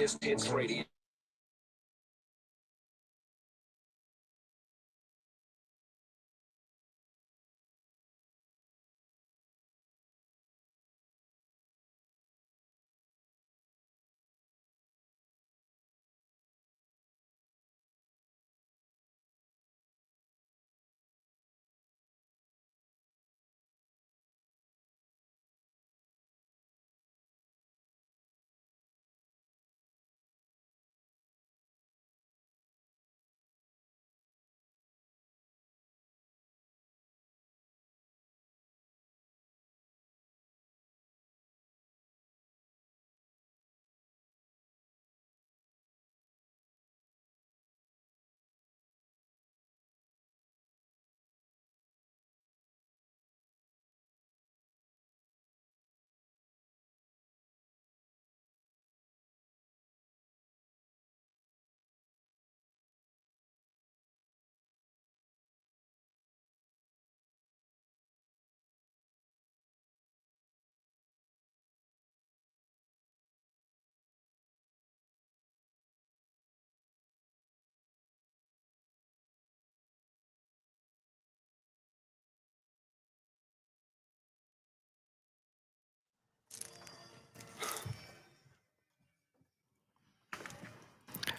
Greatest Hits Radio.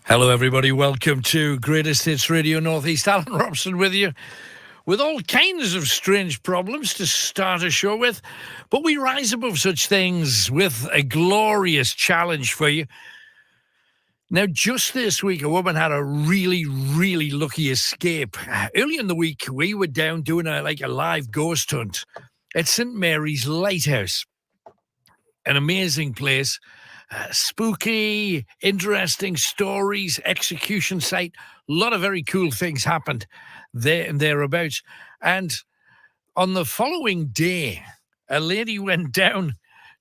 Hello, everybody. Welcome to Greatest Hits Radio Northeast. Alan Robson with you, with all kinds of strange problems to start a show with. But we rise above such things with a glorious challenge for you. Now, just this week, a woman had a really, really lucky escape. Early in the week, we were down doing a live ghost hunt at St. Mary's Lighthouse. An amazing place. Spooky, interesting stories, execution site. A lot of very cool things happened there and thereabouts. And on the following day, a lady went down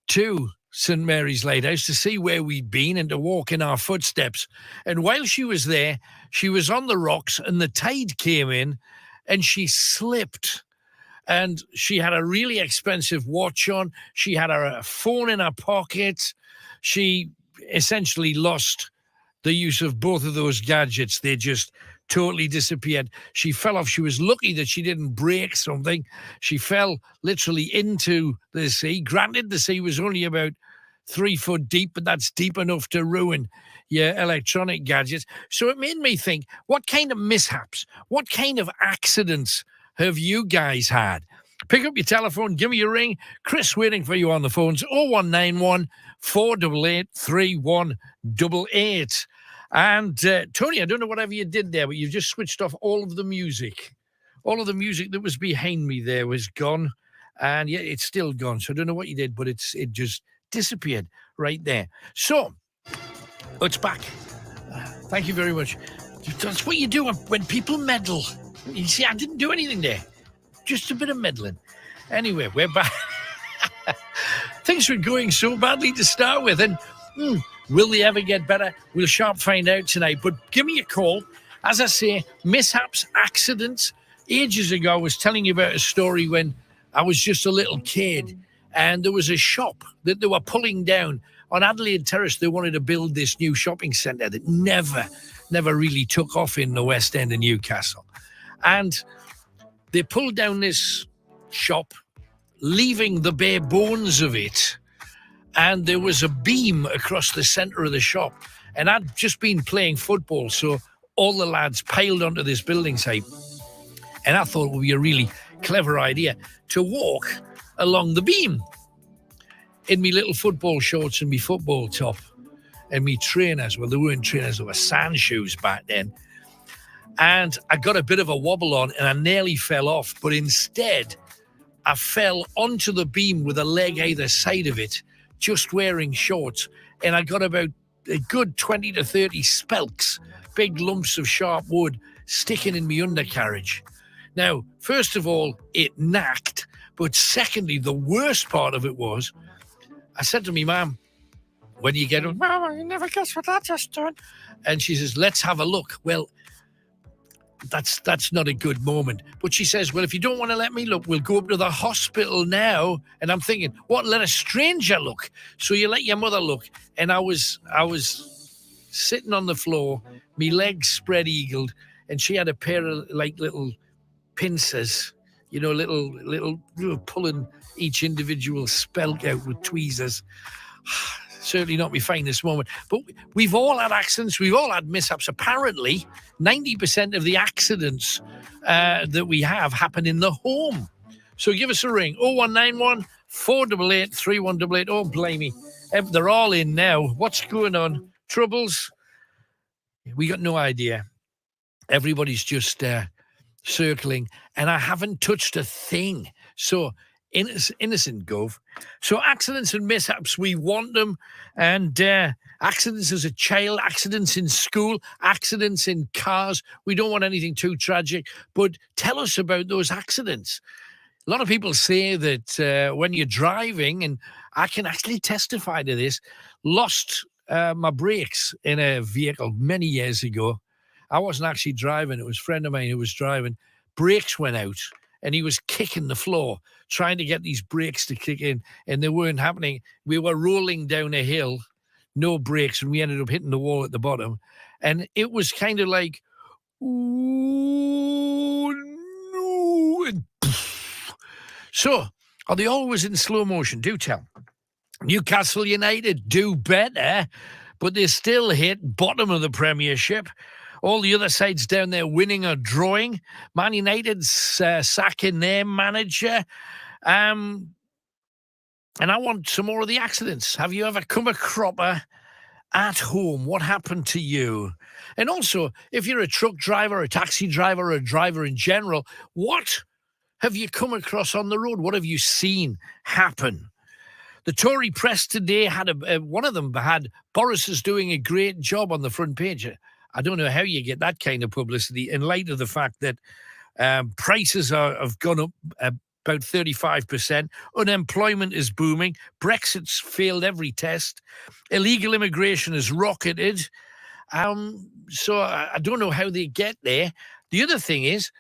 to St. Mary's Lighthouse to see where we'd been and to walk in our footsteps. And while she was there, she was on the rocks and the tide came in and she slipped. And she had a really expensive watch on. She had her phone in her pocket. She essentially lost the use of both of those gadgets. They just totally disappeared. She fell off. She was lucky that she didn't break something. She fell literally into the sea. Granted, the sea was only about 3 foot deep, but that's deep enough to ruin your electronic gadgets. So it made me think, what kind of mishaps, what kind of accidents have you guys had? Pick up your telephone, give me a ring. Chris waiting for you on the phones, 0191 488 3188. And Tony, I don't know whatever you did there, but you just switched off all of the music. All of the music that was behind me there was gone. And yeah, it's still gone. So I don't know what you did, but it just disappeared right there. So, it's back. Thank you very much. That's what you do when people meddle. You see, I didn't do anything there. Just a bit of meddling. Anyway, we're back. Things were going so badly to start with, and will they ever get better? We'll sharp find out tonight. But give me a call. As I say, mishaps, accidents. Ages ago, I was telling you about a story when I was just a little kid, and there was a shop that they were pulling down. On Adelaide Terrace, they wanted to build this new shopping centre that never really took off in the West End of Newcastle. And they pulled down this shop, leaving the bare bones of it. And there was a beam across the centre of the shop. And I'd just been playing football, so all the lads piled onto this building site. And I thought it would be a really clever idea to walk along the beam in me little football shorts and me football top and me trainers. Well, they weren't trainers, they were sand shoes back then. And I got a bit of a wobble on and I nearly fell off. But instead, I fell onto the beam with a leg either side of it, just wearing shorts. And I got about a good 20 to 30 spelks, big lumps of sharp wood, sticking in my undercarriage. Now, first of all, it knacked. But secondly, the worst part of it was, I said to me mum, when you get up, Mama, you never guess what I just done. And she says, let's have a look. Well, that's not a good moment. But she says, well, if you don't want to let me look, we'll go up to the hospital now. And I'm thinking, what, let a stranger look? So you let your mother look. And I was sitting on the floor, me legs spread-eagled, and she had a pair of, like, little pincers, you know, little pulling each individual spelt out with tweezers. Certainly not my finest moment. But we've all had accidents. We've all had mishaps. Apparently, 90% of the accidents that we have happen in the home. So give us a ring. 0191 488 3188. Oh, blimey. They're all in now. What's going on? Troubles? We got no idea. Everybody's just circling, and I haven't touched a thing. So innocent gov. So accidents and mishaps, we want them. And accidents as a child, accidents in school, accidents in cars. We don't want anything too tragic. But tell us about those accidents. A lot of people say that when you're driving, and I can actually testify to this, lost my brakes in a vehicle many years ago. I wasn't actually driving. It was a friend of mine who was driving. Brakes went out, and he was kicking the floor, trying to get these brakes to kick in, and they weren't happening. We were rolling down a hill, no brakes, and we ended up hitting the wall at the bottom. And it was kind of like, ooh, no. And so, are they always in slow motion? Do tell. Newcastle United do better, but they still hit bottom of the Premiership. All the other sides down there winning or drawing. Man United's sacking their manager. And I want some more of the accidents. Have you ever come a cropper at home? What happened to you? And also, if you're a truck driver, a taxi driver, or a driver in general, what have you come across on the road? What have you seen happen? The Tory press today had one of them had Boris is doing a great job on the front page. I don't know how you get that kind of publicity in light of the fact that prices have gone up about 35%. Unemployment is booming. Brexit's failed every test. Illegal immigration has rocketed. So I don't know how they get there. The other thing is,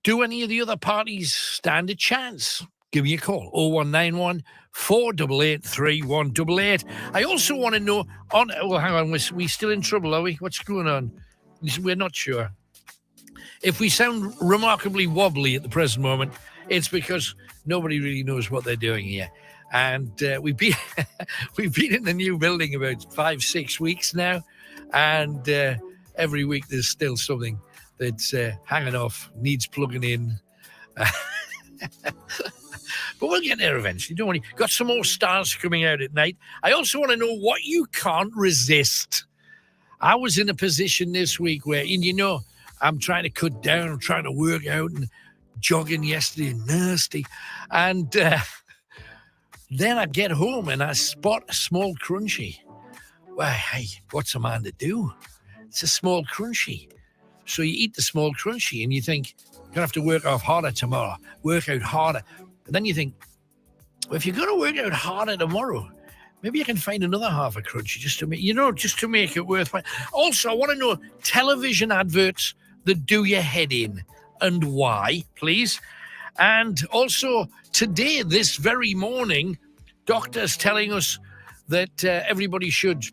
do any of the other parties stand a chance? Give me a call, 0191 488 3188. I also want to know, hang on, we still in trouble, are we? What's going on? We're not sure. If we sound remarkably wobbly at the present moment, it's because nobody really knows what they're doing here. And we've been in the new building about 5-6 weeks now, and every week there's still something that's hanging off, needs plugging in. But we'll get there eventually, don't worry. Got some more stars coming out at night. I also want to know what you can't resist. I was in a position this week where, and you know, I'm trying to cut down, I'm trying to work out, and jogging yesterday, nasty. And then I get home and I spot a small crunchie. Well, hey, what's a man to do? It's a small crunchie. So you eat the small crunchie and you think, you're going to have to work off harder tomorrow, work out harder. And then you think, well, if you're going to work out harder tomorrow, maybe I can find another half a crunchie just to make it worthwhile. Also, I want to know television adverts that do your head in and why, please. And also, today, this very morning, doctors telling us that everybody should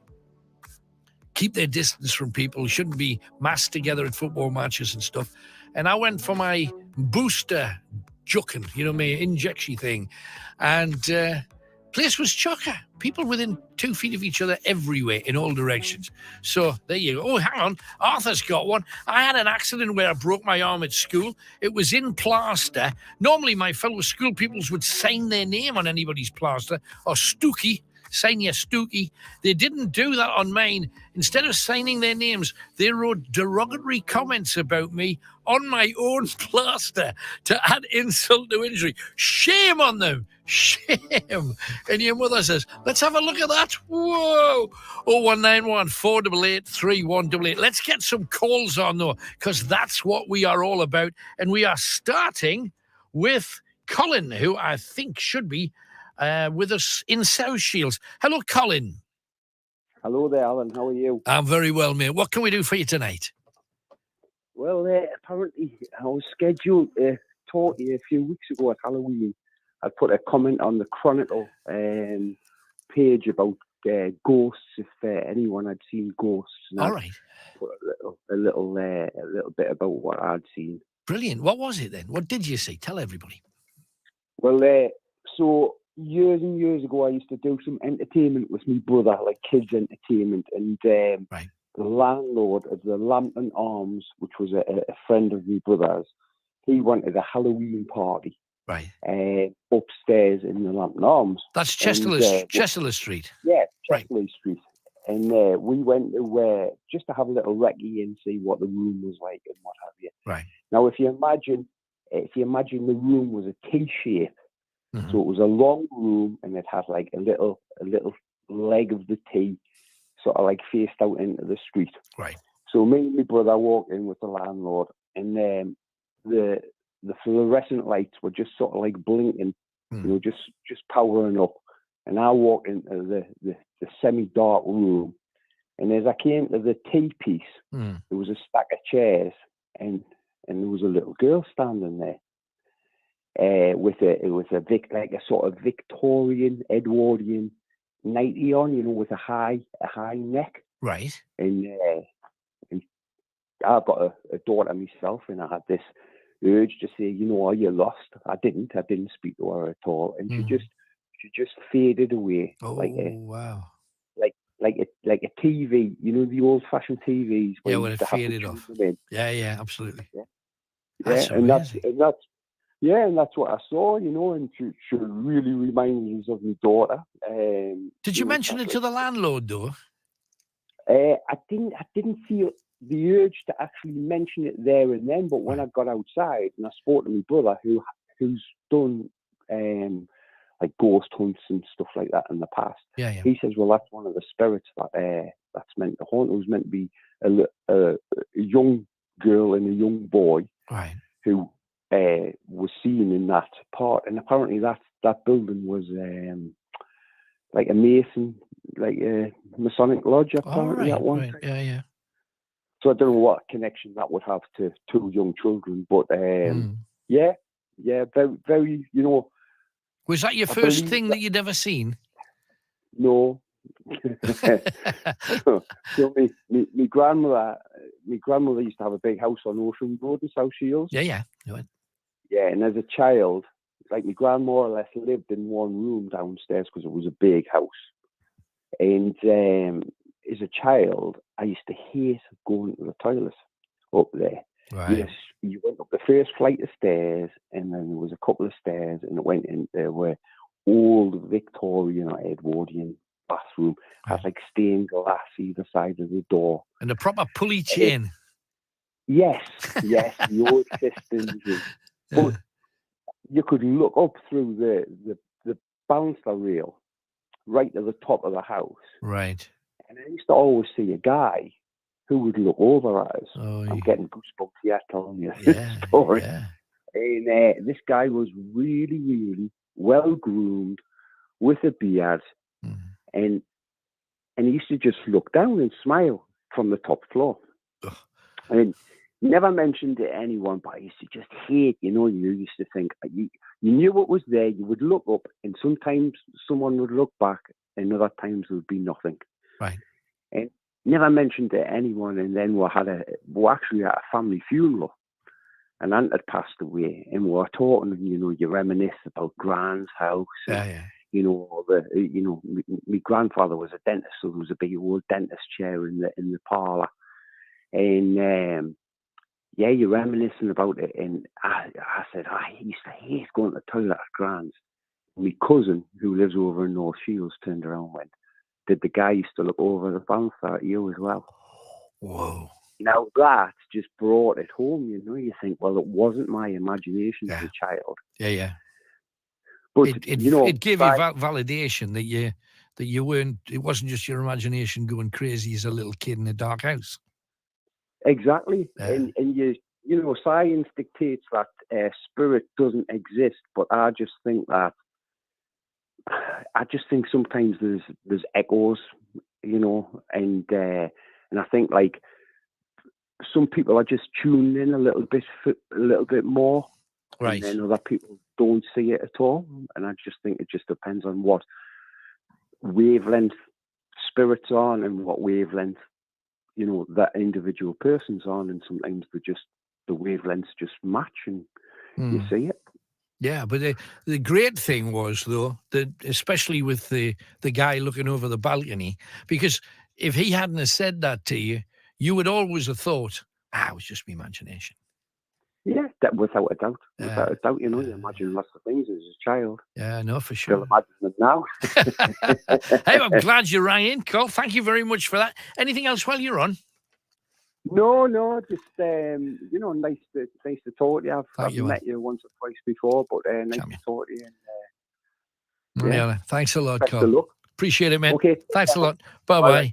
keep their distance from people, shouldn't be massed together at football matches and stuff. And I went for my booster jucking, my injection thing. And place was chocker. People within 2 feet of each other everywhere in all directions. So there you go. Oh, hang on. Arthur's got one. I had an accident where I broke my arm at school. It was in plaster. Normally my fellow school pupils would sign their name on anybody's plaster, or Stookie. Sign your Stookie. They didn't do that on mine. Instead of signing their names, they wrote derogatory comments about me on my own plaster to add insult to injury. Shame on them. Shame. And your mother says, let's have a look at that. Whoa. 0191 488 3188. Let's get some calls on, though, because that's what we are all about. And we are starting with Colin, who I think should be with us in South Shields. Hello, Colin. Hello there, Alan. How are you? I'm very well, mate. What can we do for you tonight? Well, apparently I was scheduled to talk to you a few weeks ago at Halloween. I put a comment on the Chronicle page about ghosts, if anyone had seen ghosts. And All I'd right. put a little bit about what I'd seen. Brilliant. What was it then? What did you see? Tell everybody. Well, so years and years ago, I used to do some entertainment with my brother, like kids' entertainment, and Right. the landlord of the Lambton Arms, which was a friend of my brother's, he wanted a Halloween party Right. upstairs in the Lambton Arms. That's And, Chesterless Street. Yeah, Right. Chesley Street. And we went to just to have a little recce and see what the room was like and what have you. Right. Now, if you imagine the room was a T shape, Mhm. so it was a long room and it had like a little leg of the T, sort of like faced out into the street. Right. So me and my brother walked in with the landlord, and the fluorescent lights were just sort of like blinking, just powering up. And I walked into the semi-dark room, and as I came to the T piece, there was a stack of chairs, and there was a little girl standing there, with a sort of Victorian Edwardian nightie on, with a high neck. Right. And I've got a daughter myself, and I had this urge to say, are you lost? I didn't speak to her at all, and she just faded away. Wow. Like a TV, the old-fashioned TVs. Yeah, where when you it used to have to faded tune off. them in. Yeah, absolutely. Yeah, That's and amazing. that's what I saw, and she really reminded us of my daughter. Did you mention it to the landlord though? I didn't feel the urge to actually mention it there and then, but when I got outside and I spoke to my brother, who's done like ghost hunts and stuff like that in the past, he says, well, that's one of the spirits that's meant to haunt. It was meant to be a young girl and a young boy, right, who was seen in that part, and apparently that building was like a Mason, like a Masonic lodge, apparently, at one time. Yeah. So I don't know what connection that would have to two young children, but yeah, very, very, Was that your first thing that you'd ever seen? No. So my grandmother used to have a big house on Ocean Road in South Shields. Yeah. Yeah, and as a child, like my grandma more or less lived in one room downstairs because it was a big house. And as a child, I used to hate going to the toilet up there. Right. Yes, you went up the first flight of stairs, and then there was a couple of stairs, and it went in there were old Victorian or Edwardian bathroom. Had like stained glass either side of the door. And a proper pulley chain. Yes, the old systems. But you could look up through the bouncer rail right to the top of the house. Right. And I used to always see a guy who would look over at us. I'm getting goosebumps here telling you this story. Yeah. And this guy was really, really well groomed with a beard. And he used to just look down and smile from the top floor. Ugh. And never mentioned to anyone, but I used to just hate, you used to think, you knew what was there, you would look up, and sometimes someone would look back, and other times there would be nothing. Right. And never mentioned to anyone, and then we actually at a family funeral. An aunt had passed away, and we were talking, you reminisce about Gran's house. Yeah. My grandfather was a dentist, so there was a big old dentist chair in the parlour. And you're reminiscing about it. And I said, I used to hate going to the toilet at Gran's. My cousin, who lives over in North Shields, turned around and went, did the guy used to look over the bouncer at you as well? Whoa. Now that just brought it home, you think, well, it wasn't my imagination as a child. Yeah. But it gave you validation that you weren't. It wasn't just your imagination going crazy as a little kid in a dark house. Exactly, yeah. and science dictates that spirit doesn't exist. But I just think sometimes there's echoes, and I think like some people are just tuned in a little bit more. Right. And then other people don't see it at all. And I just think it just depends on what wavelength spirit's on and what wavelength, that individual person's on, and sometimes the wavelengths just match, and you see it. Yeah, but the great thing was, though, that especially with the guy looking over the balcony, because if he hadn't have said that to you, you would always have thought, it was just my imagination. Yeah, without a doubt. Without a doubt, you imagine lots of things as a child. Yeah, no, for sure. Still imagine them now. Hey, I'm glad you rang in, Cole. Thank you very much for that. Anything else while you're on? No, just nice to talk to you. I've met you once or twice before, but nice to talk to you. And, yeah, thanks a lot, best Cole. of luck. Appreciate it, man. Okay, thanks a lot. Bye-bye. Bye.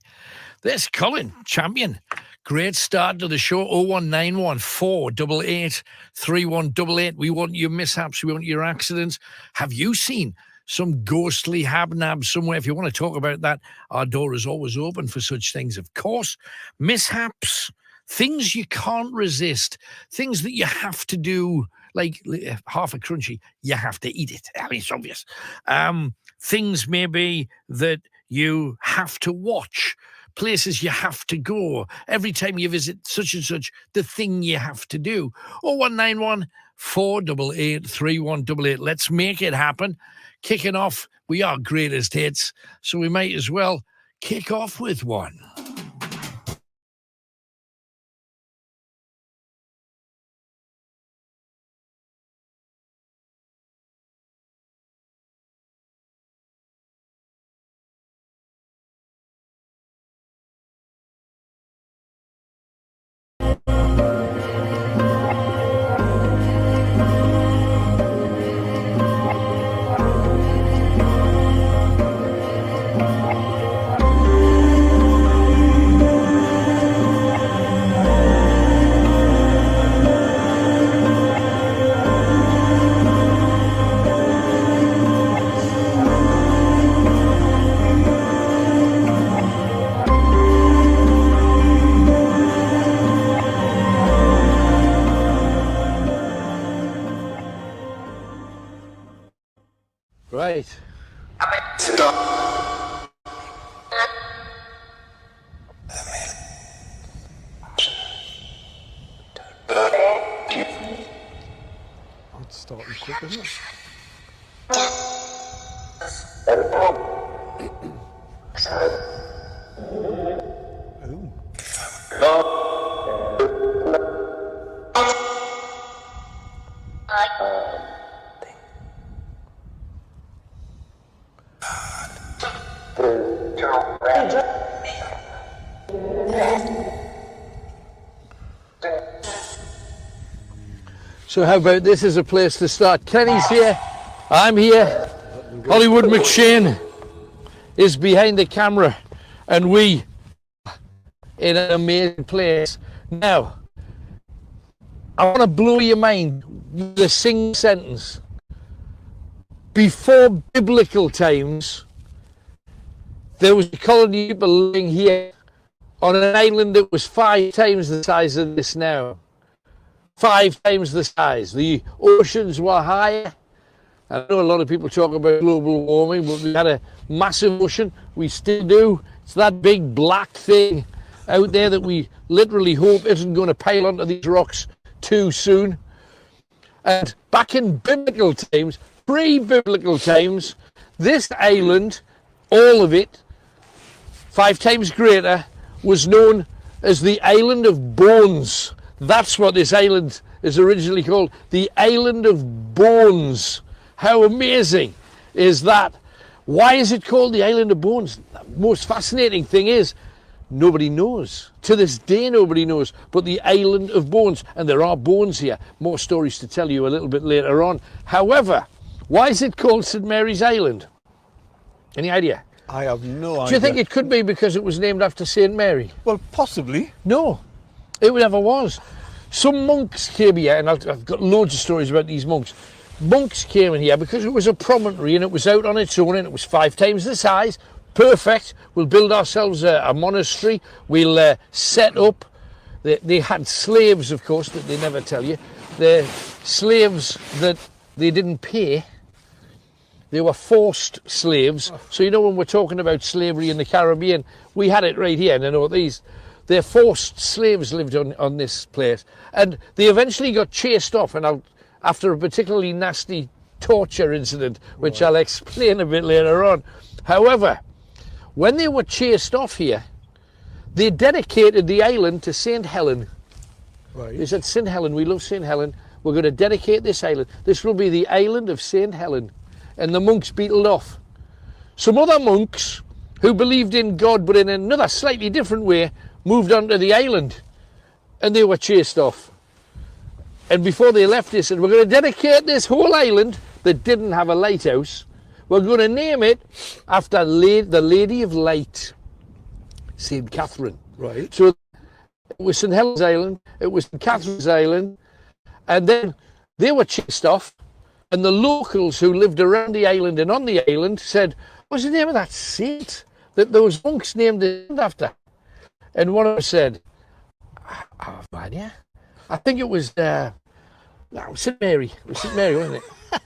There's Colin, champion. Great start to the show. 0191 488 3188. We want your mishaps. We want your accidents. Have you seen some ghostly habnab somewhere? If you want to talk about that, our door is always open for such things, of course. Mishaps, things you can't resist, things that you have to do, like half a crunchy, you have to eat it. I mean, it's obvious. Things maybe that you have to watch, places you have to go. Every time you visit such and such, the thing you have to do. 0191 488 3188. Let's make it happen. Kicking off, we are greatest hits, so we might as well kick off with one. Right. It's starting quick, isn't it? So how about this as a place to start? Kenny's here, I'm here, Hollywood McShane is behind the camera, and we in an amazing place. Now, I want to blow your mind with a single sentence. Before biblical times, there was a colony of people living here on an island that was 5 times the size of this now. 5 times the size. The oceans were higher. I know a lot of people talk about global warming, but we had a massive ocean. We still do. It's that big black thing out there that we literally hope isn't going to pile onto these rocks too soon. And back in biblical times, pre-biblical times, this island, all of it, 5 times greater, was known as the Island of Bones. That's what this island is originally called, the Island of Bones. How amazing is that? Why is it called the Island of Bones? The most fascinating thing is, nobody knows. To this day, nobody knows. But the Island of Bones, and there are bones here. More stories to tell you a little bit later on. However, why is it called St. Mary's Island? Any idea? I have no idea. Do you think it could be because it was named after St. Mary? Well, possibly. No, it never was. Some monks came here, and I've got loads of stories about these monks. Monks came in here because it was a promontory and it was out on its own and it was 5 times the size. Perfect. We'll build ourselves a monastery. We'll set up. They had slaves, of course, that they never tell you. They're slaves that they didn't pay. They were forced slaves. So, you know, when we're talking about slavery in the Caribbean, we had it right here in the Northeast. They're forced slaves lived on this place. And they eventually got chased off, and after a particularly nasty torture incident, which I'll explain a bit later on. However, when they were chased off here, they dedicated the island to St. Helen. Right. They said, St. Helen, we love St. Helen. We're going to dedicate this island. This will be the island of St. Helen. And the monks beetled off. Some other monks who believed in God, but in another slightly different way, moved onto the island. And they were chased off. And before they left, they said, we're going to dedicate this whole island that didn't have a lighthouse. We're going to name it after the Lady of Light, St. Catherine. Right. So it was St. Helens Island, it was St. Catherine's Island, and then they were chased off, and the locals who lived around the island and on the island said, what's the name of that saint that those monks named it after? And one of them said, oh, man, yeah. I think it was St. Mary. It was St. Mary, wasn't it?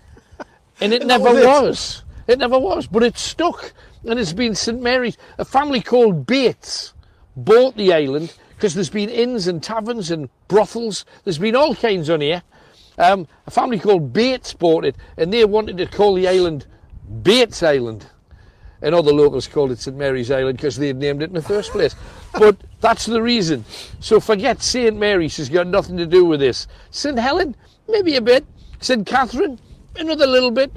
And it never was. It never was, but it stuck. And it's been St. Mary's. A family called Bates bought the island because there's been inns and taverns and brothels. There's been all kinds on here. A family called Bates bought it, and they wanted to call the island Bates Island. And all the locals called it St. Mary's Island because they had named it in the first place. But that's the reason. So forget St. Mary's has got nothing to do with this. St. Helen, maybe a bit. St. Catherine, another little bit.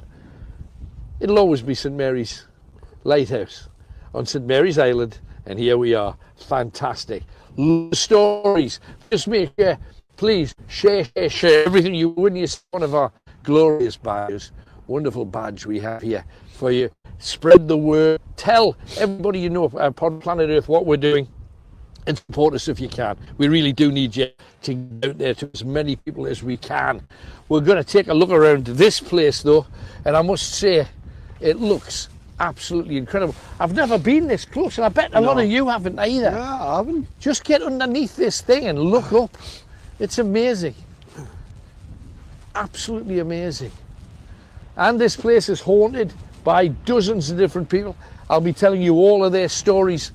It'll always be St. Mary's Lighthouse on St. Mary's Island. And here we are. Fantastic. Stories. Just make sure, please, share everything you win. You're one of our glorious badges. Wonderful badge we have here for you. Spread the word. Tell everybody you know upon planet Earth what we're doing, and support us if you can. We really do need you to get out there to as many people as we can. We're going to take a look around this place though, and I must say it looks absolutely incredible. I've never been this close, and I bet a lot of you haven't either. Yeah, I haven't. Just get underneath this thing and look up. It's amazing. Absolutely amazing. And this place is haunted by dozens of different people. I'll be telling you all of their stories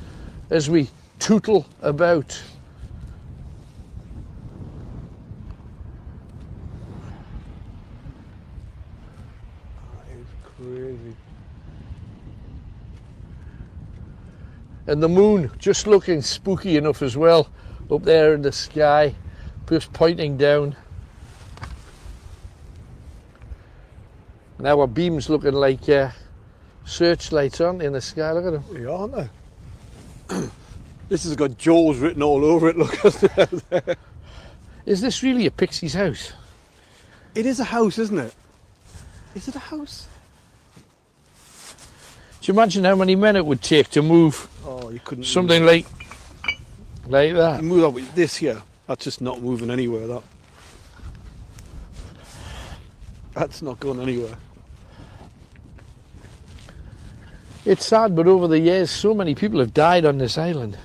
as we tootle about. That is crazy. And the moon just looking spooky enough as well, up there in the sky, just pointing down. Now our beam's looking like searchlights on in the sky. Look at them. Yeah, aren't they? This has got Jaws written all over it. Look at there. Is this really a pixie's house? It is a house, isn't it? Is it a house? Do you imagine how many men it would take to move Oh, you couldn't. something like that? Move that with this here. That's just not moving anywhere. That's not going anywhere. It's sad, but over the years, so many people have died on this island.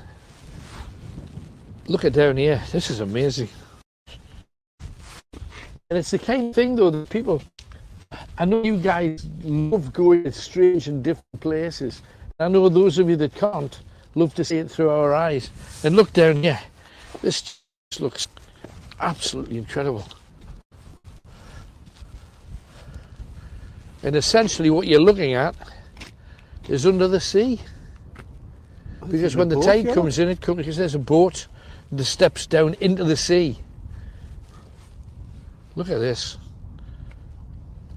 Look at down here. This is amazing. And it's the kind of thing, though, that people... I know you guys love going to strange and different places. I know those of you that can't love to see it through our eyes. And look down here. This just looks absolutely incredible. And essentially what you're looking at is under the sea. Because when the tide comes in, because there's a boat that steps down into the sea. Look at this.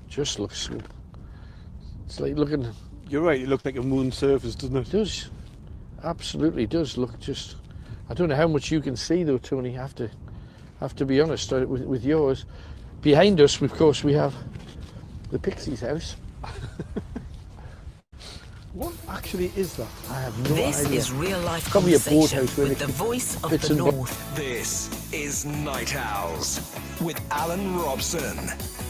Just looks, it's like looking. You're right, it looks like a moon surface, doesn't it? It does. Absolutely does look just. I don't know how much you can see though, Tony. I have to be honest with yours. Behind us, of course, we have the Pixie's house. What actually is that? I have no idea. This is real life Probably a conversation boathouse where with they the keep voice of bits the and bobs. North. This is Night Owls with Alan Robson.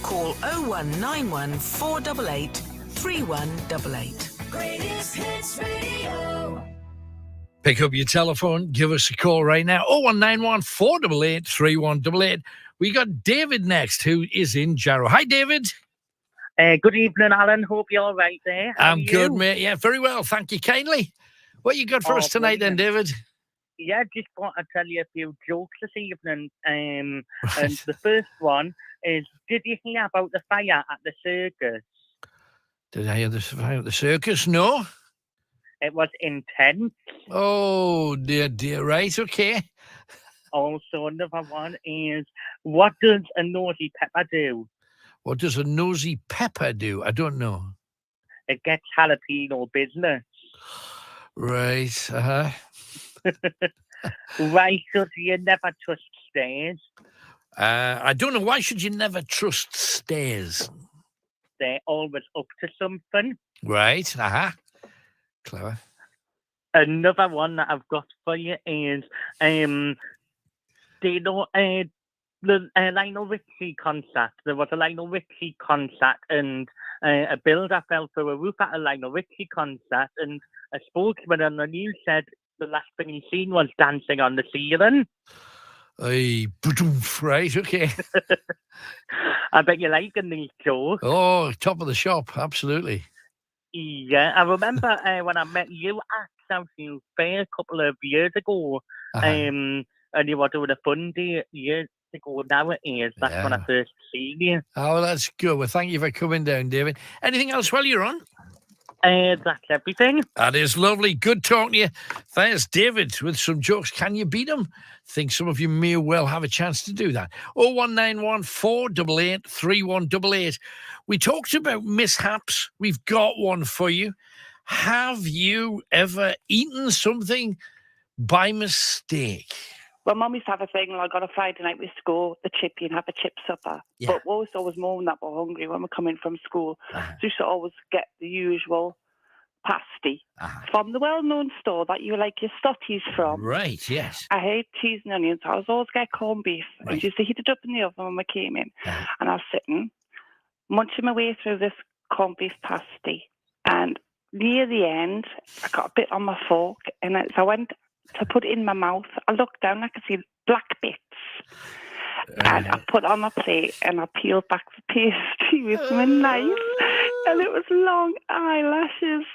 Call 0191 488 3188. Greatest Hits Radio. Pick up your telephone, give us a call right now. 0191 488 3188. We got David next, who is in Jarrow. Hi, David. Good evening, Alan. Hope you're all right there. How I'm are good, you? mate. Yeah, very well. Thank you kindly. What you got for us tonight then, David? Yeah, just want to tell you a few jokes this evening. And Right. the first one is, did you hear about the fire at the circus? Did I hear the fire at the circus? No. It was intense. Oh, dear. Right, okay. Also, another one is, what does a nosy pepper do? What does a nosy pepper do? I don't know. It gets jalapeno business. Right, uh-huh. Why should you never trust stairs? I don't know. Why should you never trust stairs? They're always up to something. Right, uh-huh. Clever. Another one that I've got for you is, do you know the Lionel Richie concert? There was a Lionel Richie concert, and a builder fell through a roof at a Lionel Richie concert, and a spokesman on the news said the last thing he seen was dancing on the ceiling. Aye, right, okay. I bet you liking these jokes. Oh, top of the shop, absolutely. Yeah, I remember when I met you at Southfield Fair a couple of years ago, Uh-huh. and you were doing a fun day years ago nowadays. That's when I Yeah. first seen you. Oh, well, that's good. Well, thank you for coming down, David. Anything else while you're on? That's everything. That is lovely. Good talking to you. There's David with some jokes. Can you beat them? Think some of you may well have a chance to do that. 0191 488 3188. We talked about mishaps. We've got one for you. Have you ever eaten something by mistake? Well, Mum used to have a thing like on a Friday night we school, the chip, you'd have a chip supper. Yeah. But we always moan that we're hungry when we're coming from school. Uh-huh. So we used to always get the usual pasty Uh-huh. from the well-known store that you like your stotties from. Right, yes. I hate cheese and onions, so I was always get corned beef. Right. And she used to heat it up in the oven when we came in. Uh-huh. And I was sitting, munching my way through this corned beef pasty. And near the end, I got a bit on my fork. And as I went to put it in my mouth, I looked down, I could see black bits. And I put on my plate and I peeled back the pastry with my knife. And it was long eyelashes.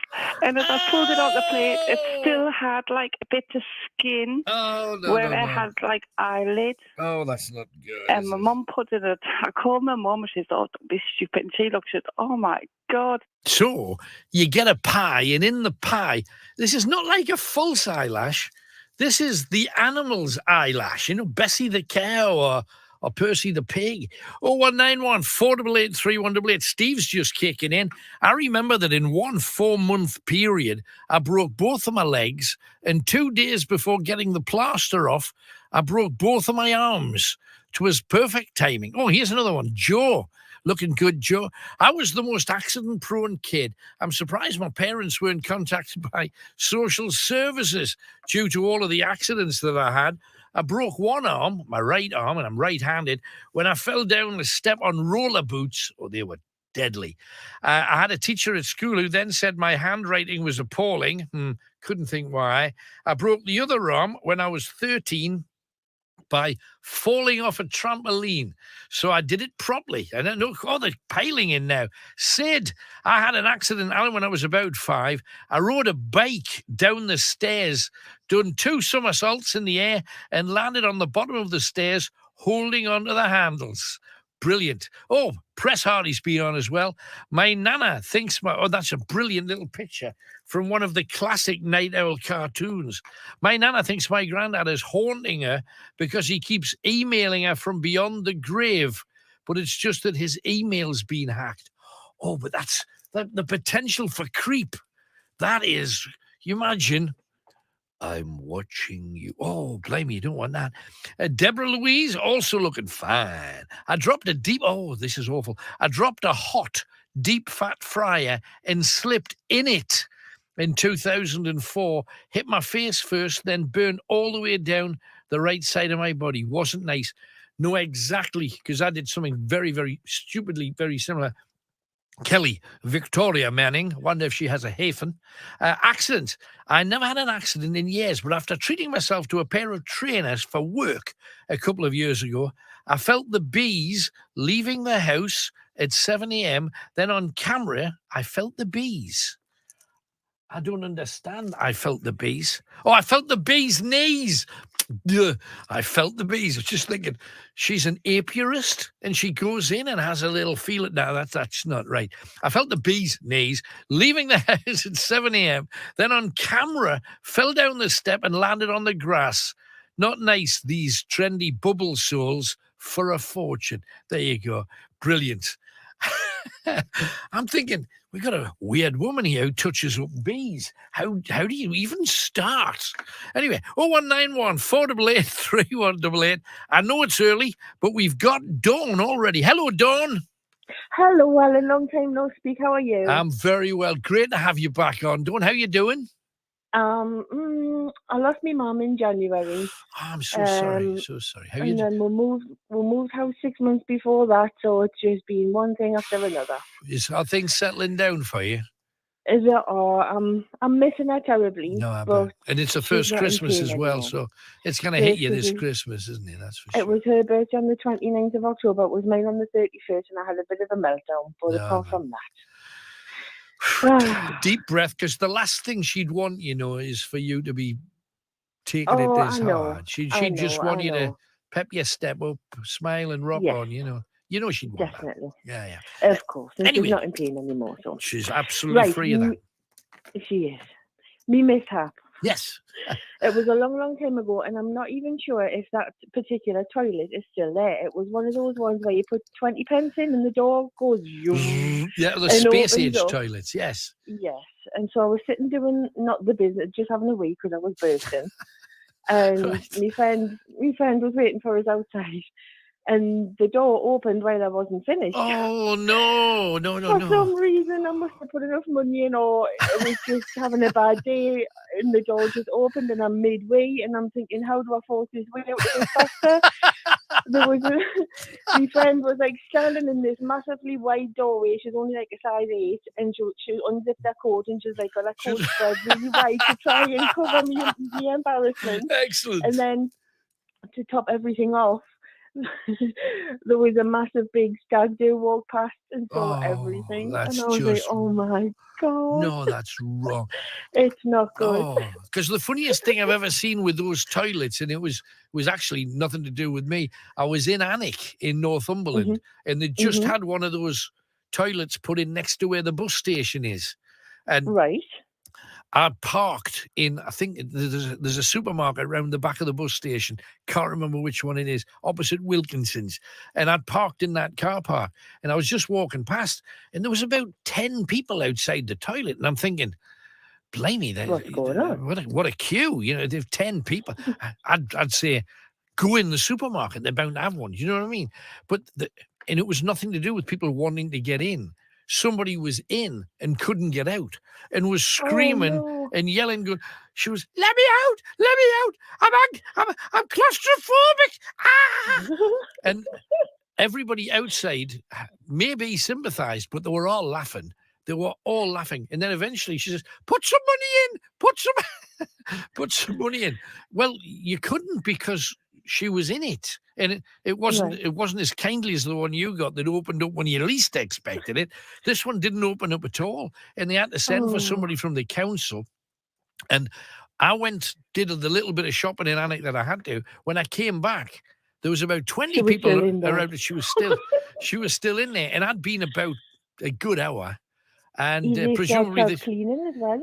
And as I pulled it off the plate, it still had like a bit of skin Oh, no, where no, it no. had like eyelid. Oh, that's not good. And is my it? mum put it, I called my mum and she said, oh, don't be stupid. And she looked, she said, oh my God. So you get a pie, and in the pie, this is not like a false eyelash. This is the animal's eyelash. You know, Bessie the cow or Percy the pig. 0191 488 3188. Steve's just kicking in. I remember that in one 4-month period, I broke both of my legs, and 2 days before getting the plaster off, I broke both of my arms. It was perfect timing. Oh, here's another one. Joe. Looking good, Joe. I was the most accident-prone kid. I'm surprised my parents weren't contacted by social services due to all of the accidents that I had. I broke one arm, my right arm, and I'm right-handed, when I fell down the step on roller boots. Oh, they were deadly. I had a teacher at school who then said my handwriting was appalling. Couldn't think why. I broke the other arm when I was 13 by falling off a trampoline. So I did it properly. I don't know. Oh, they're piling in now. Sid, I had an accident, Alan, when I was about 5. I rode a bike down the stairs, done 2 somersaults in the air, and landed on the bottom of the stairs, holding onto the handles. Brilliant. Oh, Press Hardy's been on as well. My nana thinks oh, that's a brilliant little picture from one of the classic Night Owl cartoons. My nana thinks my granddad is haunting her because he keeps emailing her from beyond the grave, but it's just that his email's been hacked. Oh, but that's the potential for creep. That is, you imagine, I'm watching you. Oh, blimey, you don't want that. Deborah Louise, also looking fine. I dropped this is awful. I dropped a hot, deep fat fryer and slipped in it in 2004. Hit my face first, then burned all the way down the right side of my body. Wasn't nice. No, exactly, because I did something very, very stupidly, very similar. Kelly, Victoria Manning, wonder if she has a hyphen. Accident. I never had an accident in years, but after treating myself to a pair of trainers for work a couple of years ago, I felt the bees leaving the house at 7 a.m. Then on camera, I felt the bees. I don't understand. I felt the bees. Oh, I felt the bees' knees. Ugh, I felt the bees. I was just thinking, she's an apiarist, and she goes in and has a little feel it. Now, that's not right. I felt the bees' knees, leaving the house at 7 a.m. Then on camera, fell down the step and landed on the grass. Not nice, these trendy bubble soles for a fortune. There you go. Brilliant. I'm thinking, we got a weird woman here who touches up bees. How do you even start? Anyway, 0191 488 3188. I know it's early, but we've got Dawn already. Hello, Dawn. Hello, Alan. Long time no speak. How are you? I'm very well. Great to have you back on, Dawn. How you doing? I lost my mum in January. Oh, I'm so sorry. So sorry. How you doing? We moved house 6 months before that, so it's just been one thing after another. Are things settling down for you? Is it? Or I'm missing her terribly. No, but and it's the first Christmas as well, so it's going to hit you this Christmas, isn't it? That's for sure. It was her birthday on the 29th of October. It was mine on the 31st, and I had a bit of a meltdown. But apart from that. Deep breath, because the last thing she'd want, is for you to be taking it this hard. She'd just want you to pep your step up, smile and rock on, You know she'd want definitely. That. Yeah. Of course. And anyway, she's not in pain anymore. So. She's absolutely free of that. She is. Me mishap. Yes. It was a long, long time ago, and I'm not even sure if that particular toilet is still there. It was one of those ones where you put 20 pence in and the door goes... Yeah, the space-age toilets, yes. Yes, and so I was sitting doing not the business, just having a wee because I was bursting. And my friend was waiting for us outside. And the door opened while I wasn't finished. Oh, no. For some reason, I must have put enough money in, or I was just having a bad day, and the door just opened, and I'm midway, and I'm thinking, how do I force this way out of this faster? My friend was like standing in this massively wide doorway. She's only like a size 8, and she unzipped her coat, and she's like got her coat spread really wide to try and cover me embarrassment. Excellent. And then to top everything off, there was a massive big stag do walk past and saw everything, and I was like, "Oh my god, no, that's wrong. It's not good." Because the funniest thing I've ever seen with those toilets, and it was actually nothing to do with me. I was in Alnwick in Northumberland, and they just had one of those toilets put in next to where the bus station is, and I'd parked in, I think there's a supermarket around the back of the bus station. Can't remember which one it is, opposite Wilkinson's. And I'd parked in that car park. And I was just walking past, and there was about 10 people outside the toilet. And I'm thinking, blimey, what's going on? What a queue. They've 10 people. I'd say, go in the supermarket. They're bound to have one. You know what I mean? And it was nothing to do with people wanting to get in. Somebody was in and couldn't get out and was screaming and yelling. She was, let me out. I'm claustrophobic. Ah! And everybody outside maybe sympathized, but they were all laughing. And then eventually she says, put some money in. Well, you couldn't because she was in it. And it wasn't as kindly as the one you got that opened up when you least expected it. This one didn't open up at all. And they had to send for somebody from the council. And I did the little bit of shopping in Alnwick that I had to. When I came back, there was about 20 people around, and she was still in there. And I'd been about a good hour. And presumably cleaning as well,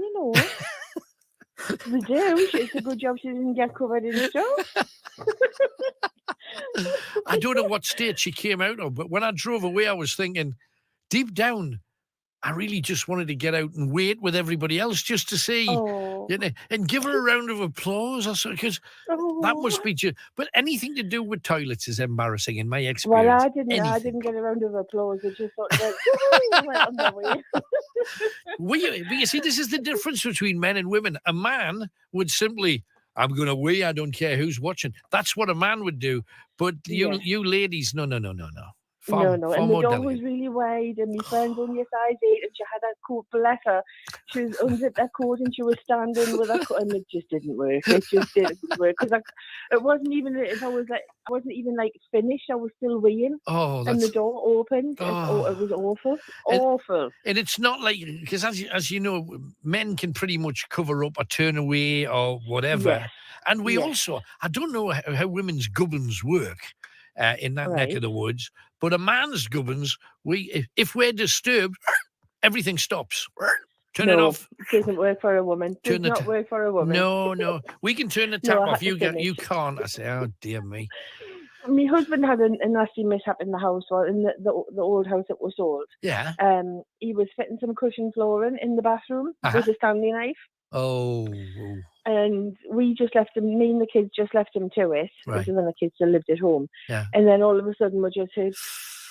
They do. It's a good job she didn't get covered in stuff. I don't know what state she came out of, but when I drove away, I was thinking, deep down, I really just wanted to get out and wait with everybody else just to see, and give her a round of applause, because that must be just. But anything to do with toilets is embarrassing in my experience. Well, I didn't get a round of applause. I just thought, went on the way. But you see, this is the difference between men and women. A man would simply, I'm going to wee, I don't care who's watching. That's what a man would do. But you ladies, no. Far, no. far And the more door delicate. was really wide, and my friend's only a size 8, and she had that coat, bless her. She was unzipped that coat, and she was standing with her coat, and it just didn't work. It just didn't work because it wasn't even. If I wasn't even like finished. I was still weighing, Oh, and that's the door opened. Oh. It was awful, And- awful. And it's not like, because as you know, men can pretty much cover up or turn away or whatever. Yes. And we Yes. also, I don't know how women's gubbins work in that neck Right. of the woods, but a man's gubbins, if we're disturbed, everything stops. Turn it No, off. it doesn't work for a woman. Turn Does the not ta- work for a woman. No. We can turn the No, tap I off. had to You finish. can't. I say, oh, dear me. My husband had a nasty mishap in the house, or in the old house that was sold. Yeah. He was fitting some cushion flooring in the bathroom Uh-huh. with a Stanley knife, Oh. and we just left him. Me and the kids just left him to it because Right. then the kids still lived at home. Yeah. And then all of a sudden, we just heard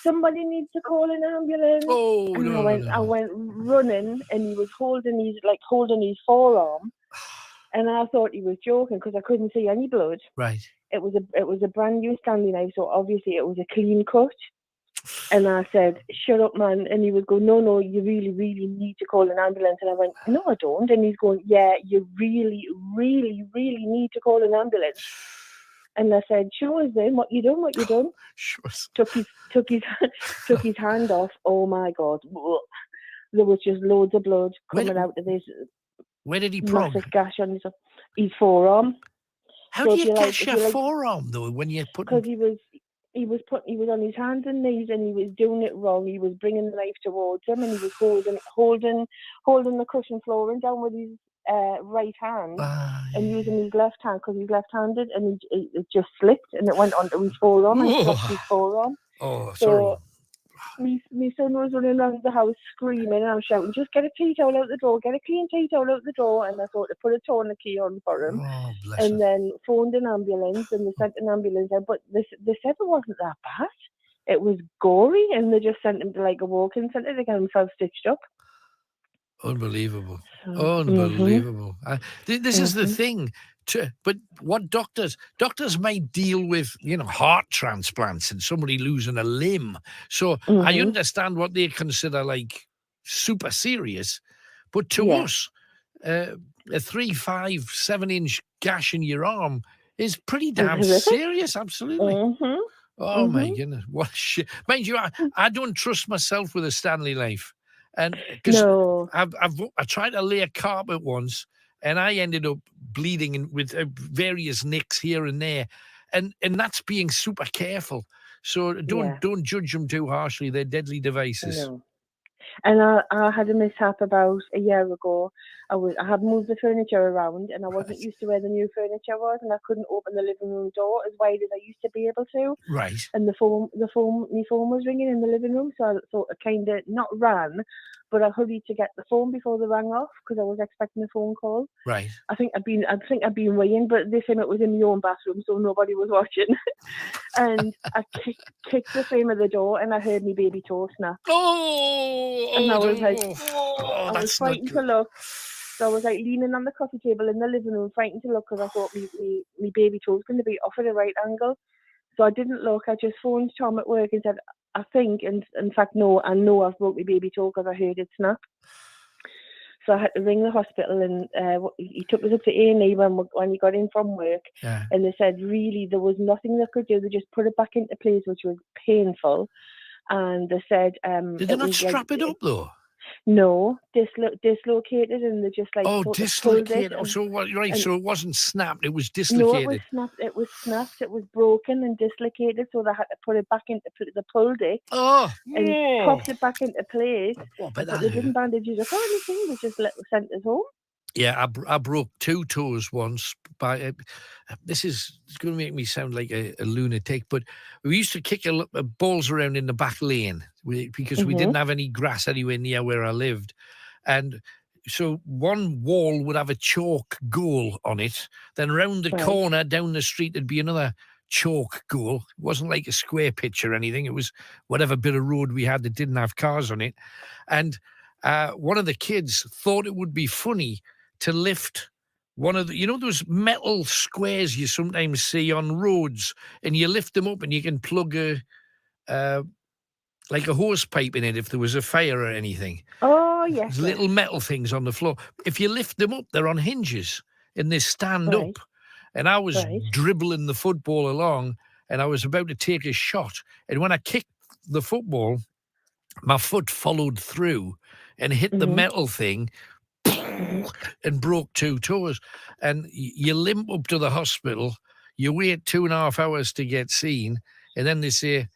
somebody needs to call an ambulance. Oh, and no, I went running, and he was holding his forearm, and I thought he was joking because I couldn't see any blood. Right. It was a brand new Stanley knife, so obviously it was a clean cut. And I said, "Shut up, man!" And he was going, "No, you really, really need to call an ambulance." And I went, "No, I don't." And he's going, "Yeah, you really, really, really need to call an ambulance." And I said, "Show us then what you done." Sure. Took his hand off. Oh my God! There was just loads of blood coming out of this Where did he prog? massive gash on his forearm. How So do if you you like- gash if your you like- forearm though when you put? Because he was on his hands and knees, and he was doing it wrong. He was bringing the knife towards him, and he was holding the cushion flooring down with his right hand and using his left hand because he's left-handed, and it just slipped and it went onto his forearm and slapped his forearm. Oh, So sorry. my son was running around the house screaming, and I was shouting, "Just get a tea towel out the drawer, get a clean tea towel out the drawer." And I thought to put a tourniquet on for him. Oh, bless And him. then phoned an ambulance, and they sent an ambulance out. But they said it wasn't that bad. It was gory, and they just sent him to like a walk-in centre to get himself stitched up. Unbelievable. Mhm. Unbelievable. This is the thing. But what doctors might deal with, heart transplants and somebody losing a limb. So I understand what they consider like super serious. But to us, a 3, 5, 7-inch gash in your arm is pretty damn horrific. serious. Absolutely. Mhm. Oh my goodness, what a shit! Mind you, I don't trust myself with a Stanley knife, and because No. I tried to lay a carpet once, and I ended up bleeding with various nicks here and there, and that's being super careful. So don't judge them too harshly. They're deadly devices. No. And I had a mishap about a year ago. I had moved the furniture around, and I wasn't used to where the new furniture was, and I couldn't open the living room door as wide as I used to be able to. Right. And my phone was ringing in the living room, so I sort of kind of not ran, but I hurried to get the phone before they rang off because I was expecting a phone call. Right. I think I'd been waiting, but this time it was in my own bathroom, so nobody was watching. And I kicked the frame of the door, and I heard my baby toe snap. And I was like, I was frightened to look. So I was like leaning on the coffee table in the living room, frightened to look because I thought my baby toe was going to be off at a right angle. So I didn't look. I just phoned Tom at work and said, I think, and in fact, no, I know I've broke my baby toe because I heard it snap. So I had to ring the hospital, and he took us up to A&E when he got in from work. Yeah. And they said, really, there was nothing they could do. They just put it back into place, which was painful. And they said... Did they not strap it up, though? No, dislocated, and they just like... Oh, sort of dislocated. pulled it, So what? Right. So it wasn't snapped. It was No, dislocated. it was snapped. It was snapped. It was broken and dislocated, so they had to put it back into they pulled it and popped it back into place. But They didn't bandage it up or anything. They just sent us home. Yeah, I broke 2 toes once. This is going to make me sound like a lunatic, but we used to kick balls around in the back lane because we didn't have any grass anywhere near where I lived. And so one wall would have a chalk goal on it. Then round the corner down the street, there'd be another chalk goal. It wasn't like a square pitch or anything. It was whatever bit of road we had that didn't have cars on it. And one of the kids thought it would be funny to lift one of the, those metal squares you sometimes see on roads, and you lift them up and you can plug a like a hose pipe in it if there was a fire or anything. Oh, yes. There's little metal things on the floor. If you lift them up, they're on hinges and they stand Right. up. And I was Right. dribbling the football along and I was about to take a shot. And when I kicked the football, my foot followed through and hit the metal thing and broke 2 toes. And you limp up to the hospital, you wait 2.5 hours to get seen, and then they say,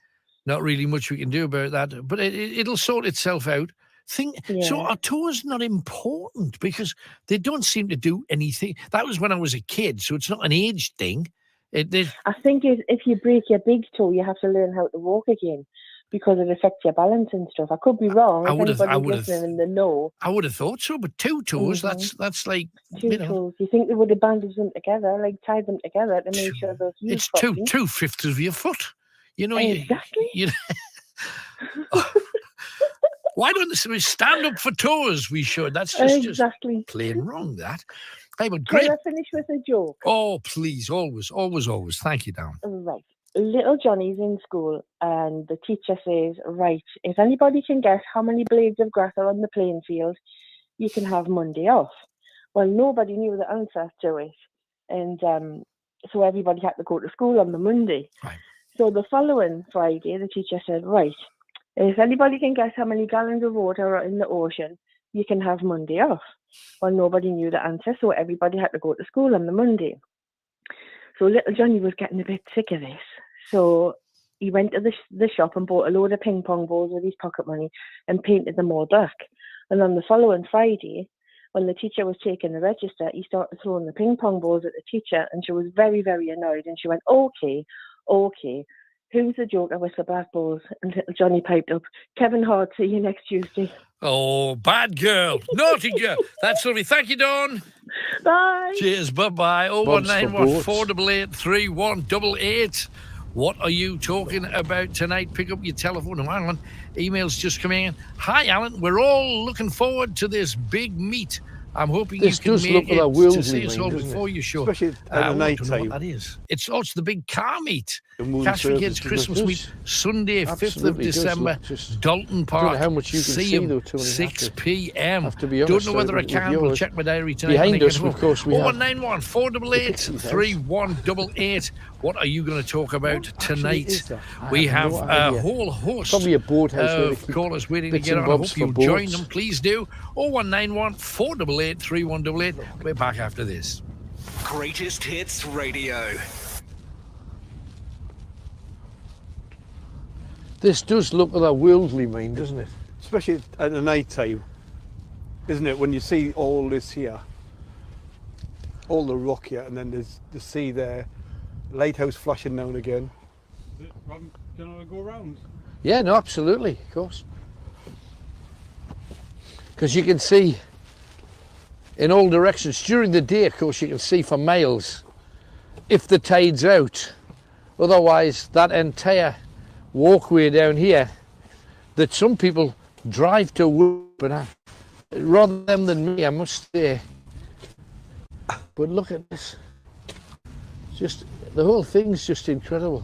not really much we can do about that, but it'll sort itself out. So Yeah. are toes not important? Because they don't seem to do anything. That was when I was a kid, so it's not an age thing. I think if you break your big toe, you have to learn how to walk again because it affects your balance and stuff. I could be wrong. I If would've- anybody's listening in the know. I would have thought so, but 2 toes, that's like, 2 toes. You think they would have bandaged them together, like tied them together to make sure those healed it's properly? 2/5 of your foot. You know, Exactly. Why don't we stand up for toes? We should. That's just Exactly. plain wrong, that. Hey, but Can great. I finish with a joke? Oh, please. Always, always, always. Thank you, Darren. Right. Little Johnny's in school and the teacher says, right, if anybody can guess how many blades of grass are on the playing field, you can have Monday off. Well, nobody knew the answer to it. And so everybody had to go to school on the Monday. Right. So the following Friday, the teacher said, right, if anybody can guess how many gallons of water are in the ocean, you can have Monday off. Well, nobody knew the answer, so everybody had to go to school on the Monday. So little Johnny was getting a bit sick of this. So he went to the shop and bought a load of ping pong balls with his pocket money and painted them all black. And on the following Friday, when the teacher was taking the register, he started throwing the ping pong balls at the teacher, and she was very, very annoyed. And she went, okay, who's the joker with the black balls? And little Johnny piped up, Kevin Hart, see you next Tuesday. Oh, bad girl. Naughty girl. That's lovely. Thank you, Dawn. Bye. Cheers. Bye-bye. Bob's for 0191 488 3188. What are you talking about tonight? Pick up your telephone. Oh, hang on. Email's just coming in. Hi, Alan. We're all looking forward to this big meet. I'm hoping This you can does make look it like a to Wolseley see us all meet, doesn't before it? you show. Especially at I the want night to know time. what that is. It's the big car meet. The moon Cash for service Kids does Christmas look- meet, Sunday, 5th of Absolutely does December, look just- Dalton I don't know Park. how much you can see, him, though, Tony, 6 have to- p.m. have to be Don't honest, know whether I with can. We'll yours. check my diary tonight. Behind when I us, get home. of course, we have 0191 488 the Pixie's house. 3188. What are you going to talk about actually tonight? is that? I We have have no a idea. whole host Probably a boathouse where they of keep callers waiting to bits get and on. I bobs hope you'll for join boats. them. Please do. 0191 488 3188. We're back after this. Greatest Hits Radio. This does look like a worldly mine, doesn't it? Especially at the night time, isn't it? When you see all this here, all the rock here, and then there's the sea there, lighthouse flashing now and again. Can I go around? Yeah, no, absolutely, of course. Because you can see in all directions during the day, of course, you can see for miles if the tide's out. Otherwise, that entire walkway down here that some people drive to work, but rather them than me, I must say. But look at this. Just the whole thing's just incredible.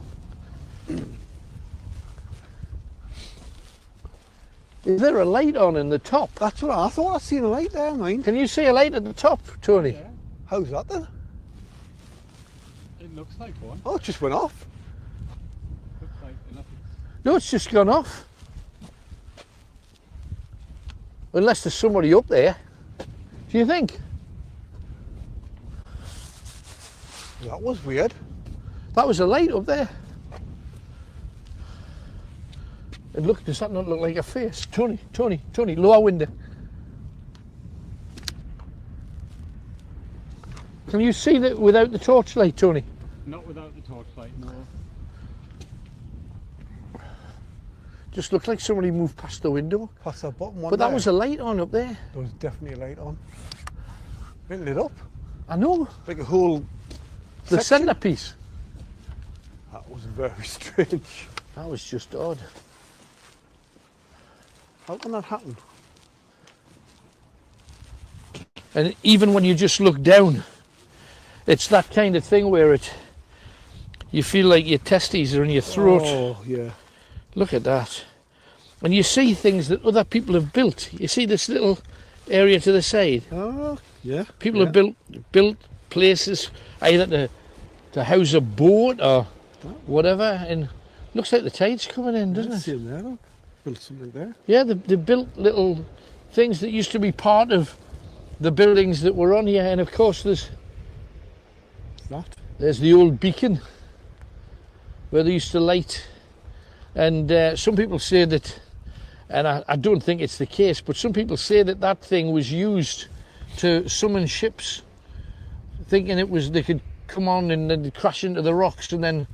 Is there a light on in the top? That's what I thought. I seen a light there, mate. Can you see a light at the top, Tony? Yeah. How's that then? It looks like one. Oh, it just went off. Looks like nothing. No, it's just gone off. Unless there's somebody up there. Do you think? That was weird. That was a light up there. And look, does that not look like a face? Tony, lower window. Can you see that without the torchlight, Tony? Not without the torchlight, no. Just looked like somebody moved past the window. Past that bottom one. But that there. was a light on up there. There was definitely a light on. It lit up. I know. Like a whole The section. centrepiece. That was very strange. That was just odd. How can that happen? And even when you just look down, it's that kind of thing where you feel like your testes are in your throat. Oh, yeah. Look at that. and you see things that other people have built. You see this little area to the side. Oh, yeah. People have built places either to house a boat or whatever, and looks like the tide's coming in, doesn't it? See him there, look. Built something there. Yeah, they built little things that used to be part of the buildings that were on here, and of course there's the old beacon where they used to light, and some people say that, and I don't think it's the case, but some people say that thing was used to summon ships, thinking they could come on and they'd crash into the rocks and then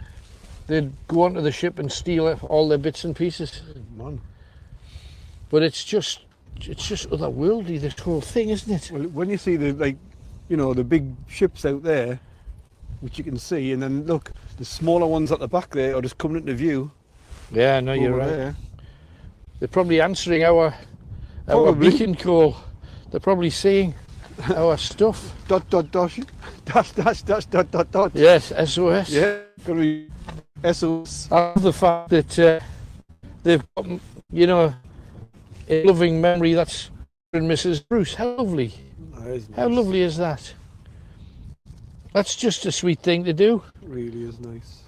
they'd go onto the ship and steal all their bits and pieces. Man. But it's just otherworldly, this whole thing, isn't it? Well, when you see the the big ships out there, which you can see, and then look, the smaller ones at the back there are just coming into view. Yeah, no, you're right. There. They're probably answering our beacon call. They're probably seeing our stuff. Dot dot dot dash dash dash dot dot dot. Yes, SOS. Yeah, gonna be SOS. I love the fact that they've got, in loving memory, that's Mrs. Bruce. How lovely. Nice. How lovely is that? That's just a sweet thing to do. It really is nice.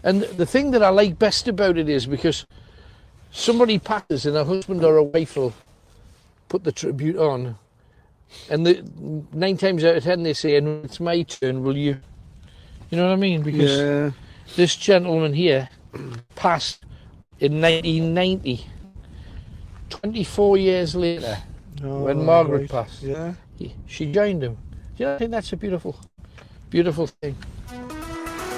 And the thing that I like best about it is because somebody passes and a husband or a wife will put the tribute on, and 9 times out of 10 they say, and it's my turn, will you? You know what I mean? Because this gentleman here passed in 1990, 24 years later, when Margaret passed. Yeah. She joined him. I think that's a beautiful, beautiful thing.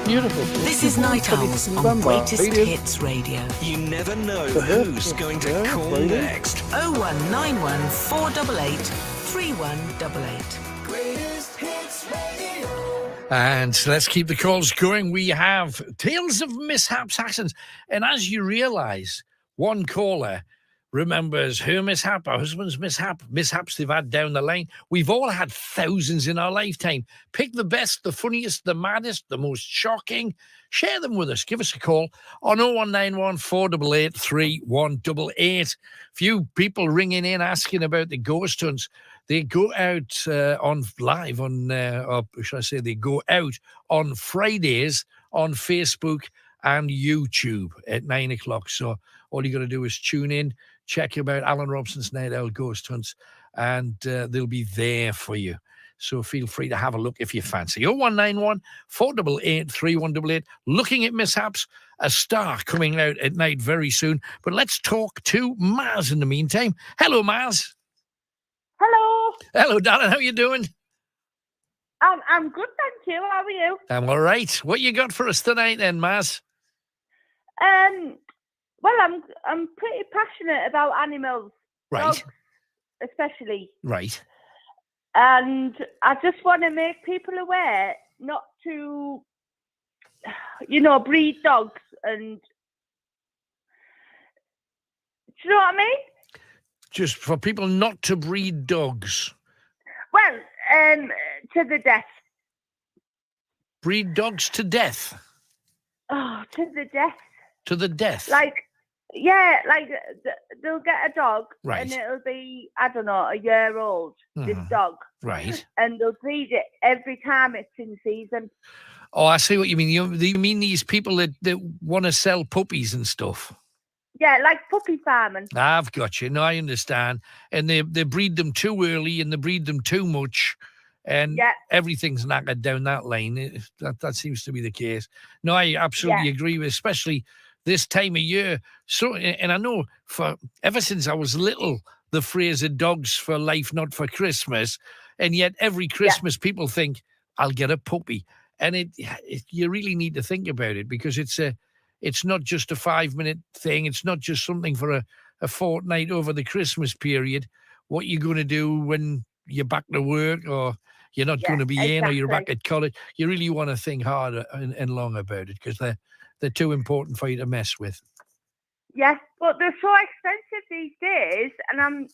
Beautiful. This is Night Owls on Greatest Hits Radio. You never know who's going to call next. 0191 488 3188. Greatest Hits Radio. And let's keep the calls going. We have Tales of Mishaps accidents. And as you realise, one caller remembers her mishap, her husband's mishaps they've had down the line. We've all had thousands in our lifetime. Pick the best, the funniest, the maddest, the most shocking. Share them with us. Give us a call on 0191 488 3188. Few people ringing in asking about the ghost hunts. They go out on live on, or should I say, they go out on Fridays on Facebook and YouTube at 9 o'clock. So all you got to do is tune in, check about Alan Robson's Night Owl Ghost Hunts, and they'll be there for you. So feel free to have a look if you fancy. 0191 488 3188. Looking at mishaps, a star coming out at night very soon. But let's talk to Mars in the meantime. Hello, Mars. Hello. Hello, darling. How you doing? I'm good, thank you. How are you? I'm all right. What you got for us tonight then, Mars? Well, I'm pretty passionate about animals, Right. dogs especially, Right. and I just want to make people aware not to, breed dogs. And do you know what I mean? Just for people not to breed dogs. Well, to the death. Breed dogs to death. Oh, to the death. To the death. They'll get a dog, Right. and it'll be, I don't know, a year old, this dog. Right. And they'll breed it every time it's in season. Oh, I see what you mean. You mean these people that want to sell puppies and stuff? Yeah, like puppy farming. I've got you. No, I understand. And they breed them too early and they breed them too much. And everything's knackered down that lane. That seems to be the case. No, I absolutely agree with, especially this time of year. So, and I know ever since I was little, the phrase "a dog's for life, not for Christmas," and yet every Christmas people think I'll get a puppy, and you really need to think about it, because it's not just a 5-minute thing. It's not just something for a fortnight over the Christmas period. What you're going to do when you're back to work, or you're not going to be in, or you're back at college. You really want to think hard and long about it, because they're too important for you to mess with. Yes, but they're so expensive these days, and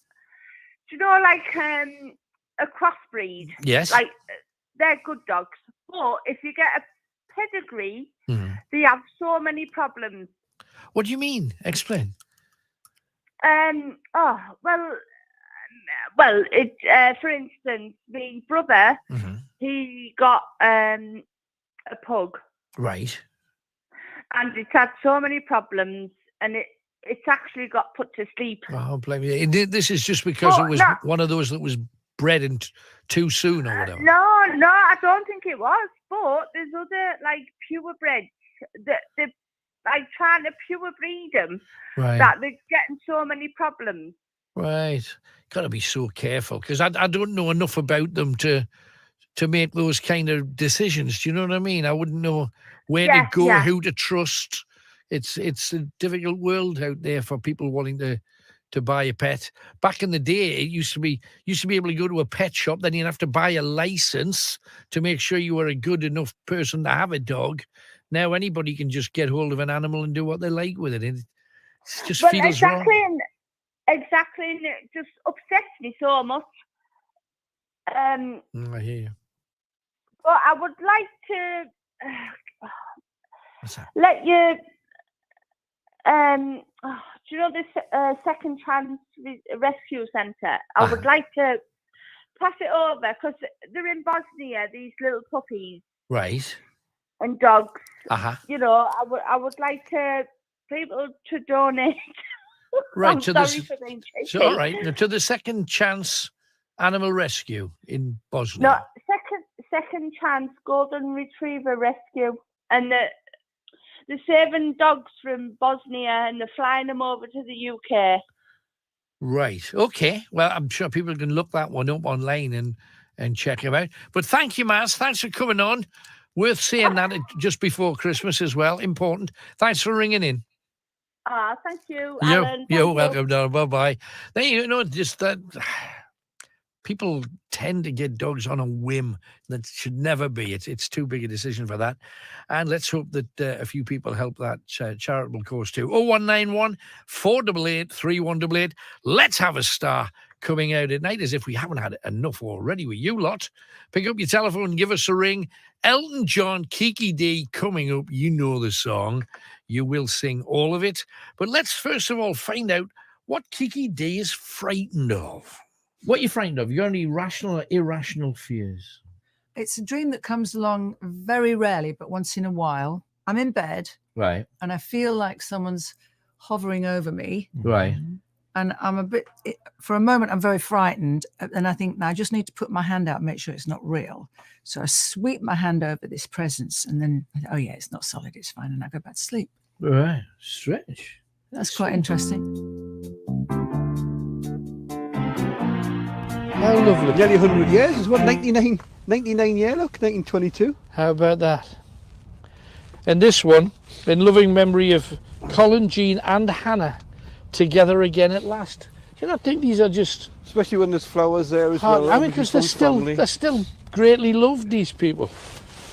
a crossbreed. Yes. Like, they're good dogs, but if you get a pedigree, they have so many problems. What do you mean? Explain. Well, it. For instance, my brother, he got a pug, Right. and it's had so many problems, and it's actually got put to sleep. Oh, blame you. This is just because it was one of those that was bred in too soon or whatever. No, I don't think it was. But there's other like purebreds that they're like trying to pure breed them, Right. that they're getting so many problems. Right. Got to be so careful because I don't know enough about them to make those kind of decisions. Do you know what I mean? I wouldn't know where to go, who to trust. It's a difficult world out there for people wanting to buy a pet. Back in the day, it used to be able to go to a pet shop, then you'd have to buy a license to make sure you were a good enough person to have a dog. Now anybody can just get hold of an animal and do what they like with it. It just feels wrong. Exactly, and it just upsets me so much. I hear you. But I would like to What's that? let you. Do you know this Second Chance Rescue Centre? I would like to pass it over because they're in Bosnia. These little puppies, right, and dogs. You know, I would like people to donate. Right, I'm to sorry for being cheeky. so all right, now, to the Second Chance Animal Rescue in Bosnia. No, second Chance Golden Retriever Rescue, and they're saving dogs from Bosnia and they're flying them over to the UK. Right. Okay. Well, I'm sure people can look that one up online and check them out. But thank you, Maz. Thanks for coming on. Worth saying that just before Christmas as well. Important. Thanks for ringing in. Thank you, Alan. You're welcome, darling. Bye-bye. Then, you know, just that people tend to get dogs on a whim. That should never be. It's too big a decision for that. And let's hope that a few people help that charitable cause too. 0191 488 3188. Let's have a star coming out at night, as if we haven't had enough already with you lot. Pick up your telephone and give us a ring. Elton John, Kiki D coming up. You know the song. You will sing all of it. But let's first of all find out what Kiki D is frightened of. What are you frightened of? You got any rational or irrational fears? It's a dream that comes along very rarely, but once in a while. I'm in bed. Right. And I feel like someone's hovering over me. Right. And for a moment, I'm very frightened. And I think, now I just need to put my hand out and make sure it's not real. So I sweep my hand over this presence and then, oh yeah, it's not solid, it's fine. And I go back to sleep. Right. Strange. That's quite interesting. How lovely. Nearly 100 years as well. 99 year, look, 1922. How about that? And this one, in loving memory of Colin, Jean and Hannah, together again at last. Do you not think these are just... Especially when there's flowers there as well. I mean, because they're still greatly loved, these people.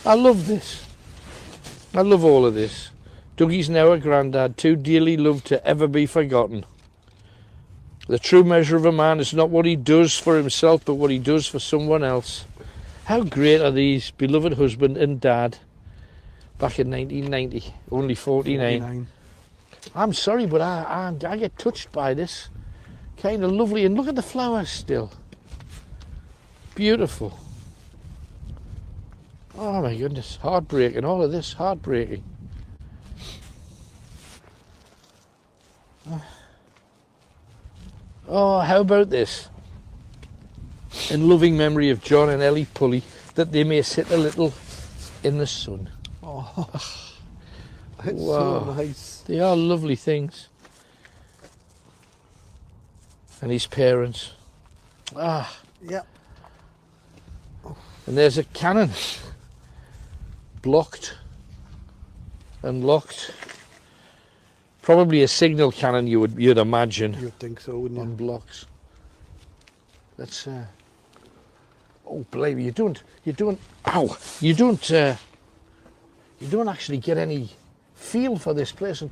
I love this. I love all of this. Dougie's now a granddad, too dearly loved to ever be forgotten. The true measure of a man is not what he does for himself, but what he does for someone else. How great are these, beloved husband and dad, back in 1990, only 49. I'm sorry, but I get touched by this. Kind of lovely, and look at the flowers still. Beautiful. Oh my goodness, heartbreaking, all of this, heartbreaking. Oh, how about this? In loving memory of John and Ellie Pulley, that they may sit a little in the sun. Oh, that's wow. so nice. They are lovely things. And his parents. Ah. Yeah. And there's a cannon. Blocked and locked. Probably a signal cannon, you'd imagine. You'd think so, wouldn't you? On blocks. That's oh, blimey, you don't actually get any feel for this place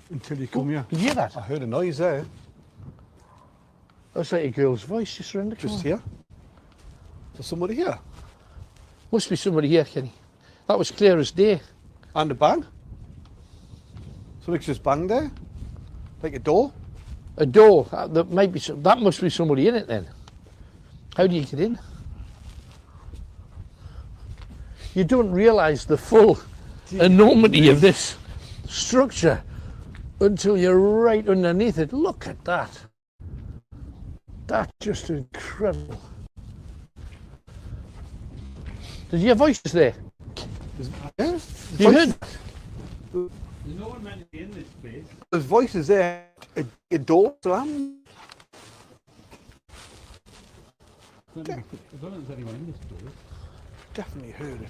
until you come here. You hear that? I heard a noise there. That's like a girl's voice just around the corner. Just here. There's somebody here. Must be somebody here, Kenny. That was clear as day. And a bang. Something's just banged there? Like a door? A door. That must be somebody in it then. How do you get in? You don't realise the full enormity of this structure until you're right underneath it. Look at that. That's just incredible. Did you hear voices there? Yeah. You heard? There's no one meant to be in this place. There's voices there. A door slammed. I don't think there's anyone in this place. Definitely heard it.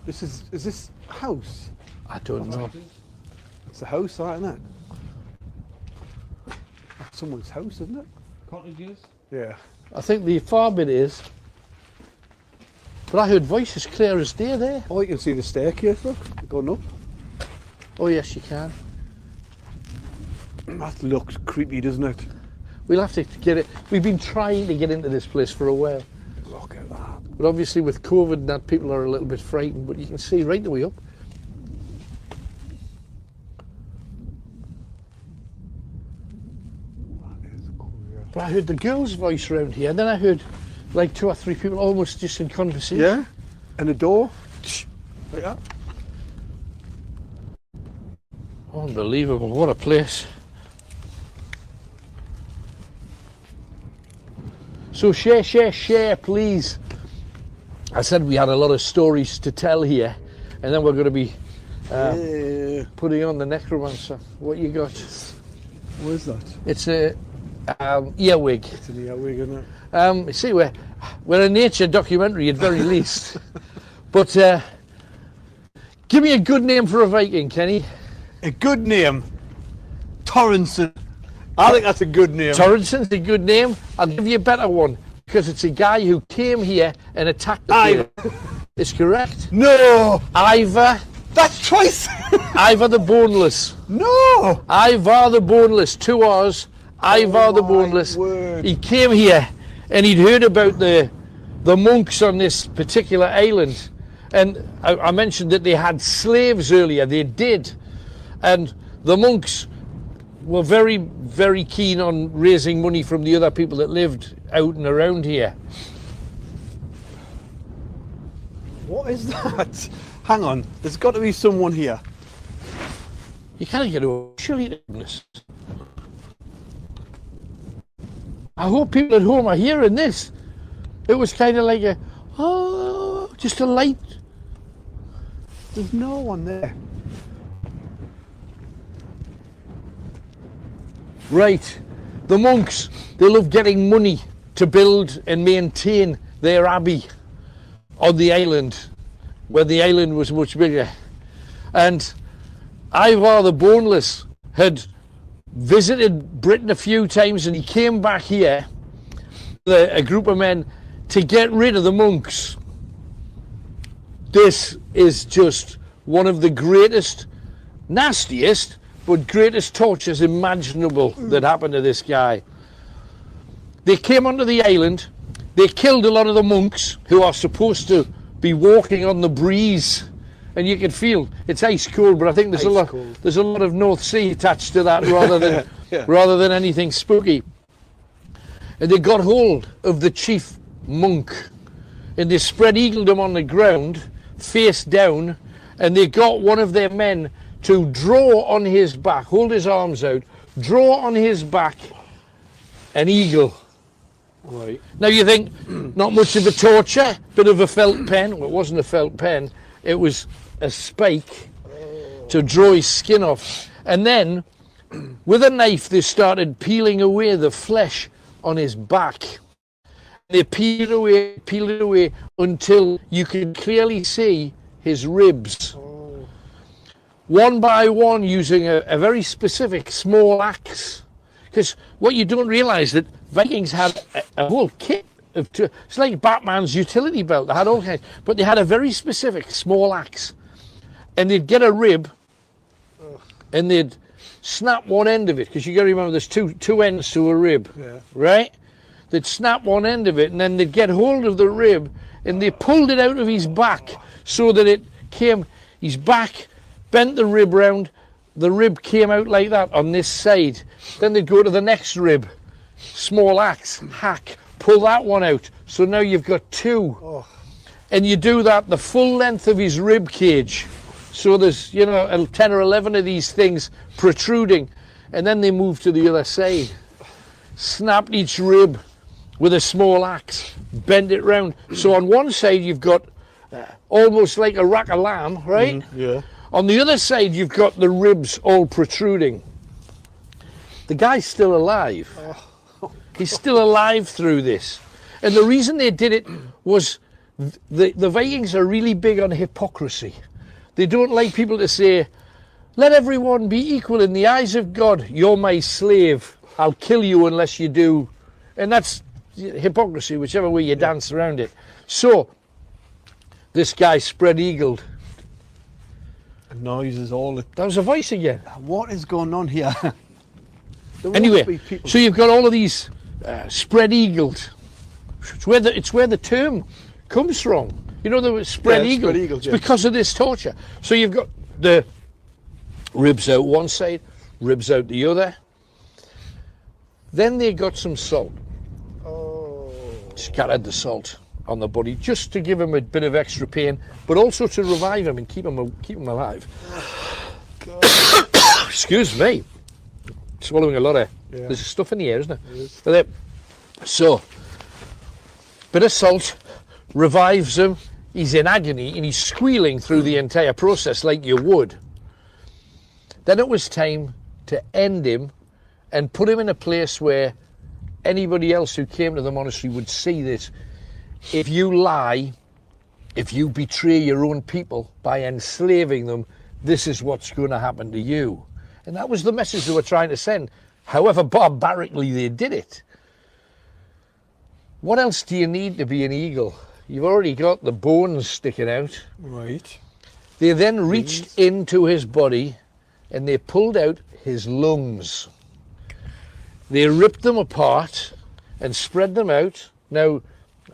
Is this a house? I don't know. It's a house, that, isn't it? That's someone's house, isn't it? Cottages? Yeah. I think the far bit is. But I heard voices clear as day there. Oh, you can see the staircase, look, going up. Oh yes, you can. That looks creepy, doesn't it? We'll have to get it. We've been trying to get into this place for a while. Look at that. But obviously with COVID and that, people are a little bit frightened, but you can see right the way up. But I heard the girl's voice around here, and then I heard like 2 or 3 people almost just in conversation. Yeah, and a door. Like that. Unbelievable, what a place. So share, please. I said we had a lot of stories to tell here, and then we're going to be putting on the necromancer. What you got? What is that? It's a earwig. It's an earwig, isn't it? You see, we're a nature documentary at very least. But give me a good name for a Viking, Kenny. A good name? Torrenson. I think that's a good name. Torrenson's a good name. I'll give you a better one, because it's a guy who came here and attacked the place. It's correct. No! Ivar. That's twice! Ivar the Boneless. No! Ivar the Boneless, 2 R's. Ivar the Boneless. Word. He came here and he'd heard about the monks on this particular island. And I mentioned that they had slaves earlier. They did. And the monks were very, very keen on raising money from the other people that lived out and around here. What is that? Hang on, there's got to be someone here. You can't get over surely. I hope people at home are hearing this. It was kind of like just a light. There's no one there. Right, the monks, they love getting money to build and maintain their abbey on the island, where the island was much bigger. And Ivar the Boneless had visited Britain a few times, and he came back here with a group of men to get rid of the monks. This is just one of the greatest, nastiest, but greatest tortures imaginable that happened to this guy. They came onto the island, they killed a lot of the monks who are supposed to be walking on the breeze, and you can feel it's ice cold, but I think there's a lot of North Sea attached to that rather than rather than anything spooky. And they got hold of the chief monk, and they spread eagled him on the ground, face down, and they got one of their men to draw on his back, hold his arms out, draw on his back an eagle. Right. Now you think, not much of a torture, bit of a felt pen. Well, it wasn't a felt pen, it was a spike to draw his skin off. And then, with a knife, they started peeling away the flesh on his back. They peeled it away until you could clearly see his ribs. One by one, using a very specific small axe. Because what you don't realise, that Vikings had a whole kit of it's like Batman's utility belt. They had all kinds, but they had a very specific small axe, and they'd get a rib, and they'd snap one end of it, because you got to remember there's two ends to a rib, right? They'd snap one end of it, and then they'd get hold of the rib, and they pulled it out of his back so that it came, his back, bent the rib round, the rib came out like that on this side. Then they'd go to the next rib, small axe, hack, pull that one out. So now you've got two. And you do that the full length of his rib cage. So there's, 10 or 11 of these things protruding. And then they move to the other side. Snapped each rib with a small axe, bend it round. So on one side you've got almost like a rack of lamb, right? Yeah. On the other side you've got the ribs all protruding. The guy's still alive. He's still alive through this. And the reason they did it was the Vikings are really big on hypocrisy. They don't like people to say, let everyone be equal in the eyes of God. You're my slave. I'll kill you unless you do. And that's hypocrisy, whichever way you dance around it. So, this guy spread-eagled. Noises all the... That was a voice again. What is going on here? Anyway, so you've got all of these spread-eagled. It's where the term comes from. You know, the spread-eagled. It's because of this torture. So you've got the ribs out one side, ribs out the other. Then they got some salt. Scattered the salt on the body just to give him a bit of extra pain, but also to revive him and keep him alive. Excuse me. Swallowing a lot of... There's stuff in the air, isn't there? So, bit of salt revives him. He's in agony and he's squealing through the entire process like you would. Then it was time to end him and put him in a place where anybody else who came to the monastery would see this. If you lie, if you betray your own people by enslaving them, this is what's going to happen to you. And that was the message they were trying to send, however barbarically they did it. What else do you need to be an eagle? You've already got the bones sticking out. Right. They then reached into his body and they pulled out his lungs. They ripped them apart and spread them out. Now,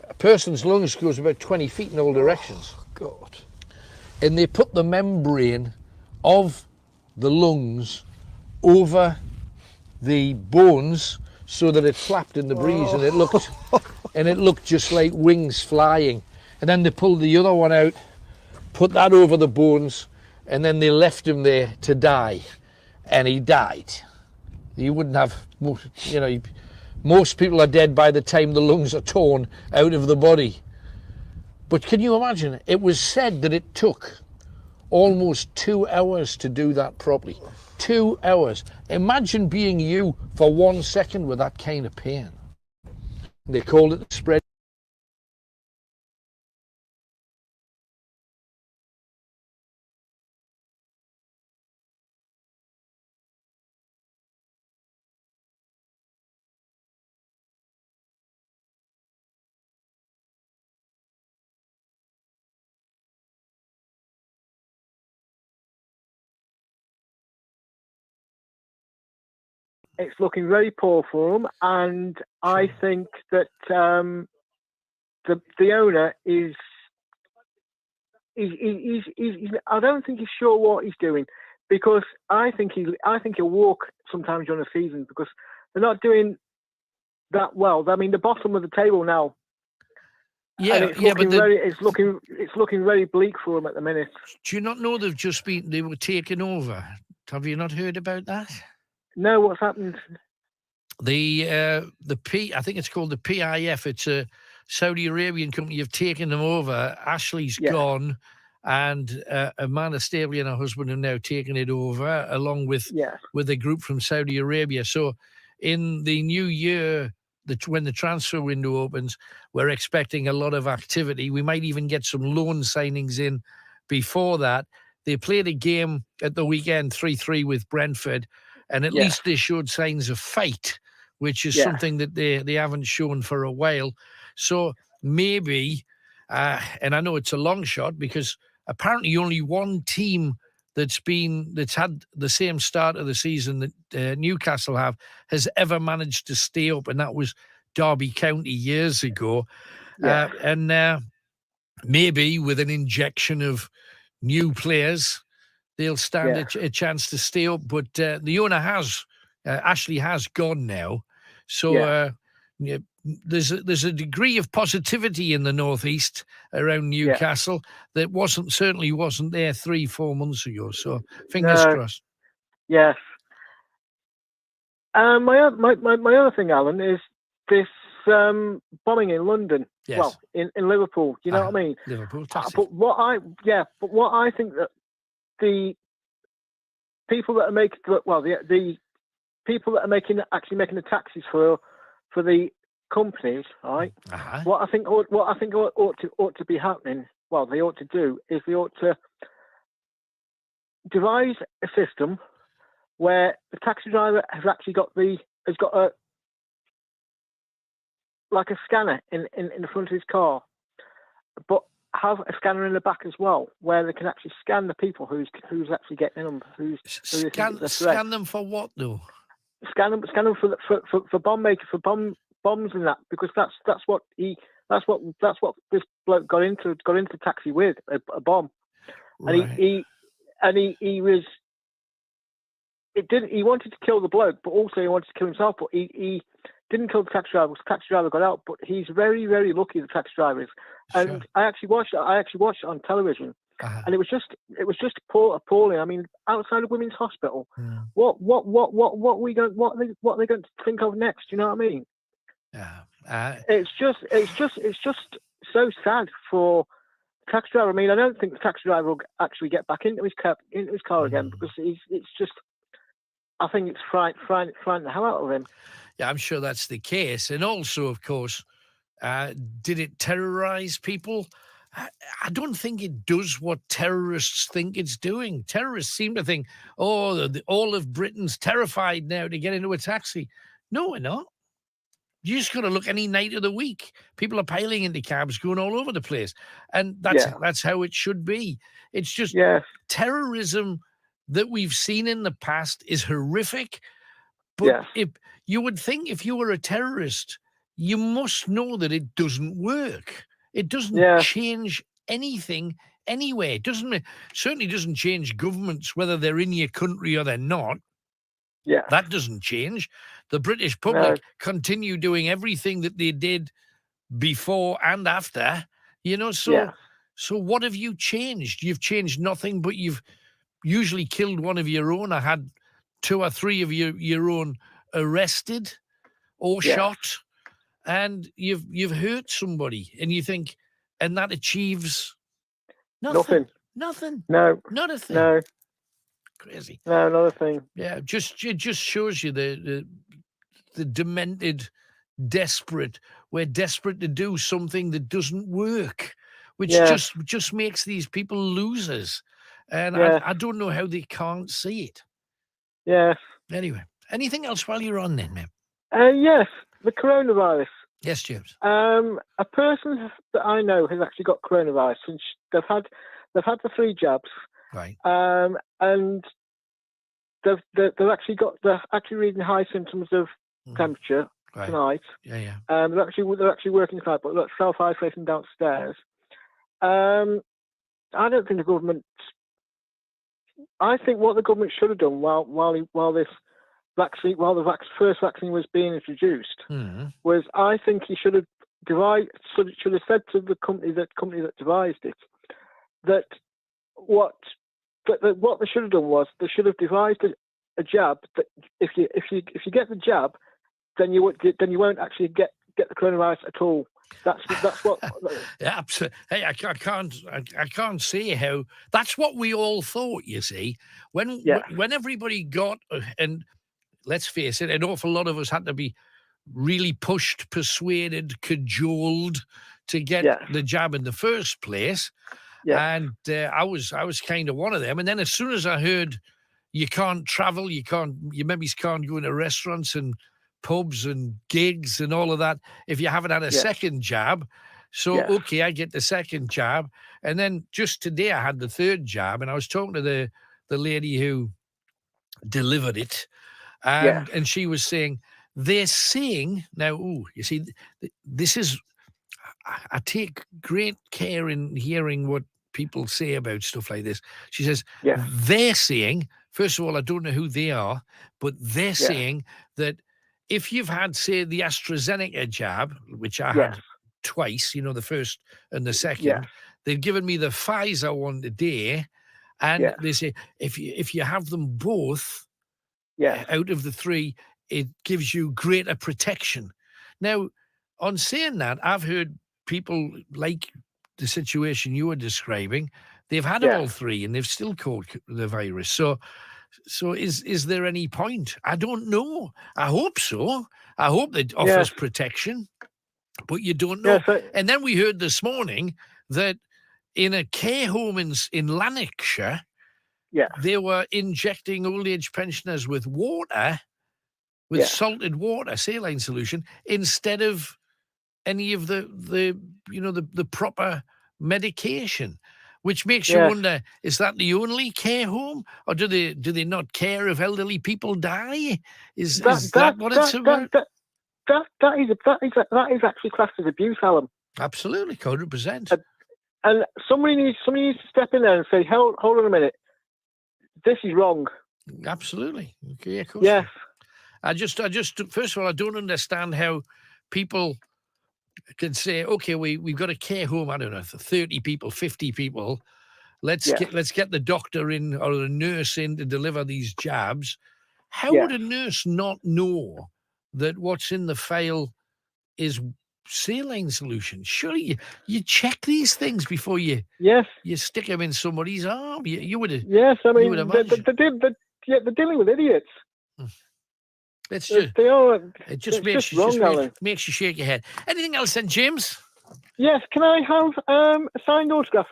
a person's lungs goes about 20 feet in all directions. Oh, God. And they put the membrane of the lungs over the bones so that it flapped in the breeze and it looked just like wings flying. And then they pulled the other one out, put that over the bones, and then they left him there to die. And he died. You wouldn't have, most people are dead by the time the lungs are torn out of the body. But can you imagine? It was said that it took almost 2 hours to do that properly. 2 hours. Imagine being you for 1 second with that kind of pain. They called it the spread. It's looking very poor for him, and I think that the owner is I don't think he's sure what he's doing, because I think he'll walk sometimes during the season because they're not doing that well. I mean, the bottom of the table now. Yeah, and it's looking very bleak for them at the minute. Do you not know they were taken over? Have you not heard about that? No, what's happened? I think it's called the PIF. It's a Saudi Arabian company. You've taken them over. Ashley's gone, and Amanda Staveley and her husband have now taken it over, along with a group from Saudi Arabia. So, in the new year, when the transfer window opens, we're expecting a lot of activity. We might even get some loan signings in before that. They played a game at the weekend, 3-3 with Brentford. And at least they showed signs of fight, which is something that they haven't shown for a while. So maybe, and I know it's a long shot because apparently only one team that's had the same start of the season that Newcastle has ever managed to stay up, and that was Derby County years ago. And maybe with an injection of new players, they'll stand a chance to stay up. But the owner Ashley has gone now. So there's a degree of positivity in the northeast around Newcastle that certainly wasn't there 3-4 months ago. So fingers crossed. Yes. My other thing, Alan, is this bombing in London. Yes. Well, in Liverpool. You know what I mean? Liverpool. But what I think that the people that are making the people that are actually making the taxis for the companies, right? What I think ought to be happening. Well, they ought to do is they ought to devise a system where the taxi driver has got a like a scanner in the front of his car, but have a scanner in the back as well, where they can actually scan the people who's actually getting in them. Scan them for what though? Scan them for bomb makers, for bombs and that, because that's what this bloke got into taxi with, a bomb, right. and he was. He wanted to kill the bloke, but also he wanted to kill himself. But he didn't kill the taxi driver. The taxi driver got out. But he's very, very lucky, the taxi driver is. And Sure. I actually watched it on television, and it was just appalling. I mean, outside of women's hospital, what are they going to think of next? You know what I mean? It's just so sad for the taxi driver. I mean, I don't think the taxi driver will actually get back into his car again, because it's just. I think it's frightening the hell out of him. Yeah, I'm sure that's the case. And also, of course, did it terrorize people? I don't think it does what terrorists think it's doing. Terrorists seem to think, all of Britain's terrified now to get into a taxi. No, we're not. You just got to look any night of the week. People are piling into cabs, going all over the place. And that's how it should be. It's just terrorism that we've seen in the past is horrific. But if you would think if you were a terrorist, you must know that it doesn't work. It doesn't change anything anyway. It certainly doesn't change governments, whether they're in your country or they're not. Yeah. That doesn't change. The British public continue doing everything that they did before and after. You know, so what have you changed? You've changed nothing, but you've usually killed one of your own. I had 2 or 3 of your own arrested or shot, and you've hurt somebody, and you think, and that achieves nothing. Nothing. No. Not a thing. No. Crazy. No, not a thing. Yeah, it just shows you the demented, desperate. We're desperate to do something that doesn't work, which just makes these people losers. And I don't know how they can't see it. Yes. Anyway, anything else while you're on then, ma'am? Yes, the coronavirus. Yes, James. A person that I know has actually got coronavirus, and they've had the 3 jabs. Right. And they're actually reading high symptoms of temperature tonight. Yeah. They're actually working tonight, but look, self-isolating downstairs. I don't think the government. I think what the government should have done while the first vaccine was being introduced was, I think he should have said to the company that devised it that what they should have done was they should have devised a jab that if you get the jab, then you won't actually get the coronavirus at all. That's what. Yeah, absolutely. Hey, I can't see how. That's what we all thought. You see, when everybody got, and let's face it, an awful lot of us had to be really pushed, persuaded, cajoled to get the jab in the first place. Yeah. And I was kind of one of them. And then as soon as I heard you can't travel, your members can't go into restaurants and pubs and gigs and all of that if you haven't had a second jab. So, okay, I get the second jab. And then just today I had the 3rd jab, and I was talking to the lady who delivered it. And she was saying, they're saying, now, you see, this is, I take great care in hearing what people say about stuff like this. She says, Yes. they're saying, first of all, I don't know who they are, but they're Yes. saying that if you've had, say, the AstraZeneca jab, which I Yes. had twice, the first and the second, Yes. they've given me the Pfizer one today, and Yes. they say if you have them both, Yes. out of the 3, it gives you greater protection. Now, on saying that, I've heard people like the situation you were describing, they've had all 3 and they've still caught the virus. So is there any point? I don't know. I hope so. I hope it offers protection, but you don't know. Yes, and then we heard this morning that in a care home in Lanarkshire, they were injecting old age pensioners with water, with salted water, saline solution, instead of any of the proper medication, which makes you wonder: is that the only care home, or do they not care if elderly people die? Is that what it's about? That is actually classed as abuse, Alan. Absolutely, 100%. And somebody needs to step in there and say, hold on a minute, this is wrong. Absolutely. Okay, of course. Yes. I just first of all, I don't understand how people can say, okay, we've got a care home, I don't know, 30 people, 50 people. Let's get the doctor in or the nurse in to deliver these jabs. How would a nurse not know that what's in the file is saline solution? Surely you check these things before you stick them in somebody's arm. You would have. Yes, I mean, they're dealing with idiots. It's just, they are. It just makes you shake your head. Anything else then, James? Yes, can I have a signed autograph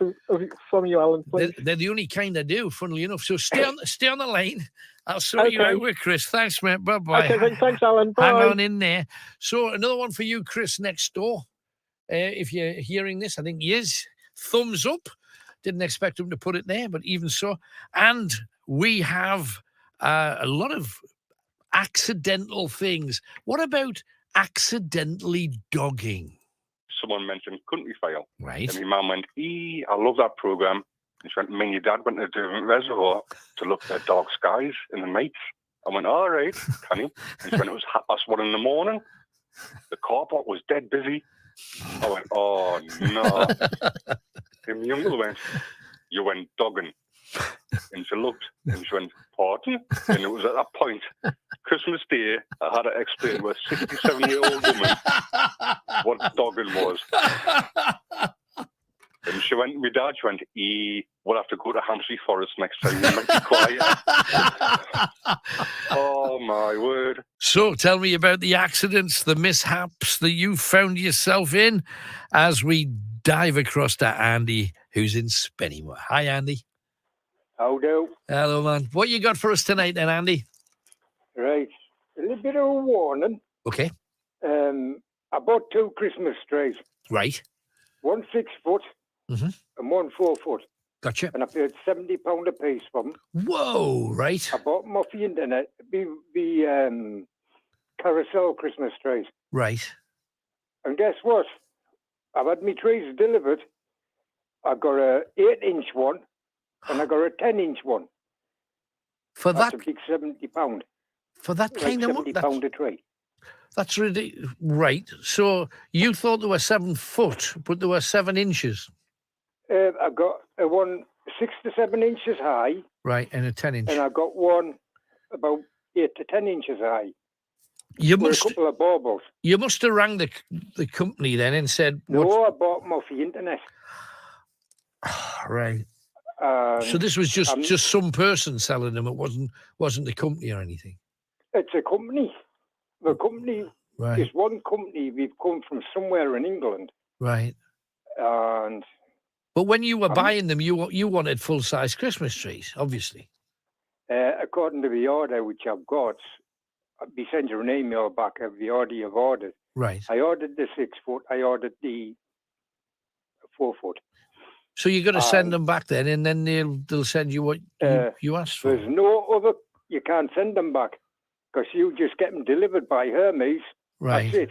from you, Alan, please? They're the only kind I do, funnily enough. So stay on the line. I'll sort you out with Chris. Thanks, mate. Bye-bye. Okay, thanks, Alan. Bye. Hang on in there. So another one for you, Chris, next door. If you're hearing this, I think he is. Thumbs up. Didn't expect him to put it there, but even so. And we have a lot of accidental things. What about accidentally dogging? Someone mentioned Country File. Right. And my mum went, I love that programme. And she went, me and your dad went to a different reservoir to look at dark skies in the night. I went, all right, can you? And she went, it was 1:30 a.m. The car park was dead busy. I went, oh, no. And my uncle went, you went dogging. And she looked and she went, pardon? And it was at that point, Christmas Day, I had to explain to a 67-year-old woman what dogging was. And she went, my dad, she went, we'll have to go to Hampshire Forest next time. We might be quiet. Oh, my word. So tell me about the accidents, the mishaps that you found yourself in as we dive across to Andy, who's in Spennymoor. Hi, Andy. How do? Hello, man. What you got for us tonight then, Andy? Right. A little bit of a warning. Okay. I bought 2 Christmas trees. Right. One 6 foot and one 4 foot. Gotcha. And I paid £70 a piece for them. Whoa, right. I bought them off the internet. The carousel Christmas trees. Right. And guess what? I've had my trees delivered. I got a 8-inch one and I got a 10-inch one. That's a big £70. For that kind of money? £70 a tree. That's really right. So you thought they were 7 foot, but they were 7 inches. I got one 6 to 7 inches high. Right, and a 10-inch. And I got one about 8 to 10 inches high. You with must a couple of baubles. You must have rang the company then and said, no, I bought them off the internet. Right. So this was just some person selling them. It wasn't the company or anything. It's a company. The company is one company. We've come from somewhere in England. Right. And but when you were buying them, you wanted full-size Christmas trees, obviously. According to the order which I've got, I'll be sending you an email back of the order you've ordered. Right. I ordered the 6 foot. I ordered the 4 foot. So you're going to send them back then, and then they'll send you what you asked for. There's no other. You can't send them back because you just get them delivered by Hermes. Right. That's it.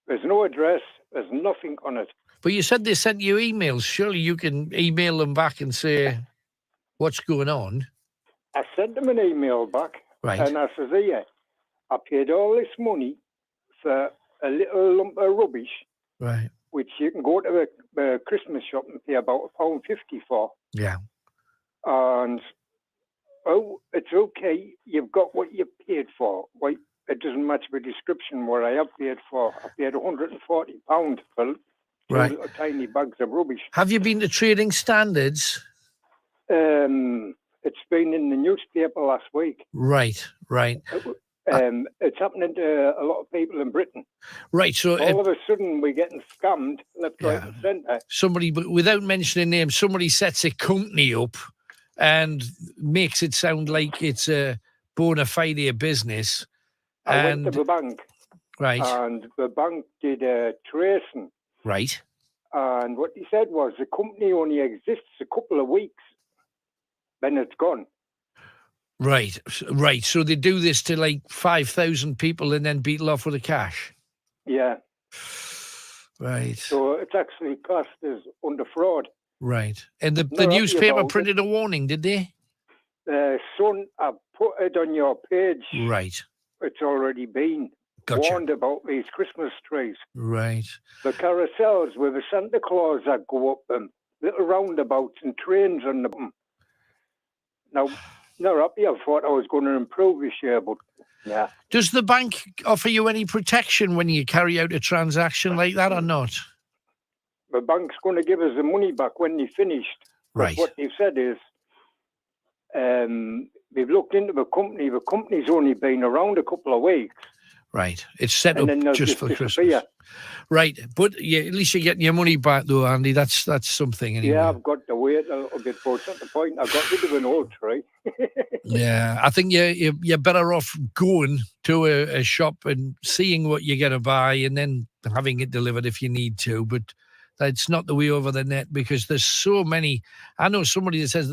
There's no address. There's nothing on it. But you said they sent you emails. Surely you can email them back and say what's going on. I sent them an email back, Right. and I says, here, I paid all this money for a little lump of rubbish, Right. which you can go to a Christmas shop and pay about £1.50 for. Yeah. And, oh, it's okay, you've got what you paid for. Well, it doesn't match the description what I have paid for. I paid £140 for two little tiny bags of rubbish. Have you been to Trading Standards? It's been in the newspaper last week. Right. It's happening to a lot of people in Britain. Right, so all of a sudden we're getting scammed left, right, and centre. Somebody, but without mentioning names, somebody sets a company up and makes it sound like it's a bona fide business. I went to the bank, right, and the bank did a tracing. Right. And what he said was the company only exists a couple of weeks, then it's gone. Right. So they do this to like 5,000 people and then beetle off with the cash. Yeah. Right. So it's actually classed as under fraud. Right. And the Not happy newspaper about printed a warning, did they? Son, I put it on your page. Right. It's already been warned about these Christmas trees. Right. The carousels with the Santa Claus that go up them, little roundabouts and trains on them. Now, not happy. I thought I was going to improve this year, but yeah. Does the bank offer you any protection when you carry out a transaction like that or not? The bank's going to give us the money back when they finished. Right. What they've said is, they've looked into the company. The company's only been around a couple of weeks. Right. It's set And up then they'll just just for disappear. Christmas. Right. But yeah, at least you're getting your money back though, Andy. That's something anyway. Yeah, I've got to wait a little bit, but at the point I got rid of an old tree. Yeah, I think you're better off going to a shop and seeing what you're going to buy and then having it delivered if you need to. But that's not the way over the net because there's so many. I know somebody that says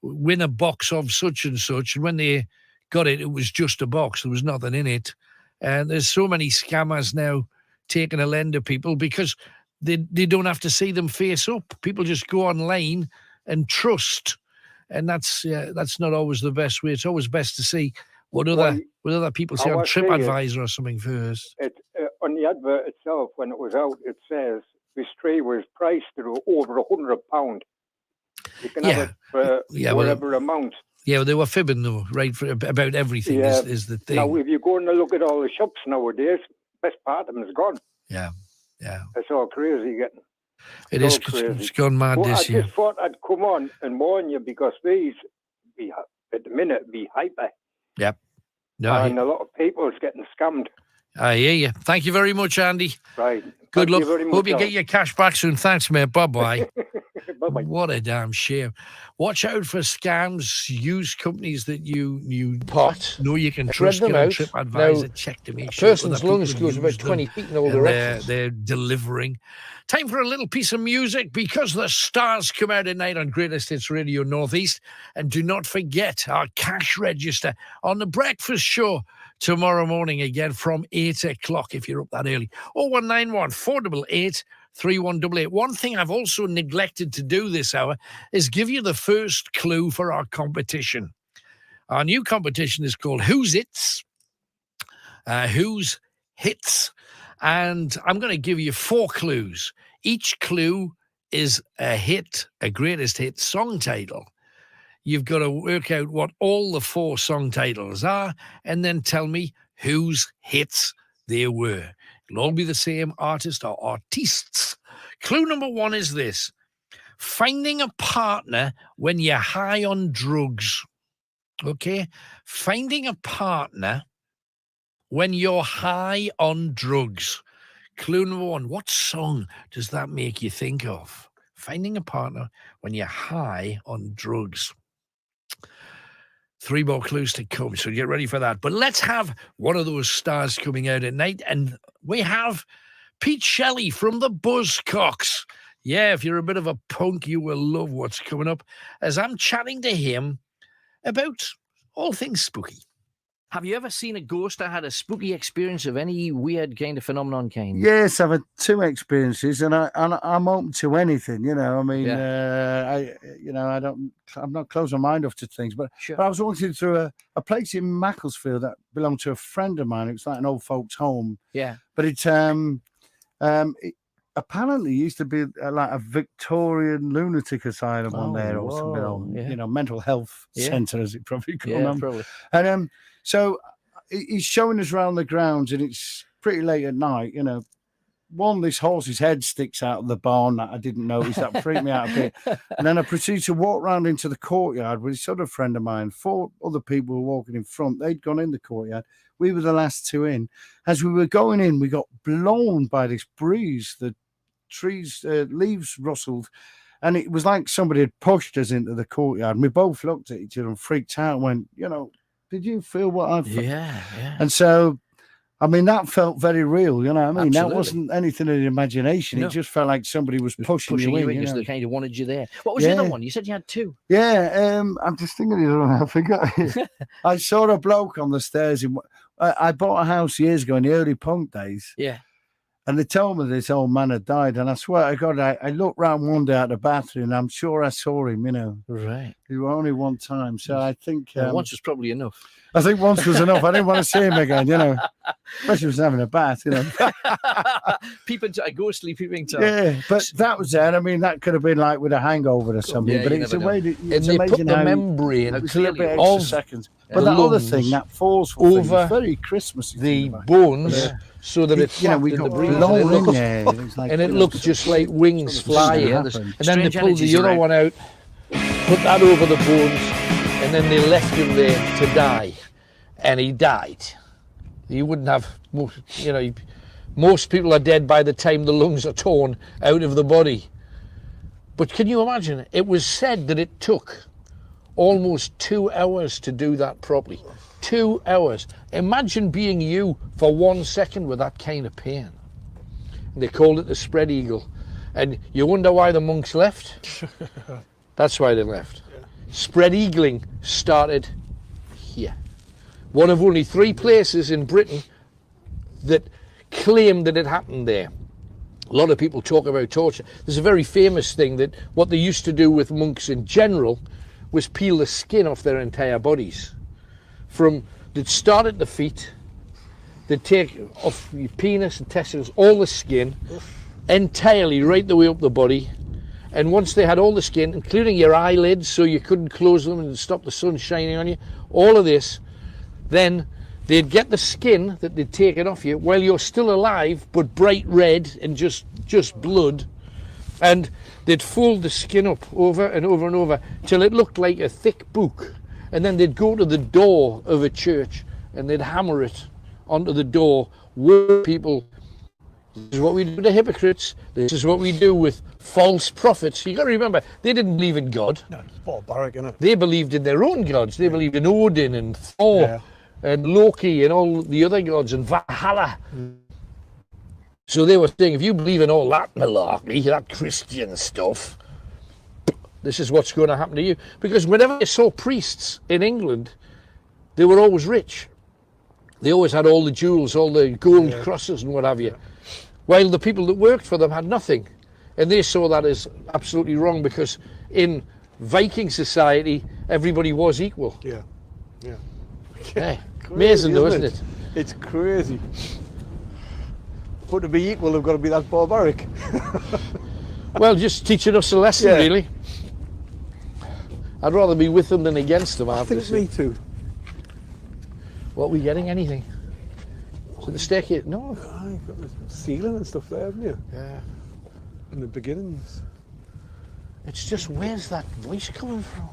win a box of such and such. And when they got it, it was just a box. There was nothing in it. And there's so many scammers now taking a lend to people because they don't have to see them face up. People just go online and trust. And that's not always the best way. It's always best to see what other people say on TripAdvisor or something first. On the advert itself, when it was out, it says this tree was priced at over £100. You can have it for whatever amount. Yeah, well, they were fibbing though, right? About everything is the thing. Now, if you go and look at all the shops nowadays, best part of them is gone. Yeah. It's all crazy getting. It is crazy. It's gone mad this year. I just thought I'd come on and warn you because these, at the minute, be hyper. Yep. No, and a lot of people is getting scammed. I hear you. Thank you very much, Andy. Right. Good luck. Very much, Hope you get your cash back soon. Thanks, mate. Bye-bye. Bye-bye. What a damn shame. Watch out for scams. Use companies that you know you can trust. Them get on out. TripAdvisor. Now, check to make a sure. person's lungs goes about 20 feet in all directions. They're delivering. Time for a little piece of music because the stars come out at night on Greatest Hits Radio Northeast. And do not forget our cash register on the breakfast show tomorrow morning again from 8 o'clock if you're up that early. 0191 488 3188. One thing I've also neglected to do this hour is give you the first clue for our competition. Our new competition is called Who's Hits? Who's Hits? And I'm going to give you 4 clues. Each clue is a hit, a greatest hit song title. You've got to work out what all the 4 song titles are and then tell me whose hits they were. It'll all be the same artist or artists. Clue number 1 is this. Finding a partner when you're high on drugs. Okay? Finding a partner when you're high on drugs. Clue number 1. What song does that make you think of? Finding a partner when you're high on drugs. 3 more clues to come, so get ready for that. But let's have one of those stars coming out at night, and we have Pete Shelley from the Buzzcocks. Yeah, if you're a bit of a punk, you will love what's coming up, as I'm chatting to him about all things spooky. Have you ever seen a ghost or had a spooky experience of any weird kind of phenomenon kind? Yes, I've had 2 experiences, and I'm open to anything. You know, I mean, I'm not close my mind off to things. But, but I was walking through a place in Macclesfield that belonged to a friend of mine. It was like an old folks' home. Yeah. But it apparently used to be like a Victorian lunatic asylum on there, or something, or you know, mental health centre, as it probably called. Probably. And so he's showing us around the grounds, and it's pretty late at night. You know, this horse's head sticks out of the barn that I didn't notice. That freaked me out a bit. And then I proceeded to walk round into the courtyard with this other friend of mine. 4 other people were walking in front. They'd gone in the courtyard. We were the last 2 in. As we were going in, we got blown by this breeze. The trees, leaves rustled, and it was like somebody had pushed us into the courtyard. And we both looked at each other and freaked out and went, you know, did you feel what I felt? Yeah. And so, I mean, that felt very real, you know what I mean? Absolutely. That wasn't anything in the imagination. No. It just felt like somebody was pushing you in. because they kind of wanted you there. What was the other one? You said you had 2. Yeah, I'm just thinking of the other one. I forgot. I saw a bloke on the stairs. I bought a house years ago in the early punk days. Yeah. And they told me this old man had died. And I swear to God, I looked round one day at the bathroom, and I'm sure I saw him, you know. Right. It was only one time. So I think... once was probably enough. I think once was enough. I didn't want to see him again, you know. Especially if he was having a bath, you know. Ghostly peeping Tom. Yeah, but that was it. I mean, that could have been like with a hangover or something. Yeah, but you it's never a way know. that And it's they amazing put the how membrane it was a little bit extra of seconds. the But that other lungs thing, that forceful thing, over was very Christmassy. the bones, so that it you know, we in got the breeze, blown and it in looked, there. It was like, and it you know, looked just like wings flying. And happened. then they Strange pulled the energies other around. one out, put that over the bones, and then they left him there to die. And he died. You wouldn't have, you know, most people are dead by the time the lungs are torn out of the body. But can you imagine? It was said that it took almost 2 hours to do that properly. 2 hours. Imagine being you for 1 second with that kind of pain. And they called it the spread eagle. And you wonder why the monks left? That's why they left. Spread eagling started here. One of only 3 places in Britain that claimed that it happened there. A lot of people talk about torture. There's a very famous thing that what they used to do with monks in general was peel the skin off their entire bodies. They'd start at the feet, they'd take off your penis and testicles, all the skin, entirely right the way up the body. And once they had all the skin, including your eyelids, so you couldn't close them and stop the sun shining on you, all of this, then they'd get the skin that they'd taken off you while you're still alive, but bright red and just blood. And they'd fold the skin up over and over and over till it looked like a thick book. And then they'd go to the door of a church and they'd hammer it onto the door, warn people, this is what we do to hypocrites, this is what we do with false prophets. You got to remember, they didn't believe in God. No, it's barbaric, isn't it? They believed in their own gods. They believed in Odin and Thor and Loki and all the other gods and Valhalla. So they were saying, if you believe in all that malarkey, that Christian stuff, this is what's going to happen to you. Because whenever you saw priests in England, they were always rich. They always had all the jewels, all the gold crosses and what have you. While the people that worked for them had nothing. And they saw that as absolutely wrong, because in Viking society, everybody was equal. Yeah. Yeah. Amazing though, isn't it? It's crazy. But to be equal, they've got to be that barbaric. Well, just teaching us a lesson, really. I'd rather be with them than against them. I think me too. What are we getting? Anything? So the staircase? No. You've got the ceiling and stuff there, haven't you? Yeah. In the beginnings. It's just, where's that voice coming from?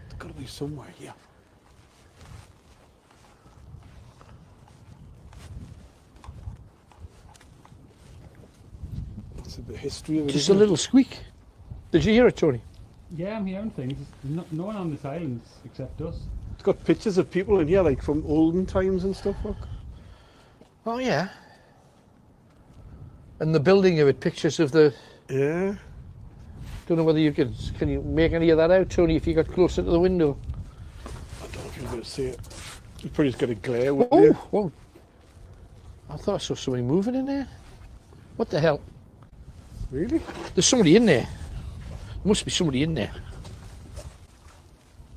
It's got to be somewhere here. It's the history of it. Just a little squeak. Did you hear it, Tony? Yeah, I'm hearing things. No one on this island except us. It's got pictures of people in here, like from olden times and stuff. Look. Oh yeah. And the building of it, pictures of the. Yeah. Don't know whether you can you make any of that out, Tony, if you got closer to the window? I don't know if I'm going to see it. You probably just got a glare, wouldn't Oh, you? whoa. I thought I saw something moving in there. What the hell? Really? There's somebody in there. There must be somebody in there.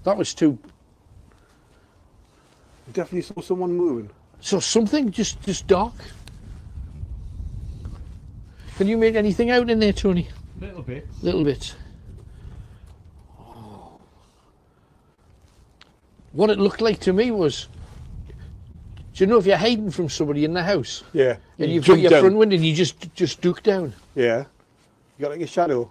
That was too... You definitely saw someone moving. So something just dark. Can you make anything out in there, Tony? Little bit. Little bit. Oh. What it looked like to me was, do you know if you're hiding from somebody in the house? Yeah. And You you've got jump your down. front window and you just duck down. Yeah. You got like a shadow.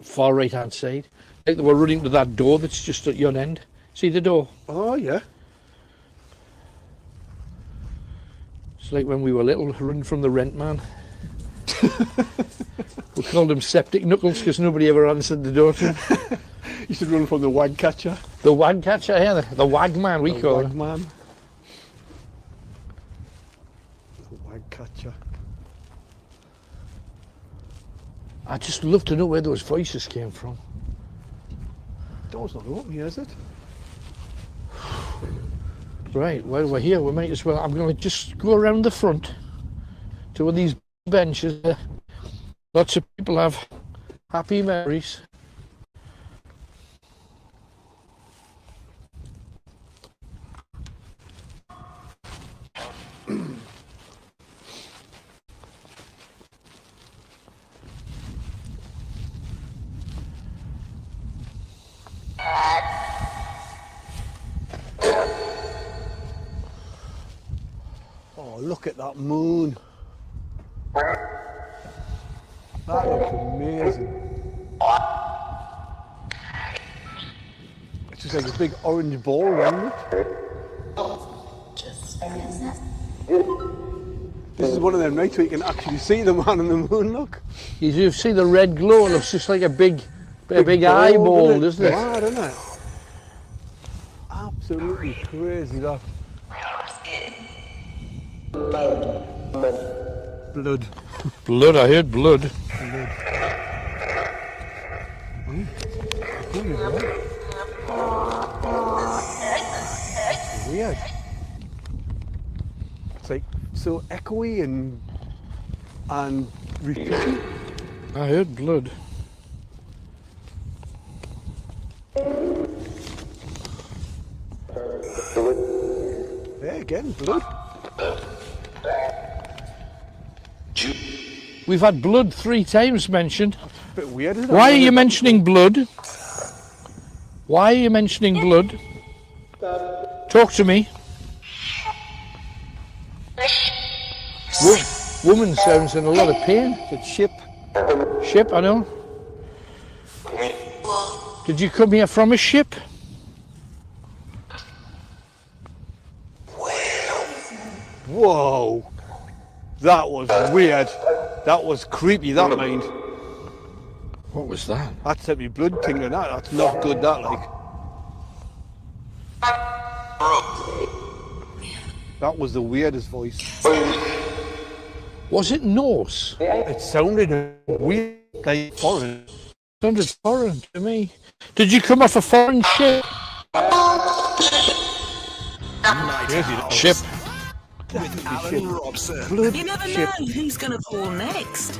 Far right hand side. Like they were running to that door that's just at your end. See the door? Oh, yeah. It's like when we were little, running from the rent man. We called him Septic Knuckles because nobody ever answered the door to him. You should run from the wag catcher. The wag catcher, yeah, the wag man we call wag him. man. The wag catcher. I'd just love to know where those voices came from. Door's not open here, is it? Right, while we're here, we might as well. I'm going to just go around the front to one of these benches. Lots of people have happy memories. Oh, look at that moon. That looks amazing. It's just like a big orange ball around it. This is one of them nights where you can actually see the man in the moon, look. You see the red glow, it looks just like a big ball, eyeball, doesn't it? Mad, isn't it? Absolutely crazy, that. Blood. Blood, I heard blood. Weird. It's like so echoey and refugee. I heard blood. Yeah, again, blood. We've had blood 3 times mentioned. A bit weird, isn't it? Why are you mentioning blood? Why are you mentioning blood? Talk to me. Woman sounds in a lot of pain. It's ship. Ship, I know. Did you come here from a ship? Whoa. That was weird. That was creepy, that mind. What was that? That sent me blood tingling. That's not good, that, like. That was the weirdest voice. Was it Norse? It sounded weird, like foreign. Sounded foreign to me. Did you come off a foreign ship? Ship. With Alan Robson. Blood You never ship. know who's going to call next.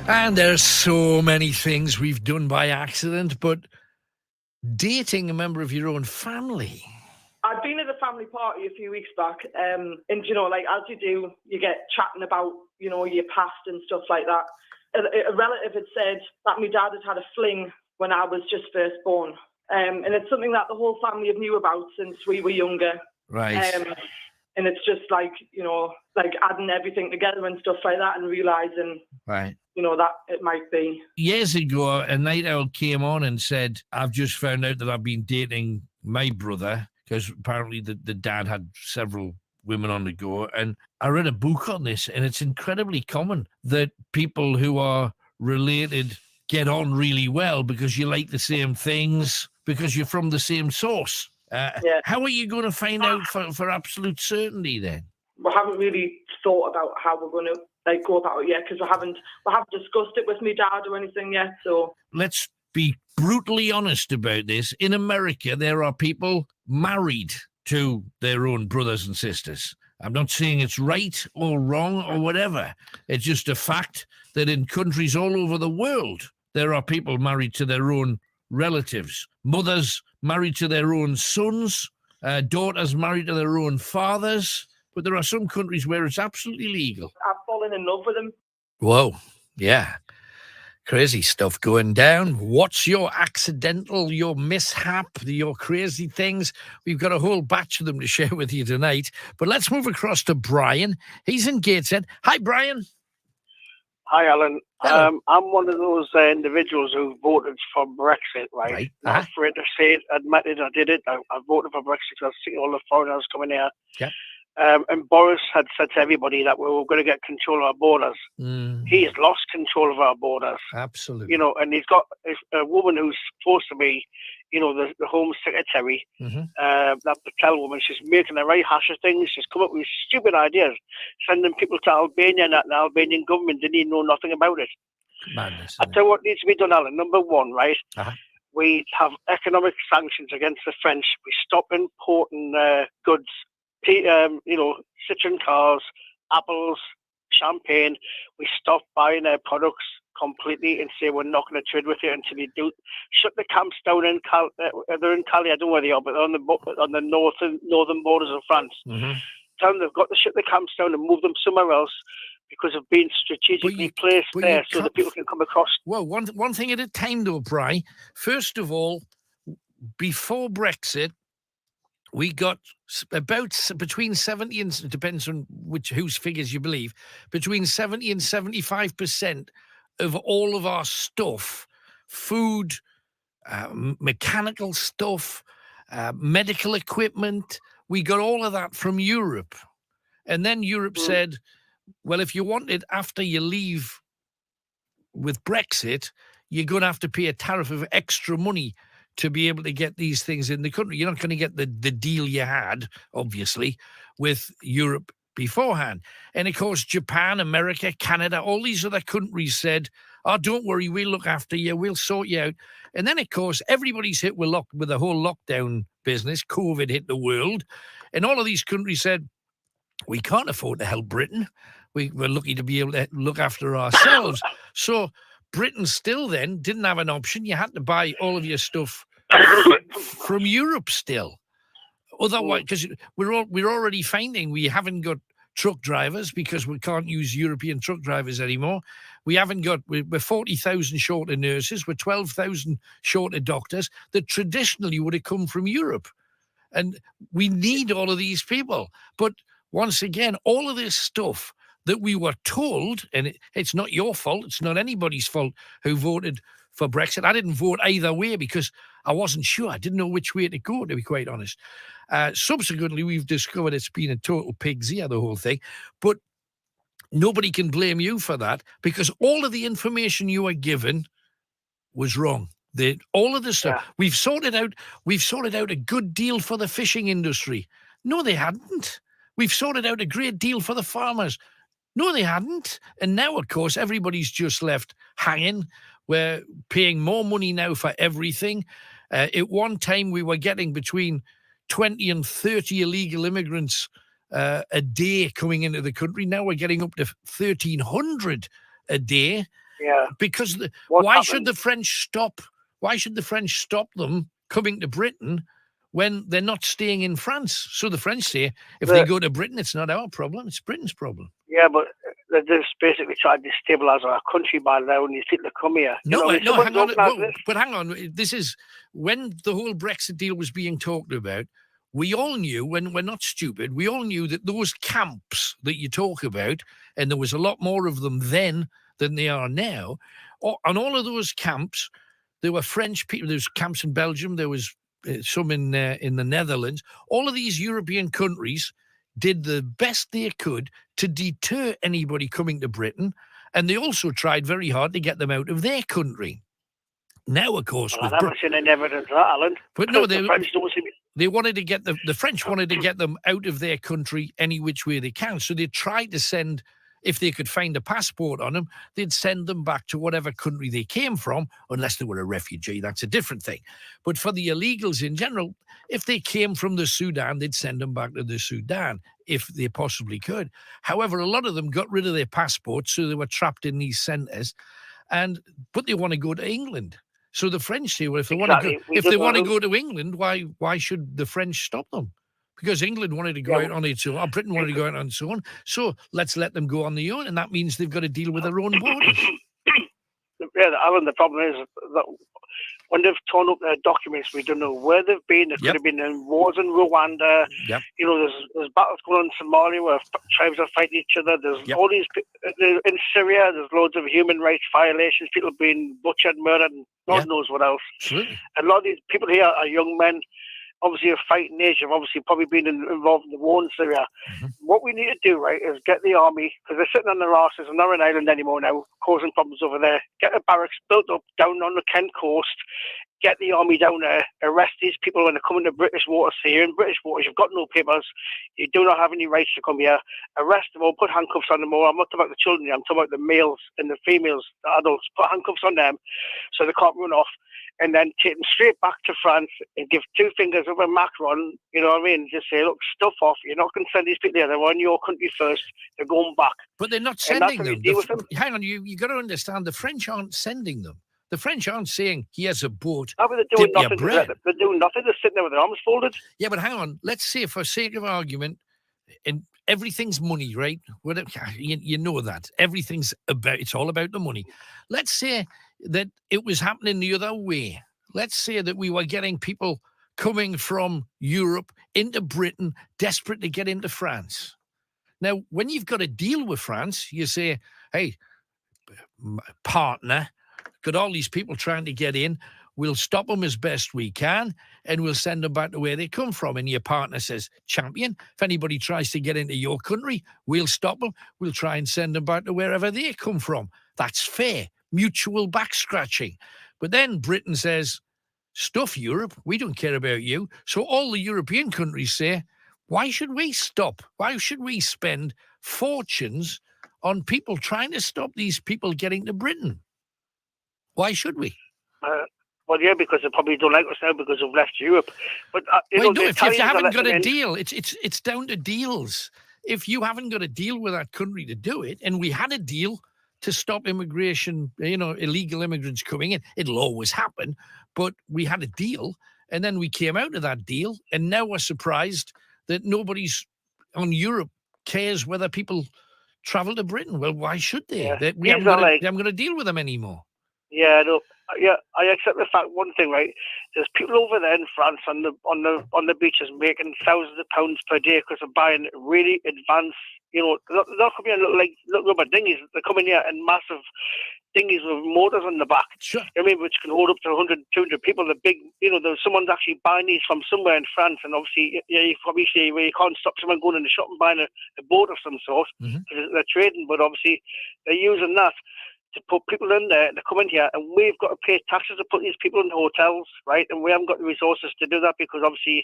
And there's so many things we've done by accident, but dating a member of your own family. I'd been at a family party a few weeks back, and you know, like as you do, you get chatting about, you know, your past and stuff like that. A relative had said that my dad had had a fling when I was just first born, and it's something that the whole family have knew about since we were younger. Right. And it's just like, you know, like adding everything together and stuff like that, and realising, Right. you know, that it might be. Years ago, a night owl came on and said, I've just found out that I've been dating my brother, because apparently the dad had several women on the go. And I read a book on this, and it's incredibly common that people who are related get on really well because you like the same things, because you're from the same source. How are you going to find out for absolute certainty then? We haven't really thought about how we're going to like go about it yet, because we haven't discussed it with my dad or anything yet. So let's be brutally honest about this. In America, there are people married to their own brothers and sisters. I'm not saying it's right or wrong or whatever. It's just a fact that in countries all over the world, there are people married to their own relatives. Mothers married to their own sons, daughters married to their own fathers. But there are some countries where it's absolutely legal. I've fallen in love with him. Whoa, yeah. Crazy stuff going down. What's your accidental, your mishap, your crazy things? We've got a whole batch of them to share with you tonight. But let's move across to Brian. He's in Gateshead. Hi, Brian. Hi, Alan. Hello. I'm one of those individuals who voted for Brexit, right? Not afraid to say it, admit it, I did it. I voted for Brexit because I was seeing all the foreigners coming here. Yep. And Boris had said to everybody that we were going to get control of our borders. He's lost control of our borders. Absolutely. You know, and he's got a woman who's supposed to be, you know, the Home Secretary, that Patel woman. She's making a right hash of things. She's come up with stupid ideas, sending people to Albania, and the Albanian government didn't even know nothing about it. Madness. I tell you what needs to be done, Alan. Number one, right? We have economic sanctions against the French. We stop importing goods, you know, Citroen cars, apples, champagne. We stop buying their products completely and say we're not going to trade with you until you do. Shut the camps down in they're in Calais, I don't know where they are, but they're on the northern borders of France. Tell them they've got to shut the camps down and move them somewhere else because of being strategically placed there so that people can come across. Well, one thing at a time, though, Bri. First of all, before Brexit, we got about between 70 and, it depends on whose figures you believe, between 70 and 75% of all of our stuff, food, mechanical stuff, medical equipment, we got all of that from Europe. And then Europe said, well, if you want it after you leave with Brexit, you're going to have to pay a tariff of extra money to be able to get these things in the country. You're not going to get the deal you had, obviously, with Europe beforehand. And, of course, Japan, America, Canada, all these other countries said, oh, don't worry, we'll look after you, we'll sort you out. And then, of course, everybody's hit with the whole lockdown business. COVID hit the world. And all of these countries said, we can't afford to help Britain. We're lucky to be able to look after ourselves. So Britain still then didn't have an option. You had to buy all of your stuff from Europe still. Otherwise, because we're already finding we haven't got truck drivers because we can't use European truck drivers anymore. We're 40,000 short of nurses. We're 12,000 short of doctors that traditionally would have come from Europe. And we need all of these people. But once again, all of this stuff that we were told, and it's not your fault, it's not anybody's fault who voted for Brexit. I didn't vote either way because I wasn't sure. I didn't know which way to go, to be quite honest. Subsequently, we've discovered it's been a total pig's ear, the whole thing. But nobody can blame you for that because all of the information you were given was wrong. All of this stuff, we've sorted out a good deal for the fishing industry. No, they hadn't. We've sorted out a great deal for the farmers. No, they hadn't. And now, of course, everybody's just left hanging. We're paying more money now for everything. At one time, we were getting between 20 and 30 illegal immigrants a day coming into the country. Now we're getting up to 1,300 a day. Yeah. Because why should the French stop? Why should the French stop them coming to Britain when they're not staying in France? So the French say, if they go to Britain, it's not our problem, it's Britain's problem. Yeah, but they're just basically trying to destabilise our country by allowing these people to come here. Hang on. This is when the whole Brexit deal was being talked about. We all knew, when we're not stupid, we all knew that those camps that you talk about, and there was a lot more of them then than they are now, on all of those camps, there were French people. There was camps in Belgium. There was some in the Netherlands. All of these European countries did the best they could to deter anybody coming to Britain, and they also tried very hard to get them out of their country. Now, of course, I've never seen any evidence of that, Alan. But no, the French don't seem. They wanted to get the French wanted to get them out of their country any which way they can. So they tried to send If they could find a passport on them, they'd send them back to whatever country they came from, unless they were a refugee. That's a different thing. But for the illegals in general, if they came from the Sudan, they'd send them back to the Sudan if they possibly could. However, a lot of them got rid of their passports, so they were trapped in these centres, but they want to go to England. So the French say, well, if they want to go to England, why should the French stop them? Because England wanted to go out on its own, or Britain wanted to go out on its own. So let's let them go on their own, and that means they've got to deal with their own borders. Yeah, Alan, the problem is that when they've torn up their documents, we don't know where they've been. There could have been in wars in Rwanda. Yep. You know, there's battles going on in Somalia where tribes are fighting each other. There's all these in Syria. There's loads of human rights violations. People being butchered, murdered, and God knows what else. Absolutely. A lot of these people here are young men. Obviously, are fighting age. Have obviously probably been involved in the war in Syria. What we need to do, right, is get the army, because they're sitting on their arses and not an island anymore now, causing problems over there. Get a barracks built up down on the Kent coast. Get the army down there. Arrest these people when they come into British waters here. In British waters, you've got no papers. You do not have any rights to come here. Arrest them all. Put handcuffs on them all. I'm not talking about the children. I'm talking about the males and the females, the adults. Put handcuffs on them so they can't run off. And then take them straight back to France and give two fingers over Macron, you know what I mean? Just say, look, stuff off. You're not going to send these people there. They're on your country first. They're going back. But they're not sending them. Hang on, you got to understand, the French aren't sending them. The French aren't saying, here's a boat, they're doing dip your nothing. bread. They're doing nothing. They're sitting there with their arms folded. Yeah, but hang on. Let's say, for sake of argument, and everything's money, right? You know that. It's all about the money. Let's say that it was happening the other way. Let's say that we were getting people coming from Europe into Britain, desperate to get into France. Now, when you've got a deal with France, you say, hey, partner, got all these people trying to get in. We'll stop them as best we can, and we'll send them back to where they come from. And your partner says, champion, if anybody tries to get into your country, we'll stop them. We'll try and send them back to wherever they come from. That's fair. Mutual back scratching. But then Britain says, stuff Europe, we don't care about you. So all the European countries say, why should we stop? Why should we spend fortunes on people trying to stop these people getting to Britain? Why should we? Well, yeah, because they probably don't like us now because we've left Europe. But if you haven't got a deal, it's down to deals. If you haven't got a deal with that country to do it, and we had a deal to stop immigration, illegal immigrants coming in. It'll always happen, but we had a deal, and then we came out of that deal, and now we're surprised that nobody's on Europe cares whether people travel to Britain. Well, why should they? Yeah. We haven't got to deal with them anymore. Yeah, no, yeah, I accept the fact. One thing, right? There's people over there in France on the beaches making thousands of pounds per day because they're buying really advanced. You know, they'll come here little rubber dinghies. They're coming here in massive dinghies with motors on the back. Sure. I mean, which can hold up to 100, 200 people. The big, someone's actually buying these from somewhere in France, and obviously, you probably say you can't stop someone going in the shop and buying a boat of some sort because they're trading. But obviously, they're using that to put people in there, to come in here, and we've got to pay taxes to put these people in hotels, right? And we haven't got the resources to do that because obviously,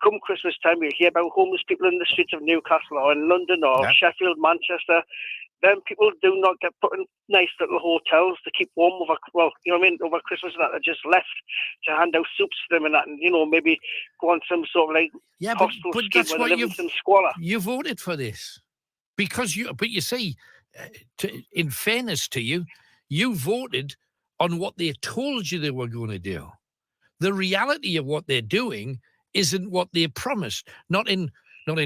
come Christmas time, you hear about homeless people in the streets of Newcastle or in London or Sheffield, Manchester. Then people do not get put in nice little hotels to keep warm over Christmas and that. They're just left to hand out soups to them and that, and maybe go on some sort of hostel but scheme that's where why they live in some squalor. You voted for this because you see. In fairness to you, you voted on what they told you they were going to do. The reality of what they're doing isn't what they promised. Not in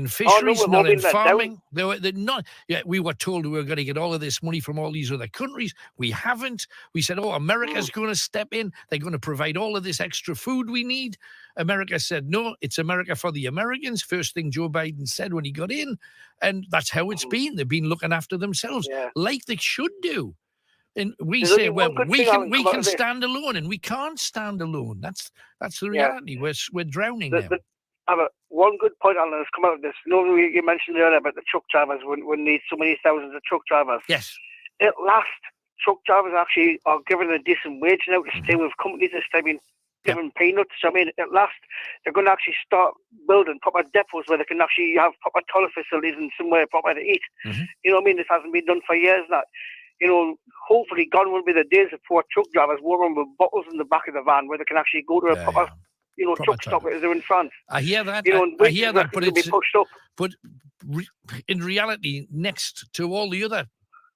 fisheries, not in farming. They're not. Yeah, we were told we were going to get all of this money from all these other countries. We haven't. We said, America's going to step in. They're going to provide all of this extra food we need. America said, no, it's America for the Americans. First thing Joe Biden said when he got in. And that's how it's been. They've been looking after themselves like they should do. And we say, well, we can stand alone, and we can't stand alone. That's the reality. We're drowning now. One good point, Alan, has come out of this. You mentioned earlier about the truck drivers when need so many thousands of truck drivers. Yes. At last, truck drivers actually are given a decent wage now to stay with companies. I mean, giving peanuts. I mean, at last, they're going to actually start building proper depots where they can actually have proper toilet facilities and somewhere proper to eat. You know what I mean? This hasn't been done for years now. You know, hopefully gone will be the days of poor truck drivers walking with bottles in the back of the van where they can actually go to a proper, you know, truck stop as they're in France. I hear that. You know, I hear that, but be it's pushed up. But in reality, next to all the other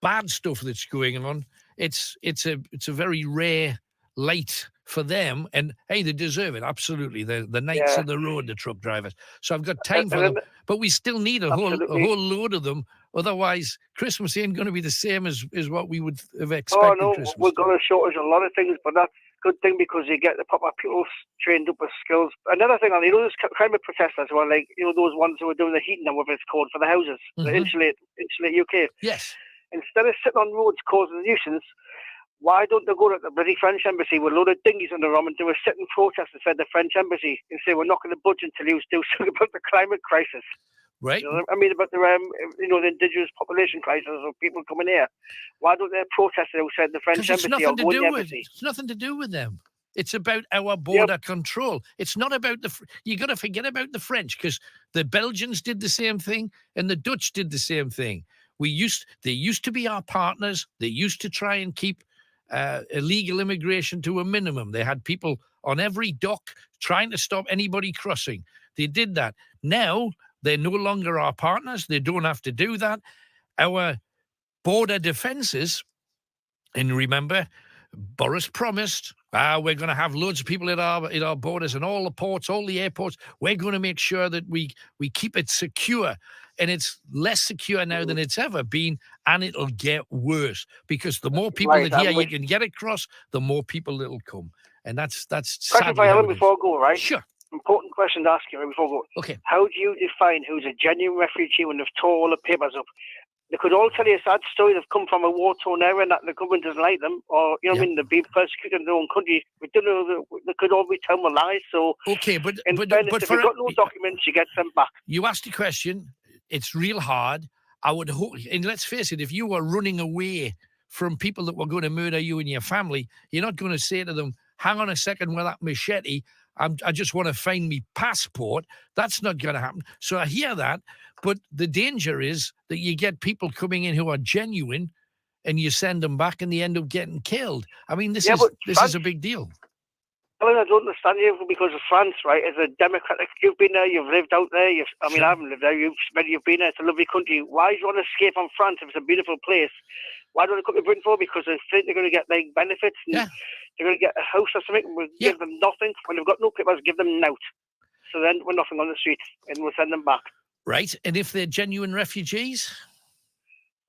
bad stuff that's going on, it's a very rare light for them, and hey, they deserve it, absolutely. The knights of the road, the truck drivers. So I've got time for them, but we still need a whole load of them. Otherwise, Christmas ain't going to be the same as what we would have expected. Oh no, Christmas. we're going to shortage a lot of things, but that's a good thing because you get the proper people trained up with skills. Another thing, you know, there's climate protesters who are like, you know, those ones who are doing the heating and whatever it's called for the houses, the insulate UK. Yes. Instead of sitting on roads causing a nuisance, why don't they go to the bloody French embassy with a load of dinghies on the rum and do a sit-in protest inside the French embassy and say we're not going to budge until you do something about the climate crisis? Right. You know, I mean, about the you know, the indigenous population crisis of people coming here. Why don't they protest outside the French embassy or go to the embassy? It's nothing to do with them. It's about our border control. It's not about you got to forget about the French, because the Belgians did the same thing and the Dutch did the same thing. They used to be our partners. They used to try and keep illegal immigration to a minimum. They had people on every dock trying to stop anybody crossing. They did that. Now they're no longer our partners. They don't have to do that. Our border defences, and remember, Boris promised, we're going to have loads of people at our borders and all the ports, all the airports. We're going to make sure that we keep it secure. And it's less secure now than it's ever been, and it'll get worse because the more people that here you can get across, the more people that'll come. And that's Question for Ellen before I go, right? Sure. Important question to ask you right before I go. Okay. How do you define who's a genuine refugee when they've tore all the papers up? They could all tell you a sad story. They've come from a war-torn area and that the government doesn't like them, or you know what I mean, they've been persecuted in their own country. We don't know. They could all be telling lies. So okay, but if you've got no documents, you get them back. You asked a question. It's real hard. I would hope, and let's face it, if you were running away from people that were going to murder you and your family, you're not going to say to them, "Hang on a second with that machete. I just want to find me passport." That's not going to happen. So I hear that, but the danger is that you get people coming in who are genuine, and you send them back, and they end up getting killed. I mean, this is a big deal. Well, I don't understand you because of France, right? It's a democratic. You've been there, you've lived out there. I mean, I haven't lived there. You've been there. It's a lovely country. Why do you want to escape from France if it's a beautiful place? Why don't they come to Britain for? Because they think they're going to get like benefits. And they're going to get a house or something. We'll give them nothing. When they've got no papers, give them nout. So then we're nothing on the street, and we'll send them back. Right. And if they're genuine refugees?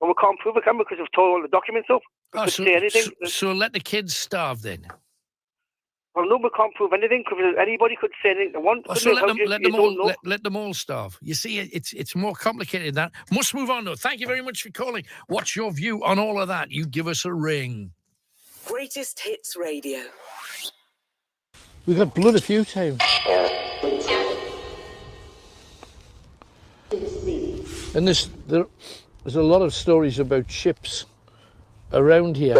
Well, we can't prove it, because we've tore all the documents up. We could say anything. So let the kids starve then. Well, no, we can't prove anything because anybody could say anything they want. So let them all starve. You see, it's more complicated than that. Must move on, though. Thank you very much for calling. What's your view on all of that? You give us a ring. Greatest Hits Radio. We've got blood a few times. And there's a lot of stories about ships around here.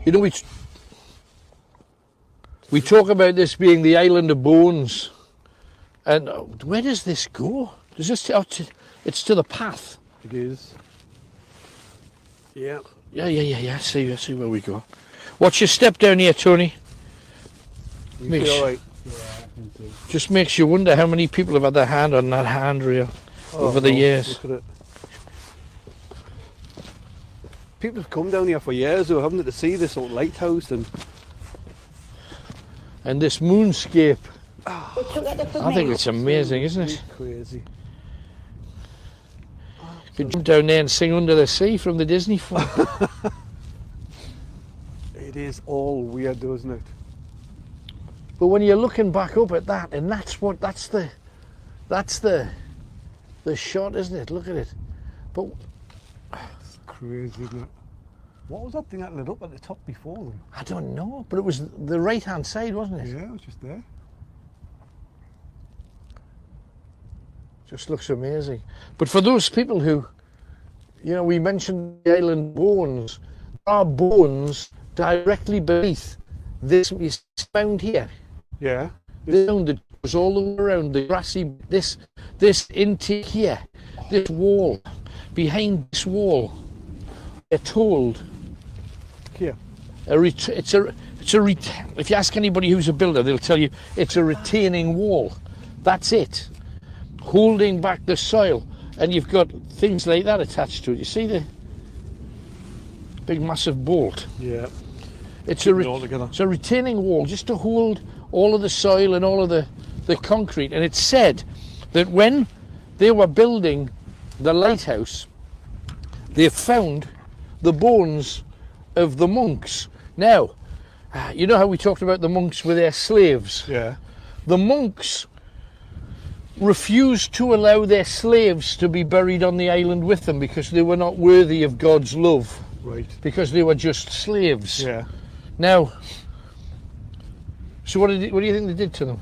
You know, we talk about this being the island of bones, and where does this go? Does this it's to the path? It is. Yeah. Yeah. See where we go. Watch your step down here, Tony. Just makes you wonder how many people have had their hand on that handrail over the years. Look at it. People have come down here for years, though, haven't they, to see this old lighthouse and this moonscape. I think it's amazing, isn't it? It's crazy. You could jump down there and sing Under the Sea from the Disney film. It is all weird, though, isn't it? But when you're looking back up at that, and that's the shot, isn't it? Look at it. But it's crazy, isn't it? What was that thing that lit up at the top before them? I don't know, but it was the right-hand side, wasn't it? Yeah, it was just there. Just looks amazing. But for those people who, you know, we mentioned the island bones. There are bones directly beneath this is found here. Yeah. The ground that goes all the way around the grassy, this intake here, this wall, behind this wall, they're told. Here. If you ask anybody who's a builder, they'll tell you it's a retaining wall. That's it. Holding back the soil. And you've got things like that attached to it. You see the big massive bolt? Yeah. It's a retaining wall just to hold all of the soil and all of the concrete. And it's said that when they were building the lighthouse, they found the bones of the monks. Now, you know how we talked about the monks with their slaves? Yeah. The monks refused to allow their slaves to be buried on the island with them because they were not worthy of God's love. Right. Because they were just slaves. Yeah. Now, so what do you think they did to them?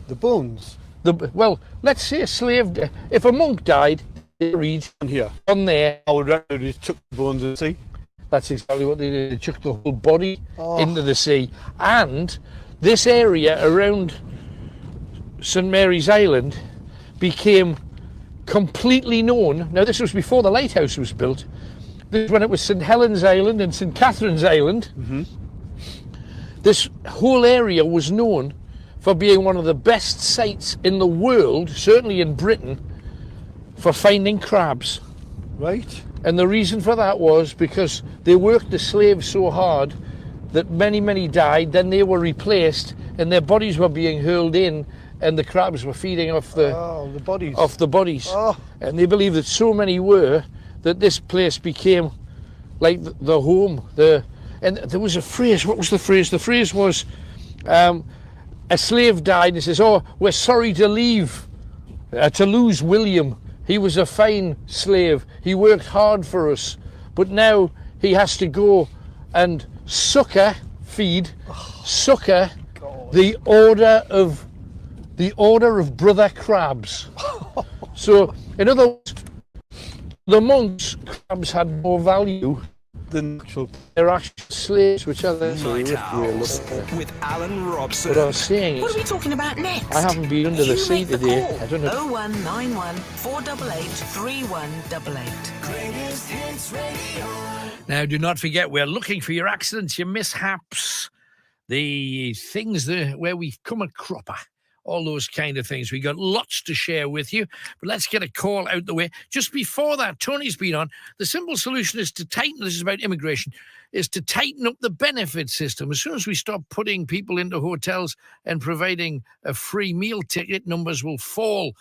The bones. Well, let's say a slave, if a monk died, they buried here on there. I would reckon they took the bones in the sea. That's exactly what they did. They took the whole body into the sea. And this area around St Mary's Island became completely known. Now, this was before the lighthouse was built. This is when it was St Helens Island and St Catherine's Island. Mm-hmm. This whole area was known for being one of the best sites in the world, certainly in Britain, for finding crabs. Right. And the reason for that was because they worked the slaves so hard that many, many died, then they were replaced and their bodies were being hurled in and the crabs were feeding off the bodies. Off the bodies. Oh. And they believe that so many were that this place became like the home. And there was a phrase. What was the phrase? The phrase was a slave died and he says, "Oh, we're sorry to lose William. He was a fine slave. He worked hard for us. But now he has to go and succor the order of brother crabs." So, in other words, the monks' crabs had more value than their actual slaves, which are the Lighthouse with Alan Robson. What I was saying What is, are we talking about next? I haven't been under the sea today. I don't know. 0191 488 3188. Greatest Hits Radio. Now, do not forget, we're looking for your accidents, your mishaps, the things where we've come a cropper. All those kind of things. We got lots to share with you, but let's get a call out the way. Just before that, Tony's been on. The simple solution is to tighten, this is about immigration, is to tighten up the benefit system. As soon as we stop putting people into hotels and providing a free meal ticket, numbers will fall.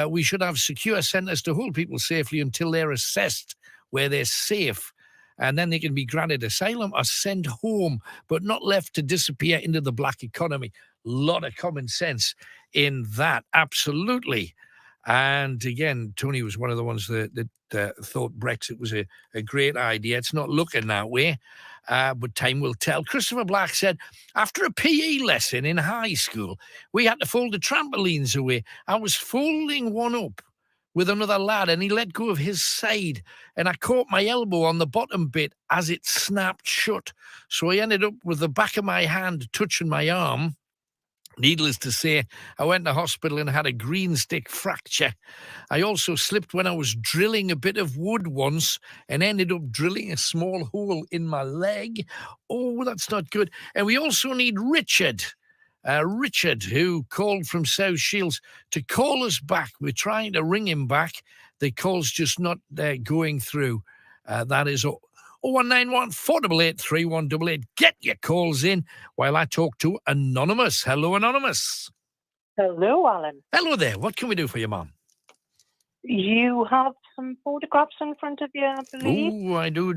We should have secure centres to hold people safely until they're assessed where they're safe. And then they can be granted asylum or sent home, but not left to disappear into the black economy. Lot of common sense in that, absolutely. And again, Tony was one of the ones that thought Brexit was a great idea. It's not looking that way, but time will tell. Christopher Black said, after a PE lesson in high school, we had to fold the trampolines away. I was folding one up with another lad and he let go of his side and I caught my elbow on the bottom bit as it snapped shut. So I ended up with the back of my hand touching my arm. Needless to say, I went to hospital and had a green stick fracture. I also slipped when I was drilling a bit of wood once and ended up drilling a small hole in my leg. Oh, that's not good. And we also need Richard, who called from South Shields, to call us back. We're trying to ring him back. The call's just not going through. That is all. 0191 488 3188. Get your calls in while I talk to Anonymous. Hello, Anonymous. Hello, Alan. Hello there. What can we do for you, Mum? You have some photographs in front of you, I believe. Oh, I do.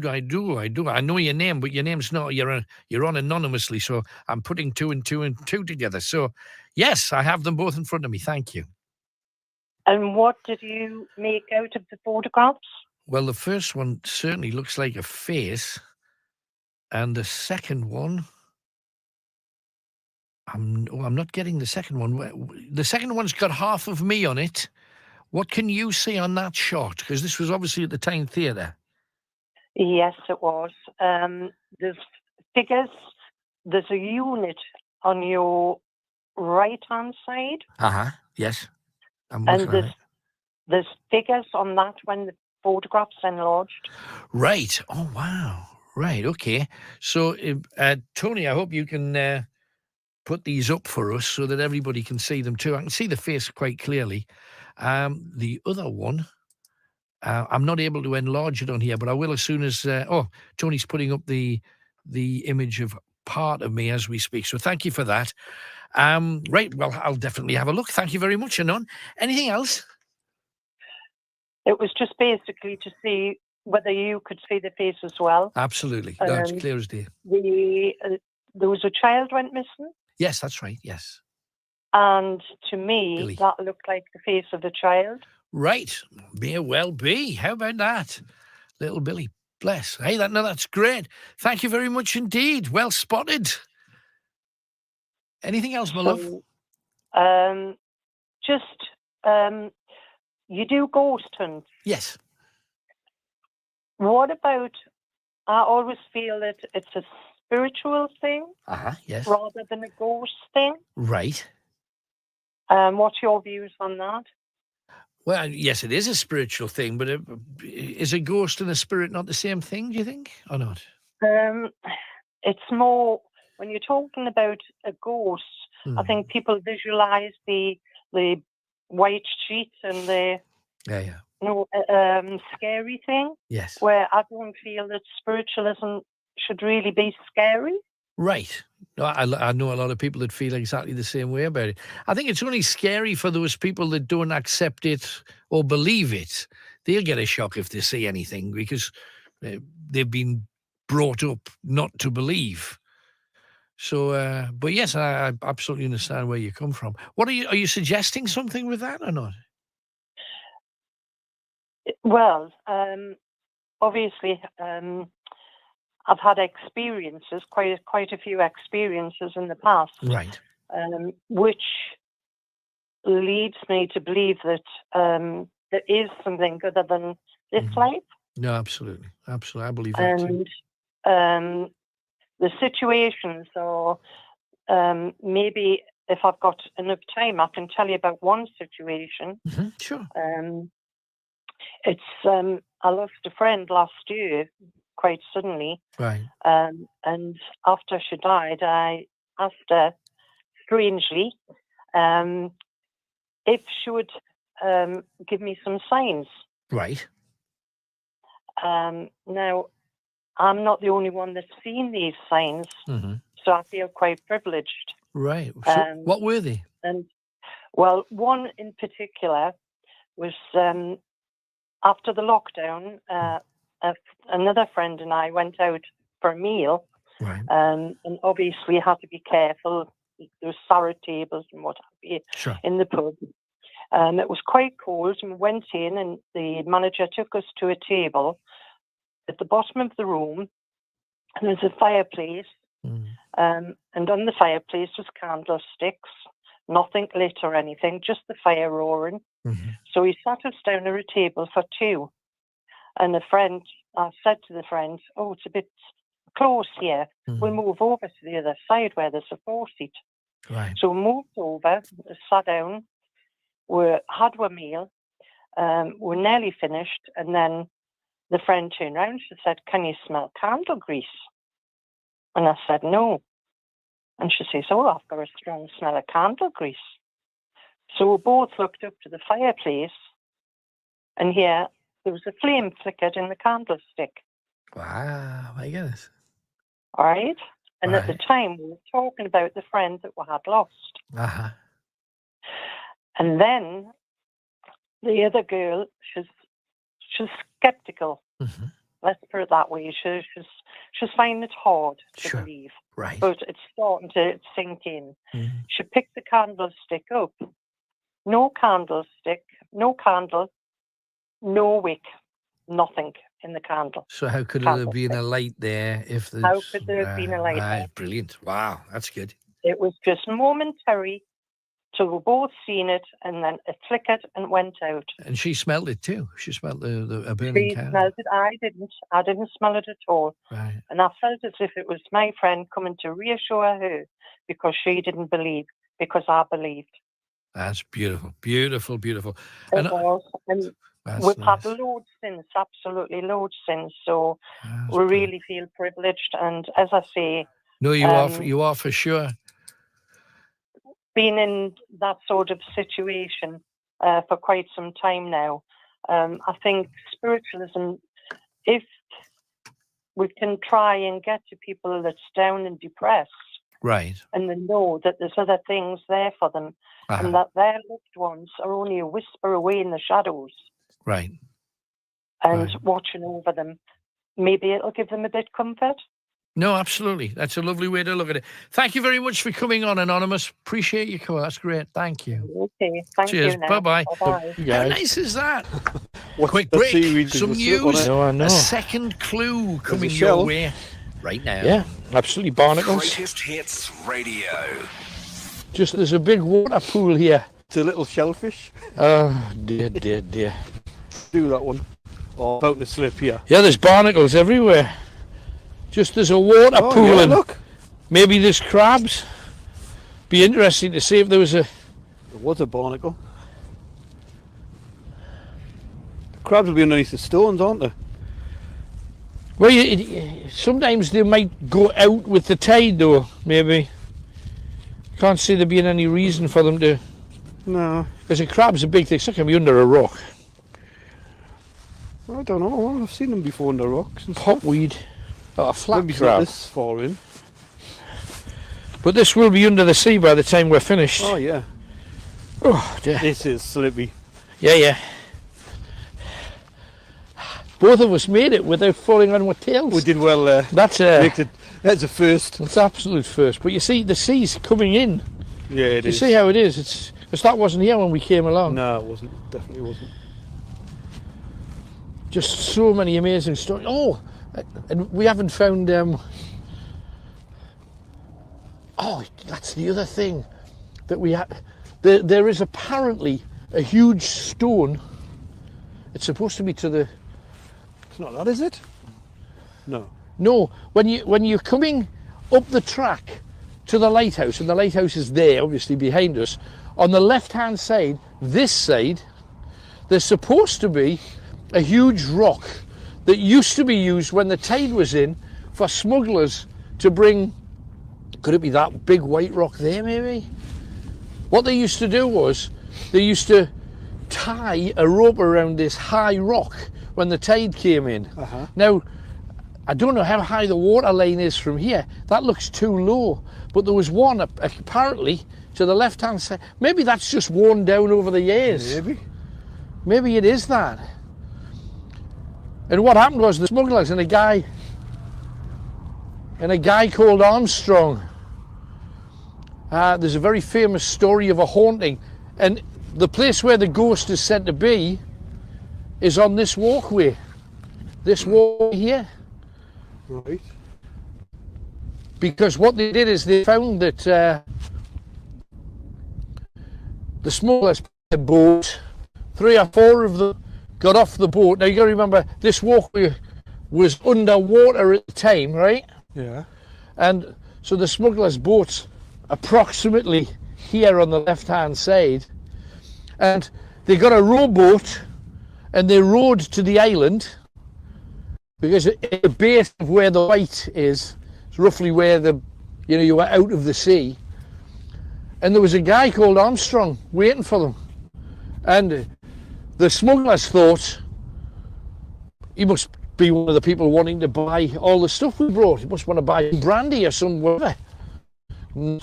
I know your name, but your name's not. You're on anonymously, so I'm putting two and two together. So, yes, I have them both in front of me. Thank you. And what did you make out of the photographs? Well, the first one certainly looks like a face, and the second one, I'm not getting the second one. The second one's got half of me on it. What can you see on that shot? Because this was obviously at the Tyne Theatre. Yes, it was. There's figures. There's a unit on your right-hand side, Yes. I'm and looking at it. there's figures on that when the photograph's enlarged. Right. Oh, wow. Right. Okay. So, Tony, I hope you can put these up for us so that everybody can see them too. I can see the face quite clearly. The other one, I'm not able to enlarge it on here, but I will as soon as. Tony's putting up the image of part of me as we speak. So thank you for that. Right. Well, I'll definitely have a look. Thank you very much, Anon. Anything else? It was just basically to see whether you could see the face as well. Absolutely. No, it's clear as day. There was a child went missing, Yes, that's right. Yes. and to me, Billy. that looked like the face of the child. Right. May well be. How about that? Little Billy. Bless. Hey, that's great. Thank you very much indeed. Well spotted. Anything else, my love? You do ghost hunts. Yes. What about, I always feel that it's a spiritual thing Yes. rather than a ghost thing. Right. What's your views on that? Well, yes, it is a spiritual thing, but is a ghost and a spirit not the same thing, do you think, or not? It's more, when you're talking about a ghost, I think people visualize the white sheet and the scary thing. Yes. Where I don't feel that spiritualism should really be scary. Right. No, I know a lot of people that feel exactly the same way about it. I think it's only scary for those people that don't accept it or believe it. They'll get a shock if they see anything because they've been brought up not to believe. So, but yes, I absolutely understand where you come from. What are you suggesting something with that or not? Well, obviously, I've had experiences, quite a few experiences in the past, right? Which leads me to believe that there is something other than this life. No, absolutely. I believe that too. And the situations, or maybe if I've got enough time, I can tell you about one situation. Sure. It's I lost a friend last year quite suddenly. Right. And after she died, I asked her, strangely, if she would give me some signs. Right. Now, I'm not the only one that's seen these signs, so I feel quite privileged. Right. So what were they? And well, one in particular was after the lockdown. Another friend and I went out for a meal, right. And obviously had to be careful. There were salad tables and what have you in the pub. It was quite cold, and we went in, and the manager took us to a table at the bottom of the room, and there's a fireplace, and on the fireplace was candlesticks, nothing lit or anything, just the fire roaring. So he sat us down at a table for two. And I said to the friend, "Oh, it's a bit close here. We'll move over to the other side where there's a four-seat." Right. So we moved over, sat down, we had our meal, we're nearly finished, and then the friend turned around, she said, "Can you smell candle grease?" And I said, "No." And she says, "Oh, I've got a strong smell of candle grease." So we both looked up to the fireplace, and here there was a flame flickered in the candlestick. Wow, my goodness. All right? And at the time, we were talking about the friend that we had lost. And then the other girl, she's skeptical. Let's put it that way. She's finding it hard to believe. Right. But it's starting to sink in. She picked the candlestick up. No candlestick, no candle, no wick, nothing in the candle. So how could there have been a light there if there's... How could there have been a light there? Brilliant. Wow, that's good. It was just momentary, So we both seen it, and then it flickered and went out. And she smelled it too. She smelled a burning She candle. smelled it. I didn't. I didn't smell it at all. Right. And I felt as if it was my friend coming to reassure her because she didn't believe, because I believed. That's beautiful, beautiful, beautiful. It was. And that's we've nice. had loads since, absolutely loads since. So we really feel privileged. And as I say, No, you are for sure. been in that sort of situation for quite some time now. I think spiritualism, if we can try and get to people that's down and depressed, Right. and they know that there's other things there for them, and that their loved ones are only a whisper away in the shadows, Right. and watching over them, maybe it'll give them a bit comfort. No, absolutely. That's a lovely way to look at it. Thank you very much for coming on, Anonymous. Appreciate your call. That's great. Thank you. Okay. Thank Cheers. you. now. Bye-bye. Bye-bye. How nice is that? What's Quick the break. seaweed Some with the slip on news. it? No, I know. A second clue coming a your shell. way right now. Yeah, absolutely barnacles. Greatest Hits Radio. Just there's a big water pool here. It's a little shellfish. Oh, dear, dear, dear. Do that one. Oh, about to slip here. Yeah, there's barnacles everywhere. Just there's a water Oh, pool yeah, and look. maybe there's crabs. Be interesting to see if there was a... There was a barnacle. The crabs will be underneath the stones, aren't they? Well, sometimes they might go out with the tide though, maybe. Can't see there being any reason for them to... No. Because a crab's a big thing, so it can be under a rock. I don't know. I've seen them before under rocks. And stuff. Potweed. Oh, a flat Maybe it's not crab. this far in. But this will be under the sea by the time we're finished. Oh, yeah. Oh, dear. This is slippy. Yeah, yeah. Both of us made it without falling on our tails. We did well there. That's a first. It's absolute first. But you see, the sea's coming in. Yeah, it you is. see how it is? Because that wasn't here when we came along. No, it wasn't. Definitely wasn't. Just so many amazing stories. Oh, and we haven't found... Oh, that's the other thing that we have. There is apparently a huge stone. It's supposed to be to the... It's not that, is it? No. No, when you're coming up the track to the lighthouse, and the lighthouse is there, obviously behind us, on the left-hand side, this side, there's supposed to be a huge rock that used to be used when the tide was in for smugglers to bring... Could it be that big white rock there, maybe? What they used to do was, they used to tie a rope around this high rock when the tide came in. Now, I don't know how high the water line is from here. That looks too low. But there was one apparently to the left-hand side. Maybe that's just worn down over the years. Maybe. Maybe it is that. And what happened was the smugglers and a guy called Armstrong. There's a very famous story of a haunting, and the place where the ghost is said to be is on this walkway. This walkway here. Right. Because what they did is they found that the smugglers put a boat, 3 or 4 of them got off the boat. Now you got to remember, this walkway was underwater at the time, right? Yeah. And so the smugglers' boats approximately here on the left-hand side, and they got a rowboat and they rowed to the island, because at the base of where the white is roughly where you were out of the sea, and there was a guy called Armstrong waiting for them, and the smugglers thought he must be one of the people wanting to buy all the stuff we brought. He must want to buy brandy or some whatever.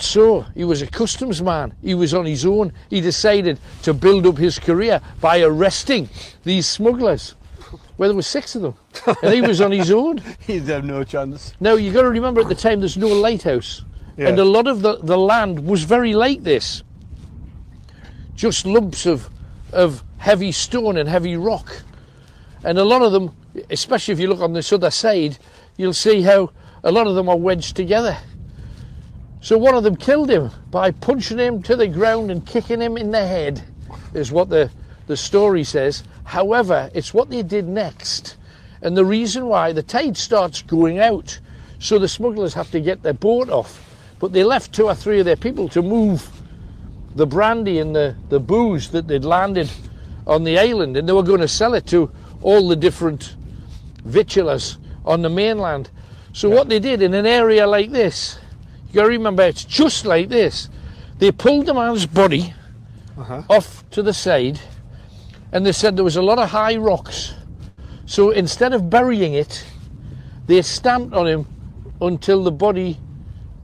So he was a customs man. He was on his own. He decided to build up his career by arresting these smugglers. Well, there were 6 of them, and he was on his own. He'd have no chance. Now, you got to remember, at the time there's no lighthouse, and a lot of the land was very like this, just lumps of heavy stone and heavy rock, and a lot of them, especially if you look on this other side, you'll see how a lot of them are wedged together. So one of them killed him by punching him to the ground and kicking him in the head, is what the story says. However, it's what they did next. And the reason why the tide starts going out, so the smugglers have to get their boat off. But they left 2 or 3 of their people to move the brandy and the booze that they'd landed on the island, and they were going to sell it to all the different vitulers on the mainland. So what they did in an area like this, you got to remember, it's just like this. They pulled the man's body off to the side, and they said there was a lot of high rocks. So instead of burying it, they stamped on him until the body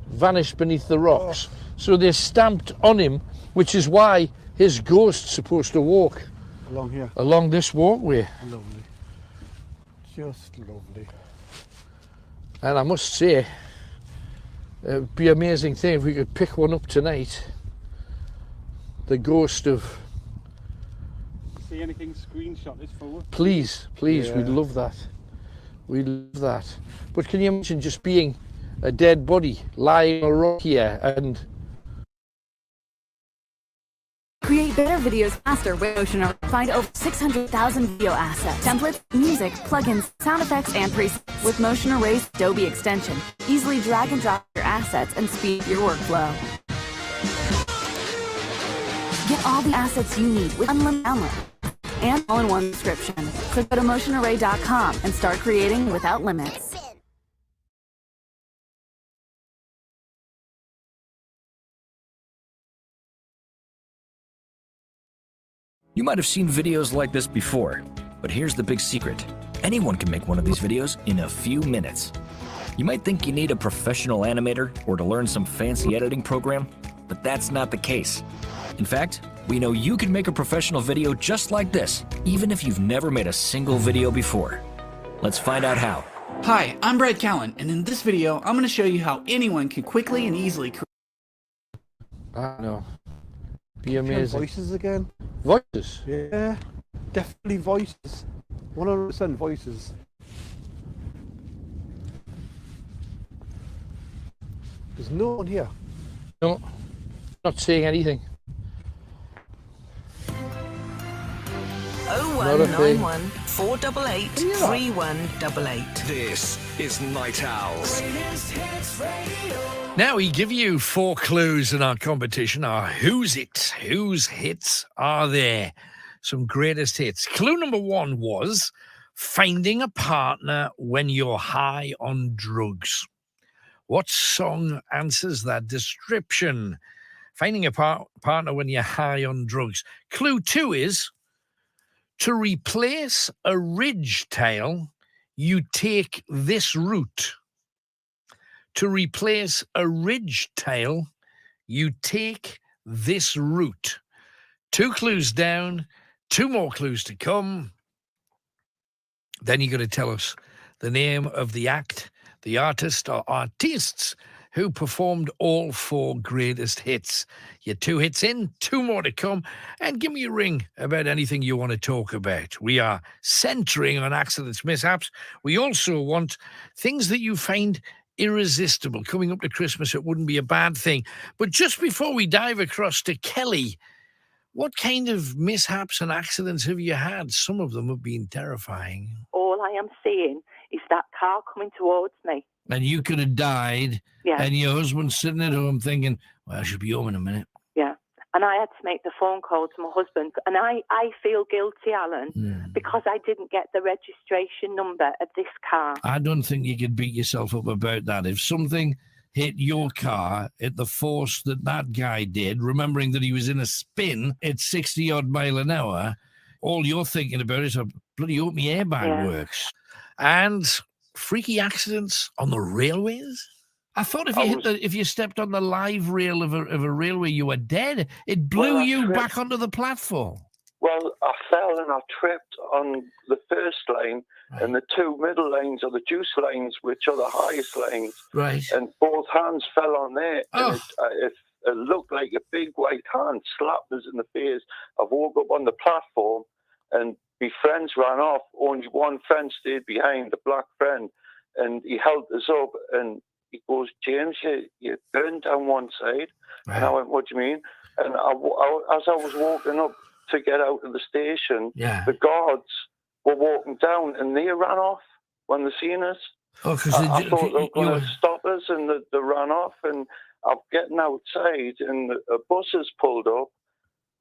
vanished beneath the rocks. So they stamped on him, which is why his ghost's supposed to walk along here, along this walkway. Lovely, just lovely. And I must say, it'd be an amazing thing if we could pick one up tonight. The ghost of... See anything screenshot this for? Please, we'd love that. We'd love that. But can you imagine just being a dead body lying on a rock here and... Create better videos faster with Motion Array. Find over 600,000 video assets, templates, music, plugins, sound effects, and presets with Motion Array's Adobe extension. Easily drag and drop your assets and speed your workflow. Get all the assets you need with unlimited download and all-in-one subscription. So go to motionarray.com and start creating without limits. You might have seen videos like this before, but here's the big secret. Anyone can make one of these videos in a few minutes. You might think you need a professional animator or to learn some fancy editing program, but that's not the case. In fact, we know you can make a professional video just like this, even if you've never made a single video before. Let's find out how. Hi, I'm Brad Callan, and in this video, I'm going to show you how anyone can quickly and easily create... I know. Be amazing. Voices again? Voices? Yeah, definitely voices. 100% voices. There's no one here. No, not seeing anything. 0191 488 3188. This is Night Owls. Now we give you 4 clues in our competition. Whose hits are there? Some greatest hits. Clue number 1 was finding a partner when you're high on drugs. What song answers that description? Finding a partner when you're high on drugs. Clue 2 is to replace a ridgetail, you take this route. To replace a ridgetail, you take this route. 2 clues down, 2 more clues to come. Then you're going to tell us the name of the act, the artist or artists who performed all 4 greatest hits. Your 2 hits in, 2 more to come, and give me a ring about anything you want to talk about. We are centering on accidents, mishaps. We also want things that you find irresistible. Coming up to Christmas, it wouldn't be a bad thing. But just before we dive across to Kelly, what kind of mishaps and accidents have you had? Some of them have been terrifying. All I am seeing is that car coming towards me. And you could have died, Yeah. and your husband's sitting at home thinking, well, I should be home in a minute. Yeah. And I had to make the phone call to my husband. And I feel guilty, Alan, because I didn't get the registration number of this car. I don't think you could beat yourself up about that. If something hit your car at the force that guy did, remembering that he was in a spin at 60-odd mile an hour, all you're thinking about is, I bloody hope my airbag works. And freaky accidents on the railways? I thought if you stepped on the live rail of a railway, you were dead. It blew you back onto the platform. Well, I fell and I tripped on the first lane, and the 2 middle lanes are the juice lanes, which are the highest lanes. Right. And both hands fell on there, and it looked like a big white hand slapped us in the face. I woke up on the platform, and my friends ran off. Only one friend stayed behind, the black friend, and he held us up, and he goes, James, you burned down one side. And I went, what do you mean? And as I was walking up to get out of the station, the guards were walking down and they ran off when they seen us. Oh, because I thought they were going to stop us, and they ran off. And I'm getting outside, and a bus has pulled up.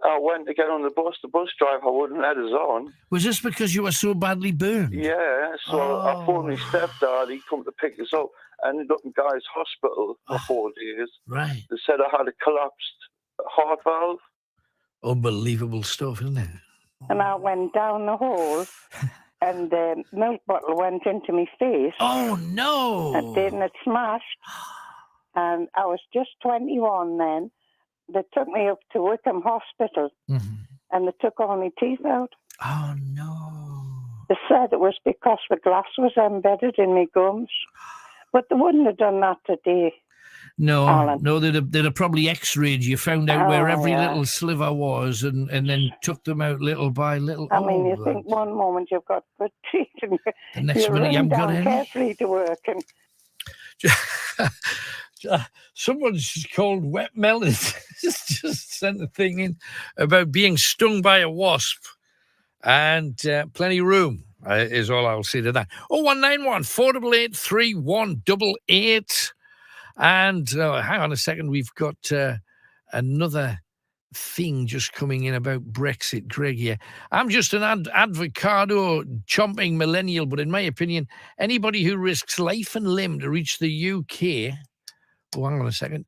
I went to get on the bus. The bus driver wouldn't let us on. Was this because you were so badly burned? Yeah, so I phoned my stepdad. He come to pick us up. I ended up in Guy's Hospital for 4 days. Right. They said I had a collapsed heart valve. Unbelievable stuff, isn't it? And I went down the hole, and the milk bottle went into my face. Oh, no! And then it smashed. And I was just 21 then. They took me up to Wickham Hospital, and they took all my teeth out. Oh, no. They said it was because the glass was embedded in my gums. But they wouldn't have done that today. No, Alan. no, they'd have probably x-rayed you, found out where every little sliver was, and then took them out little by little. I mean, you think one moment you've got good teeth, and the next you're minute you haven't got down any. carefully to work. And Someone's called Wet Melon just sent a thing in about being stung by a wasp, and plenty of room is all I'll say to that. 0191 488 3188. And hang on a second, we've got another thing just coming in about Brexit. Greg here. I'm just an avocado chomping millennial, but in my opinion, anybody who risks life and limb to reach the UK, hang on a second,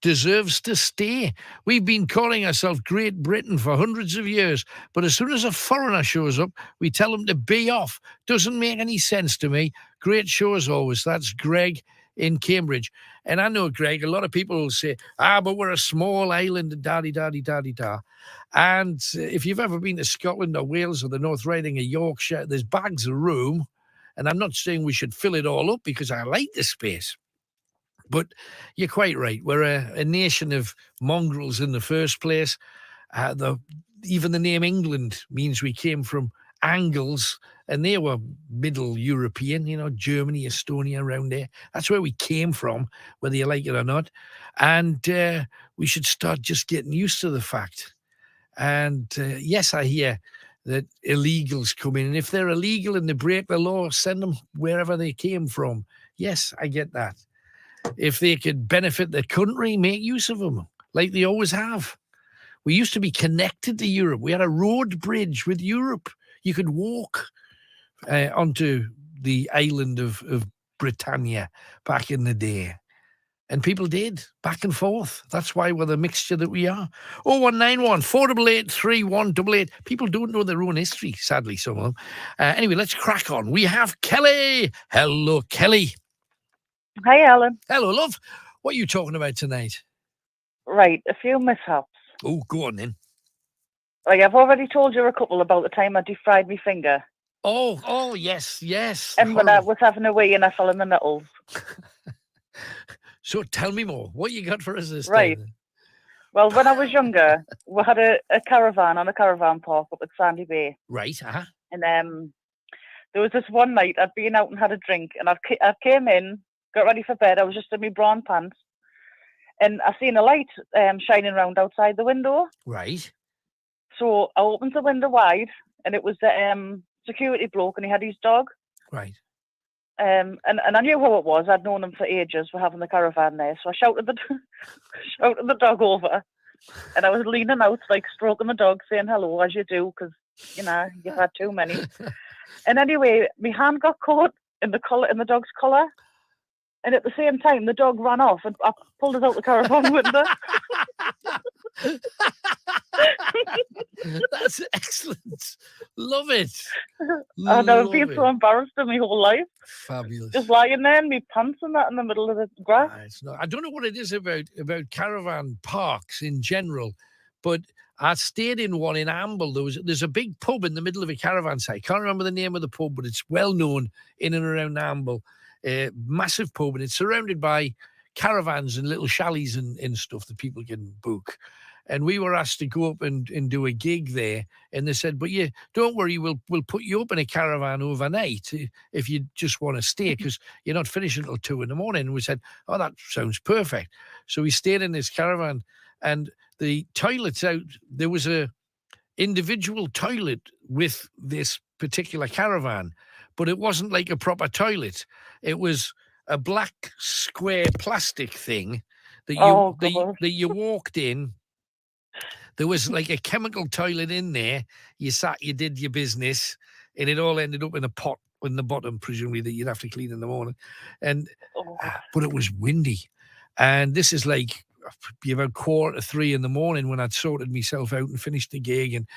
deserves to stay. We've been calling ourselves Great Britain for hundreds of years, but as soon as a foreigner shows up, we tell them to be off. Doesn't make any sense to me. Great show as always. That's Greg in Cambridge. And I know, Greg, a lot of people will say, but we're a small island, da-di-da-di-da-di-da. And if you've ever been to Scotland or Wales or the North Riding of Yorkshire, there's bags of room. And I'm not saying we should fill it all up because I like the space. But you're quite right. We're a nation of mongrels in the first place. Even the name England means we came from Angles, and they were Middle European, Germany, Estonia, around there. That's where we came from, whether you like it or not. And we should start just getting used to the fact. And yes, I hear that illegals come in. And if they're illegal and they break the law, send them wherever they came from. Yes, I get that. If they could benefit the country, make use of them, like they always have. We used to be connected to Europe. We had a road bridge with Europe. You could walk onto the island of Britannia back in the day. And people did, back and forth. That's why we're the mixture that we are. 0191 488 3188. People don't know their own history, sadly, some of them. Anyway, let's crack on. We have Kelly. Hello, Kelly. Hi, Alan. Hello, love. What are you talking about tonight? Right, a few mishaps. Oh, go on then. Like, I've already told you a couple about the time I deep-fried my finger. Oh, yes. And when I was having a wee and I fell in the nettles. So tell me more. What you got for us this Right. time? Well, when I was younger, we had a caravan on a caravan park up at Sandy Bay. Right, And there was this one night I'd been out and had a drink, and I came in, got ready for bed. I was just in my brown pants, and I seen a light shining around outside the window. Right. So I opened the window wide, and it was the security bloke, and he had his dog. Right. And I knew who it was. I'd known him for ages. We're having the caravan there, so I shouted the dog over, and I was leaning out, like stroking the dog, saying hello as you do, because you've had too many. And anyway, my hand got caught in the dog's collar, and at the same time, the dog ran off, and I pulled it out the caravan window. That's excellent. Love it. And I've been so embarrassed in my whole life. Fabulous. Just lying there in my pants and that in the middle of the grass. I don't know what it is about caravan parks in general, but I stayed in one in Amble. There's a big pub in the middle of a caravan site. Can't remember the name of the pub, but it's well known in and around Amble. Massive pub, and it's surrounded by caravans and little chalets and stuff that people can book. And we were asked to go up and do a gig there. And they said, but yeah, don't worry, we'll put you up in a caravan overnight if you just want to stay, because you're not finishing until 2 a.m. And we said, oh, that sounds perfect. So we stayed in this caravan, and the toilets out, there was a individual toilet with this particular caravan, but it wasn't like a proper toilet. It was a black square plastic thing that you walked in. There was like a chemical toilet in there. You sat, you did your business, and it all ended up in a pot in the bottom, presumably, that you'd have to clean in the morning. And but it was windy, and this is like about 2:45 in the morning when I'd sorted myself out and finished the gig. And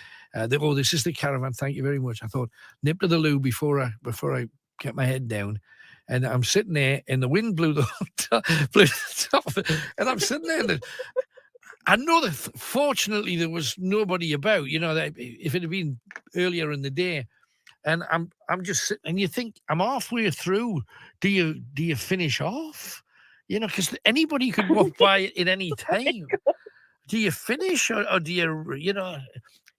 this is the caravan. Thank you very much. I thought, nip to the loo before I get my head down. And I'm sitting there, and the wind blew the top of it, and I'm sitting there. And I know that fortunately there was nobody about. You know, that if it had been earlier in the day, and I'm just sitting, and you think, I'm halfway through. Do you finish off? You know, because anybody could walk by at any time. Do you finish, or do you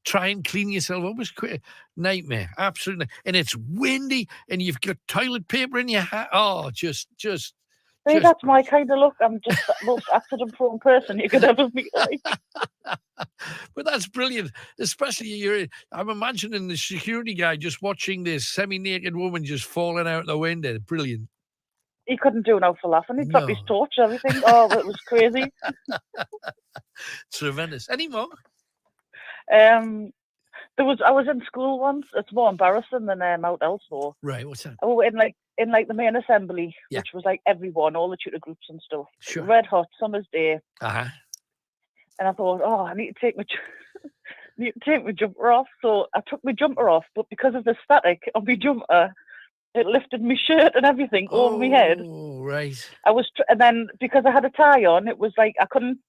try and clean yourself up? It was quite a nightmare, absolutely. And it's windy, and you've got toilet paper in your hat. Oh, just. See, that's my kind of look. I'm just the most accident-prone person you could ever meet. Like. But that's brilliant, especially I'm imagining the security guy just watching this semi-naked woman just falling out the window. Brilliant. He couldn't do enough for laughing. He dropped his torch, everything. Oh, it was crazy. Tremendous. Any more? I was in school once. It's more embarrassing than out elsewhere. Right, what's that? Oh, in the main assembly, which was like everyone, all the tutor groups and stuff. Sure. Red hot summer's day. Uh-huh. And I thought, I need to take my jumper off. So I took my jumper off, but because of the static on my jumper, it lifted my shirt and everything over my head. Oh, right. And then because I had a tie on, it was like I couldn't.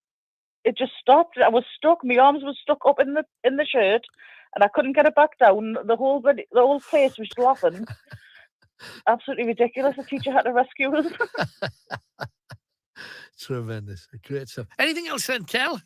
It just stopped. I was stuck. My arms were stuck up in the shirt, and I couldn't get it back down. The whole place was laughing. Absolutely ridiculous. The teacher had to rescue us. Tremendous. Great stuff. Anything else then, Kel?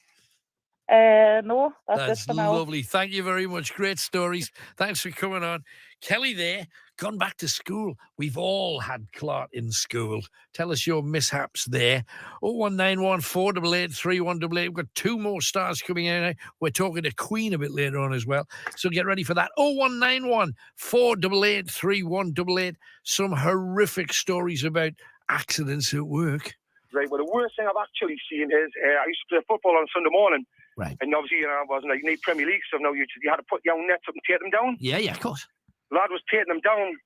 No, that's it for now. Lovely. Thank you very much. Great stories. Thanks for coming on. Kelly there, gone back to school. We've all had clot in school. Tell us your mishaps there. 0191 488 3188. We've got 2 more stars coming in. We're talking to Queen a bit later on as well. So get ready for that. 0191 488 3188. Some horrific stories about accidents at work. Right, well, the worst thing I've actually seen is I used to play football on Sunday morning. Right. And obviously, I wasn't like, you need Premier League stuff now. You had to put your own nets up and take them down. Yeah, of course. Lad was taking them down.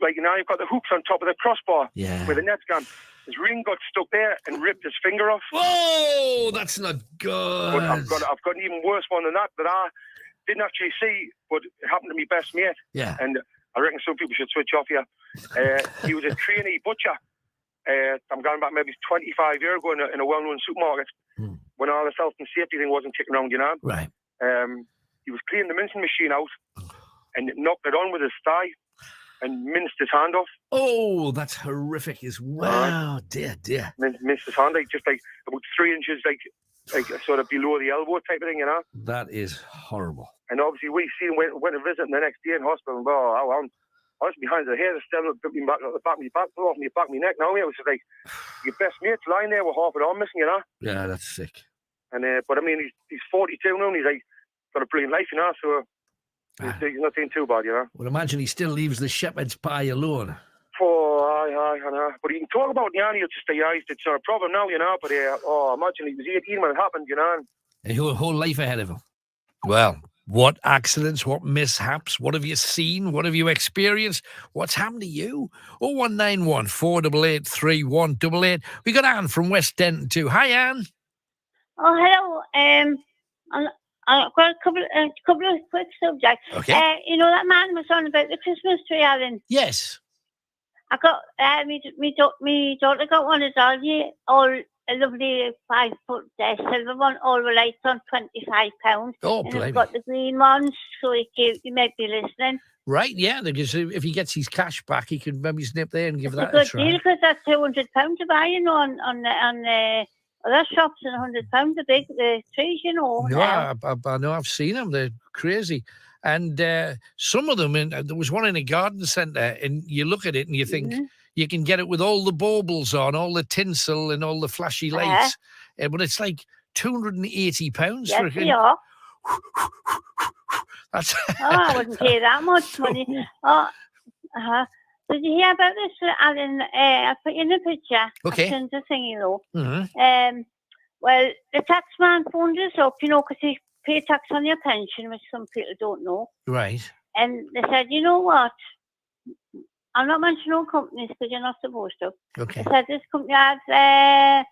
Like, you've got the hooks on top of the crossbar. Yeah. Where the net's gone. His ring got stuck there and ripped his finger off. Oh, that's not good. But I've got an even worse one than that I didn't actually see, but it happened to me best mate. Yeah. And I reckon some people should switch off here. He was a trainee butcher. I'm going back maybe 25 years ago in a well-known supermarket when all the health and safety thing wasn't kicking around, Right. He was cleaning the mincing machine out and knocked it on with his thigh and minced his hand off. Oh, that's horrific as well. Dear. Minced his hand, just about 3 inches, like sort of below the elbow type of thing, That is horrible. And obviously we went to visit him the next day in hospital and I was behind the hair, still off my back of my neck now. It was like your best mate's lying there with half an arm missing, Yeah, that's sick. And but I mean, he's 42 now, and he's like got a brilliant life, so he's not doing too bad, Well, imagine he still leaves the shepherd's pie alone. Oh, aye. But he can talk about it, he'll just say, it's not a problem now, But imagine he was 18 when it happened, And your whole life ahead of him. Well. What accidents, what mishaps, what have you seen, what have you experienced, what's happened to you? 0191 488 3188. We got Anne from West Denton too. Hi, Anne. Oh, hello. I've got a couple of quick subjects. Okay. You know that man was on about the Christmas tree, Alan? Yes. I got, me daughter got one as well, all a lovely 5-foot silver one, all the lights on, £25. Oh, and blimey. I've got the green ones, so you might be listening. Right, yeah, because if he gets his cash back, he can maybe snip there and give that a a good try. deal, because that's £200 to buy, on the Other shops are £100 a big, the trees, you know. No, now. I know, I've seen them. They're crazy. And some of them, there was one in a garden centre, and you look at it and you think you can get it with all the baubles on, all the tinsel and all the flashy lights. But it's like £280 Yes, for a they are. That's I wouldn't pay that much money. Did you hear about this, Alan? I'll put you in a picture. Okay. I sent a thingy, though. Mm-hmm. Well, the tax man phoned us up, you know, because you pay tax on your pension, which some people don't know. Right. And they said, you know what? I'm not mentioning no companies because you're not supposed to. Okay. They said this company had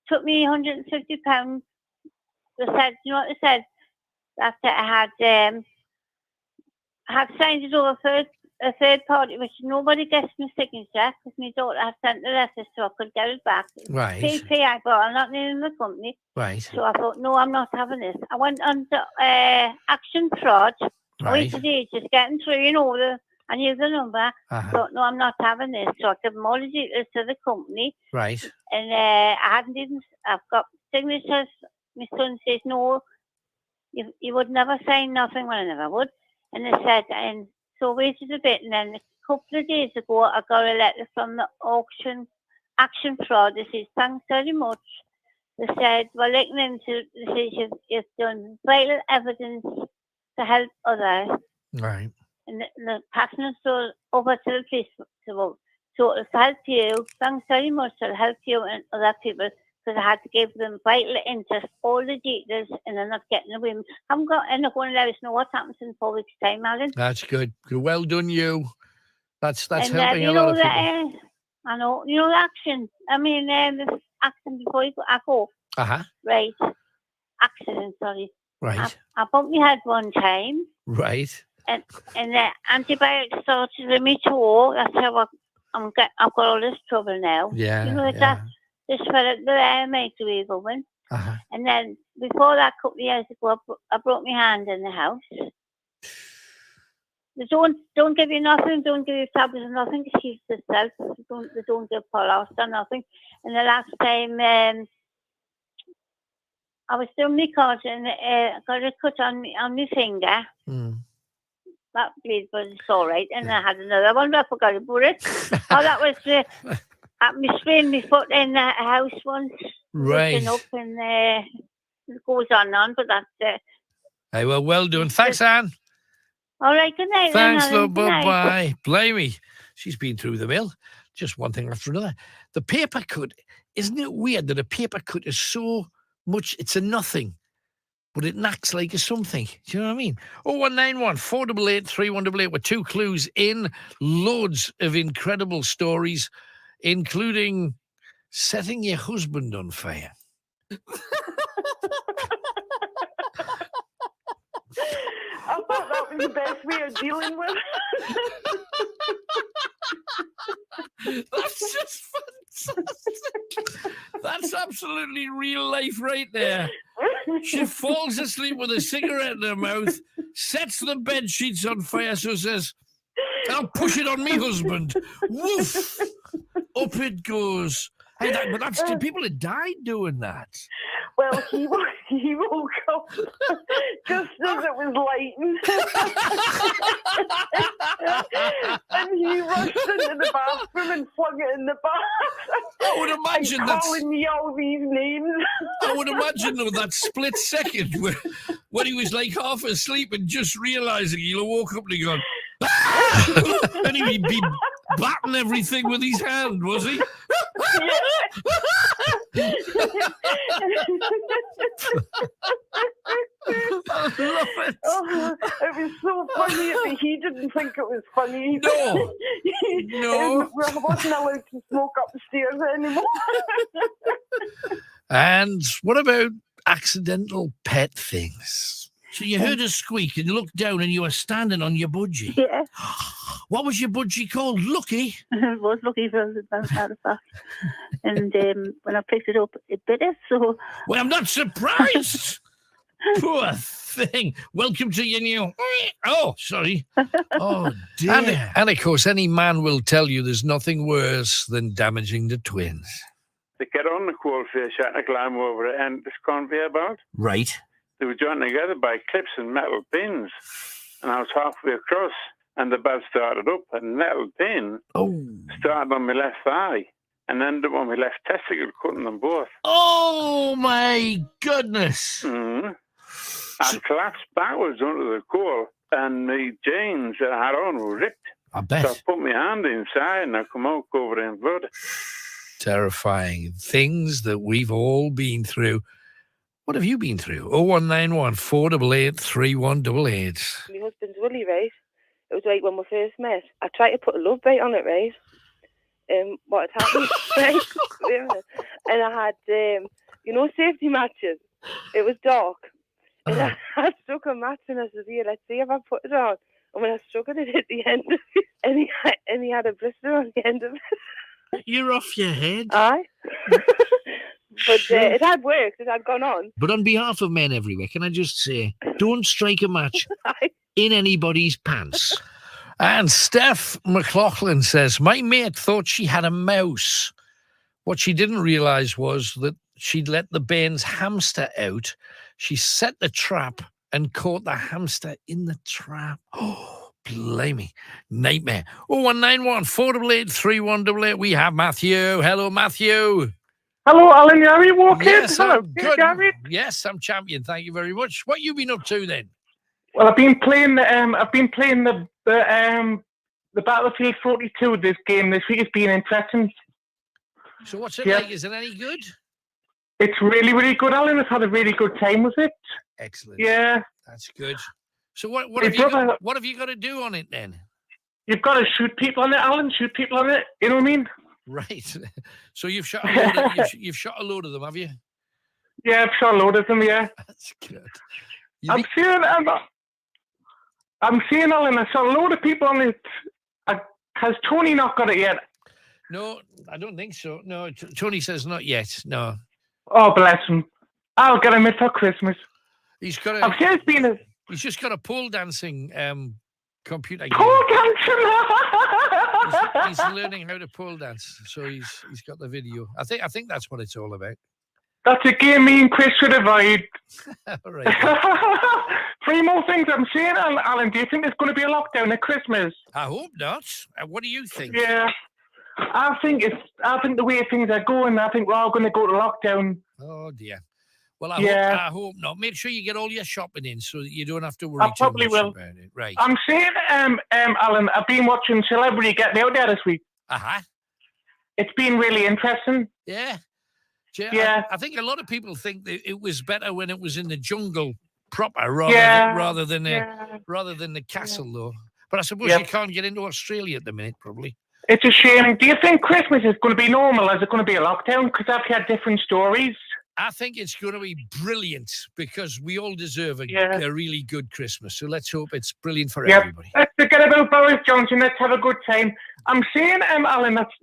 took me £150. They said, you know what they said? That I had signed it over for a third party, which nobody gets my signature because my daughter had sent the letter so I could get it back. Right. PPI, but I'm not naming the company. Right. So I thought, no, I'm not having this. I went on to Action Fraud. I waited ages getting through, you know, I knew the number. I thought, no, I'm not having this. So I gave them all the details to the company. Right. And I've got signatures. My son says, no, you would never sign nothing. Well, I never would. And they said, and so I waited a bit. And then a couple of days ago, I got a letter from the Action Fraud. They said, thanks very much. They said, well, they said you've done vital evidence to help others. Right. And they're passing us over to the police. So it'll help you. Thanks very much. It'll help you and other people because I had to give them vital interest, all the details, and they're not getting away. I'm not going to let us know what happens in 4 weeks' time, Alan. That's good. Well done, you. That's And, helping a lot of people. I know. You know the action. I mean, the accident before I go. Right. Accident, sorry. Right. I bumped my head one time. Right. And the antibiotics started with me toe. That's how I've got all this trouble now. Yeah. You know, that this fella, the microwave oven. And then before that, a couple of years ago, I broke my hand in the house. They don't give you nothing, don't give you tablets or nothing to keep yourself. They don't give Polaris or nothing. And the last time I was doing my cards and I got a cut on my finger. That bleed, but it's all right. And I had another one, but I forgot about it. That was I sprained my foot in the house once. Right. Up and it goes on, but that's it. Hey, well done. Thanks, Anne. All right, good night. Thanks, then, love. Bye-bye. Blimey. She's been through the mill. Just one thing after another. The paper cut, isn't it weird that a paper cut is so much, it's a nothing, but it knacks like a something. Do you know what I mean? 0191 488 3188 with 2 clues in, loads of incredible stories, including setting your husband on fire. I thought that was the best way of dealing with it. That's just fantastic. That's absolutely real life right there. She falls asleep with a cigarette in her mouth, sets the bed sheets on fire, so says, I'll push it on me husband. Woof! Up it goes. Hey, but that's people have died doing that. Well, he woke up just as it was lighting. And he rushed into the bathroom and flung it in the bath. I would imagine that's... calling me all these names. I would imagine, though, that split second when he was like half asleep and just realising he'll have woke up and he gone, and he'd be batting everything with his hand, was he? I love it. Oh, it was so funny, but he didn't think it was funny. No. No. We wasn't allowed to smoke upstairs anymore. And what about accidental pet things? So you heard a squeak and looked down and you were standing on your budgie. Yeah. What was your budgie called? Lucky? It was Lucky for a matter of fact. And when I picked it up, it bit it, so... Well, I'm not surprised. Poor thing. Welcome to your new... Oh, sorry. Oh, dear. And of course, any man will tell you there's nothing worse than damaging the twins. to get on the coalface, you had to climb over it and this conveyor belt. Right. They were joined together by clips and metal pins. And I was halfway across, and the belt started up, and metal pin started on my left thigh, and ended up on my left testicle, cutting them both. Oh, my goodness. Mm-hmm. I collapsed backwards onto the coal, and my jeans that I had on were ripped. I bet. So I put my hand inside, and I come out covered in blood. Terrifying. Things that we've all been through. What have you been through? 0191 488 3188. My husband's Willie, right? It was like when we first met. I tried to put a love bait on it, right? What had happened, right? And I had, safety matches. It was dark. And I stuck a match and I said, here, let's see if I put it on. And when I struck it, it hit the end of it. And he had a blister on the end of it. You're off your head. Aye. But it had worked. It had gone on. But on behalf of men everywhere, can I just say, don't strike a match in anybody's pants. And Steph McLaughlin says, my mate thought she had a mouse. What she didn't realise was that she'd let the Bairns hamster out. She set the trap and caught the hamster in the trap. Oh, blimey. Nightmare. 0191 488 3188. We have Matthew. Hello, Matthew. Hello, Alan. Are you okay? Yes, Hello, I'm good. Gary. Yes, I'm champion. Thank you very much. What you been up to then? Well, I've been playing the Battlefield 42 this game this week. It's been interesting. So what's it like? Is it any good? It's really, really good, Alan. I've had a really good time with it. Excellent. Yeah. That's good. So what have you got to do on it then? You've got to shoot people on it, Alan. Shoot people on it. You know what I mean? Right. So you've shot a load of, you've shot a load of them, have you? Yeah, I've shot a load of them, yeah. That's good. I'm seeing, Alan, I saw a load of people on it. Has Tony not got it yet? No, I don't think so. No, Tony says not yet. No. Oh, bless him. I'll get him it for Christmas. He's got I've just been He's just got a pole dancing computer game. Pole dancing? He's learning how to pole dance, so he's got the video. I think that's what it's all about. That's a game me and Chris should avoid. All right. 3 more things I'm saying, Alan. Do you think there's going to be a lockdown at Christmas? I hope not. What do you think? Yeah. I think the way things are going, I think we're all going to go to lockdown. Oh dear. Well, I hope not. Make sure you get all your shopping in so that you don't have to worry I probably too much will. about it. Right. I'm saying, Alan, I've been watching Celebrity Get Out there this week. It's been really interesting. Yeah. Yeah. I think a lot of people think that it was better when it was in the jungle proper rather than the castle though. But I suppose you can't get into Australia at the minute, probably. It's a shame. Do you think Christmas is going to be normal? Is it going to be a lockdown? Because I've heard different stories. I think it's going to be brilliant because we all deserve a really good Christmas. So let's hope it's brilliant for everybody. Let's forget about Boris Johnson. Let's have a good time. I'm saying, Alan, that's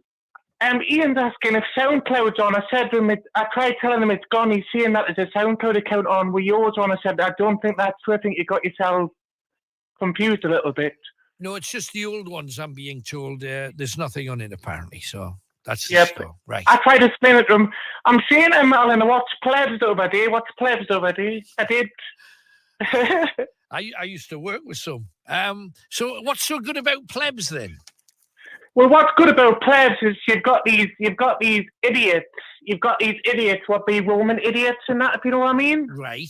Ian's asking if SoundCloud's on. I said to him, I tried telling him it's gone. He's saying that there's a SoundCloud account on with yours on. I said, I don't think that's true. I think you got yourself confused a little bit. No, it's just the old ones, I'm being told. There's nothing on it, apparently. So that's the story. Right. I tried to explain it to him. I'm saying, Alan, what's plebs over there? What's plebs over there? I did. I used to work with some. So what's so good about plebs then? Well, what's good about plebs is you've got these idiots. You've got these idiots, what be Roman idiots and that, if you know what I mean? Right,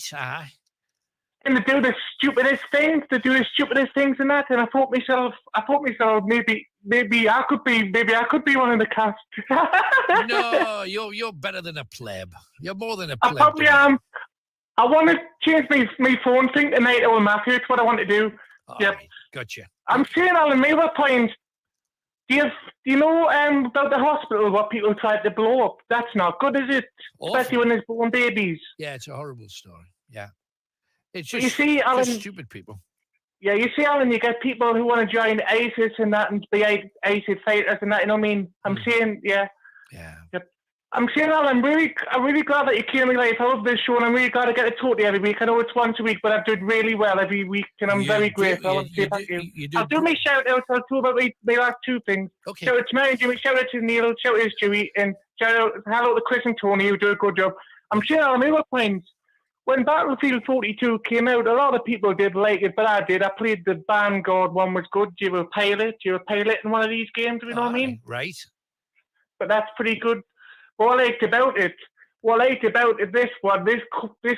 And they do the stupidest things. And that. And I thought myself, maybe I could be one of the cast. No, you're better than a pleb. You're more than a pleb. I probably am. I want to change my phone thing tonight over Matthew. It's what I want to do. Yep. Right, gotcha. I'm saying, Alan, maybe a point. Do you know about the hospital what people tried to blow up? That's not good, is it? Awful. Especially when there's born babies. Yeah, it's a horrible story. Yeah. It's But just, you see, Alan, just stupid people. Yeah, you see, Alan, you get people who want to join ISIS and that and be ISIS fighters and that, you know what I mean? I'm saying, yeah. Yeah. Yep. I'm saying, Alan, I'm really glad that you came to life. I love this show, and I'm really glad I get to talk to you every week. I know it's once a week, but I've done really well every week, and I'm very grateful. I'll do my shout-outs. I'll talk about my last two things. Okay. Shout out to Mary and Jimmy, shout out to Neil, shout out to Stewie, and hello to Chris and Tony, who do a good job. I'm saying, Alan, my points. When Battlefield 42 came out, a lot of people did like it, but I did. I played the Vanguard one, was good. You were a pilot in one of these games, you know what I mean? Right. But that's pretty good. What I liked about it, this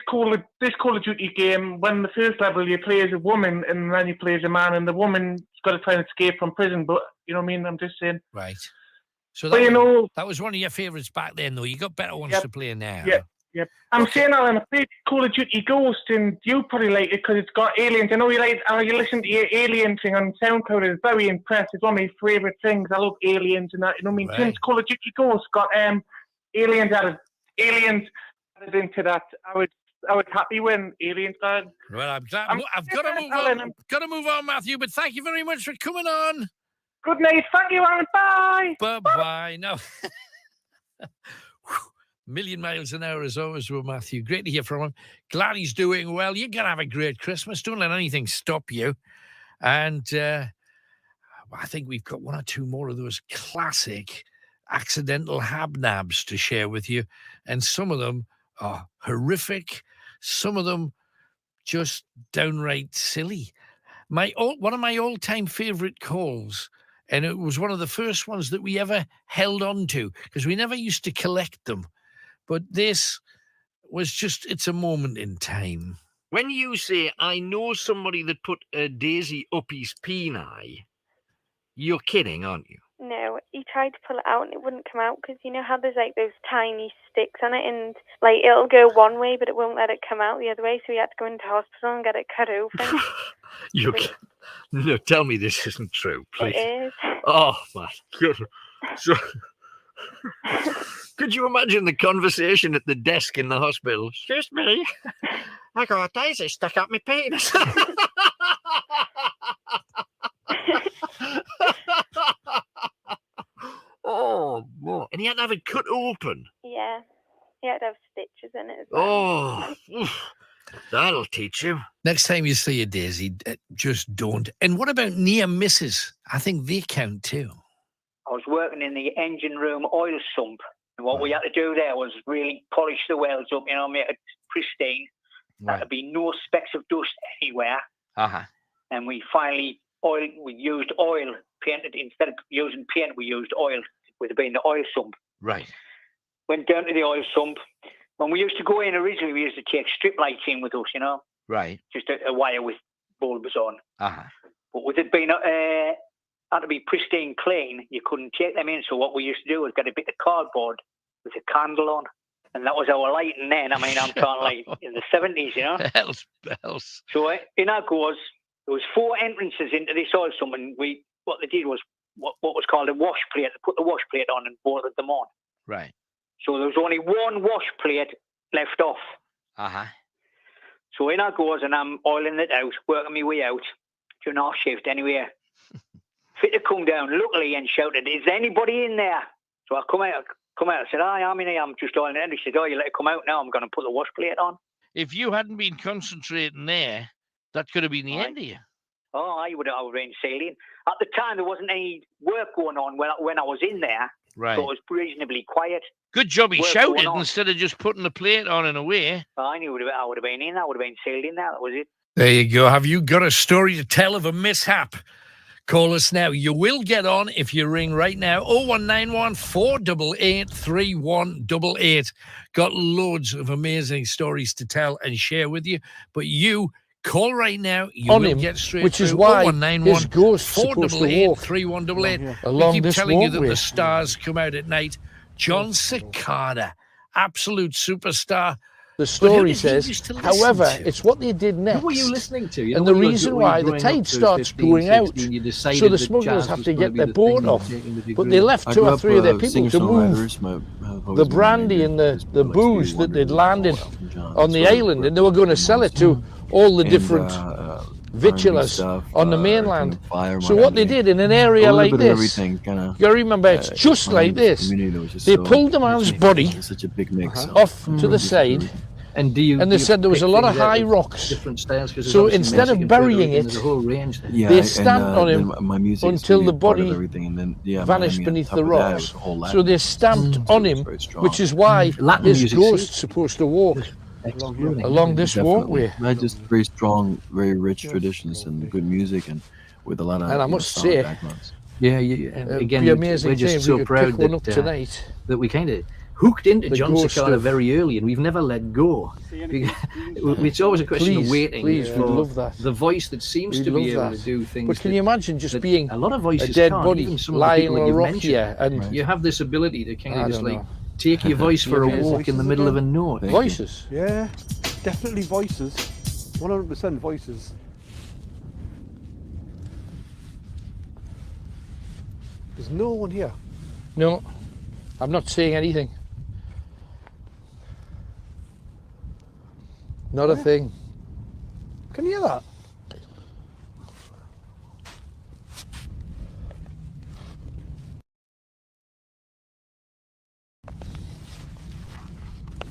Call of Duty game, when the first level you play as a woman and then you play as a man, and the woman's got to try and escape from prison. But you know what I mean? I'm just saying. Right. So but, that was one of your favourites back then, though. You got better ones to play now. Yep. I'm saying, Alan, I played Call of Duty Ghost, and you probably like it because it's got aliens. I know you listen to your alien thing on SoundCloud. It's very impressive. It's one of my favourite things. I love aliens and that. You know what I mean? Right. Since Call of Duty Ghost got aliens added into that, I was happy when aliens got. Well, I'm glad. I've got to move on. I've got to move on, Matthew. But thank you very much for coming on. Good night. Thank you, Alan. Bye. Bye. No. Million miles an hour as always with Matthew. Great to hear from him. Glad he's doing well. You're going to have a great Christmas. Don't let anything stop you. And I think we've got one or two more of those classic accidental habnabs to share with you. And some of them are horrific. Some of them just downright silly. One of my all-time favourite calls, and it was one of the first ones that we ever held on to because we never used to collect them. But this was just, it's a moment in time. When you say, I know somebody that put a daisy up his peni, you're kidding, aren't you? No, he tried to pull it out and it wouldn't come out because you know how there's like those tiny sticks on it and like it'll go one way but it won't let it come out the other way, so he had to go into hospital and get it cut open. No, tell me this isn't true, please. It is. Oh, my God. So, could you imagine the conversation at the desk in the hospital? Excuse me, I got a daisy stuck up my penis. Oh, boy. And he had to have it cut open. Yeah, he had to have stitches in it as well. Oh, that'll teach you. Next time you see a daisy, just don't. And what about near misses? I think they count too. I was working in the engine room oil sump, and what we had to do there was really polish the welds up, you know, make it pristine. Right. There'd be no specks of dust anywhere. Uh-huh. And we used oil painted. Instead of using paint, we used oil. With it being the oil sump. Right. Went down to the oil sump. When we used to go in originally, we used to take strip lights in with us, you know. Right. Just a wire with bulbs on. Uh-huh. But with it being had to be pristine clean, you couldn't take them in. So what we used to do was get a bit of cardboard with a candle on. And that was our lighting then. I mean, I'm talking like in the 70s, you know. Bells. So in our goes, there was 4 entrances into this oil sump, and what they did was what was called a wash plate. They put the wash plate on and boarded them on. Right. So there was only one wash plate left off. Uh-huh. So in I goes, and I'm oiling it out, working my way out during our shift anyway. Fit to come down, luckily, and shouted, "Is anybody in there?" So I come out. I said, "Hi, I'm in here. I'm just oiling it." And he said, "Oh, you let it come out now. I'm going to put the wash plate on." If you hadn't been concentrating there, that could have been the end of you. Oh, I would have been sailing. At the time, there wasn't any work going on when I was in there. Right. So it was reasonably quiet. Good job he Work shouted going on. instead of just putting the plate on and away. I knew I would have been in. I would have been sailing there. That was it. There you go. Have you got a story to tell of a mishap? Call us now. You will get on if you ring right now. 0191 488 3188. Got loads of amazing stories to tell and share with you. But you call right now. You On will him, get straight which through. is why 0191 his ghost's supposed to walk 3188. along We keep this telling you that walkway. the stars come out at night. John Cicada, absolute superstar. The But who story did he says, used to listen however, to? it's what they did next. Who were you listening to? You And know, the when you were- reason when you why were the growing up tide to starts 15, going out, 16, you so decided the that smugglers jazz have was to gonna get be their the boat thing off. you were taking the But degree. they left I 2 grew or up, 3 of their people to singer-songwriters. move I've always the been brandy and the booze that they'd landed on the island, and they were going to sell it to all the different victualers stuff, on the mainland. Fire, so what they did in an area like this, everything, kinda, you remember, it's just like this. They pulled the man's body such a big mix off to the side. And they said there was a lot of high rocks. Different styles, so instead of burying it, there's a whole range there. they stamped on him until the body vanished beneath the rocks. So they stamped on him, which is why his ghost's supposed to walk along this walkway. Just very strong, very rich traditions and good music, and with a lot of. And I must say, again, we're just so proud that we kind of hooked into John Cicala very early, and we've never let go. It's always a question of waiting for the voice that seems to be able to do things. But can you imagine just being a lot of voices a dead body lying on a rock here, and you have this ability to kind of just like take your voice for a walk in the middle of a note. Voices? Yeah, definitely voices. 100% voices. There's no one here. No, I'm not seeing anything. Not a thing. Can you hear that?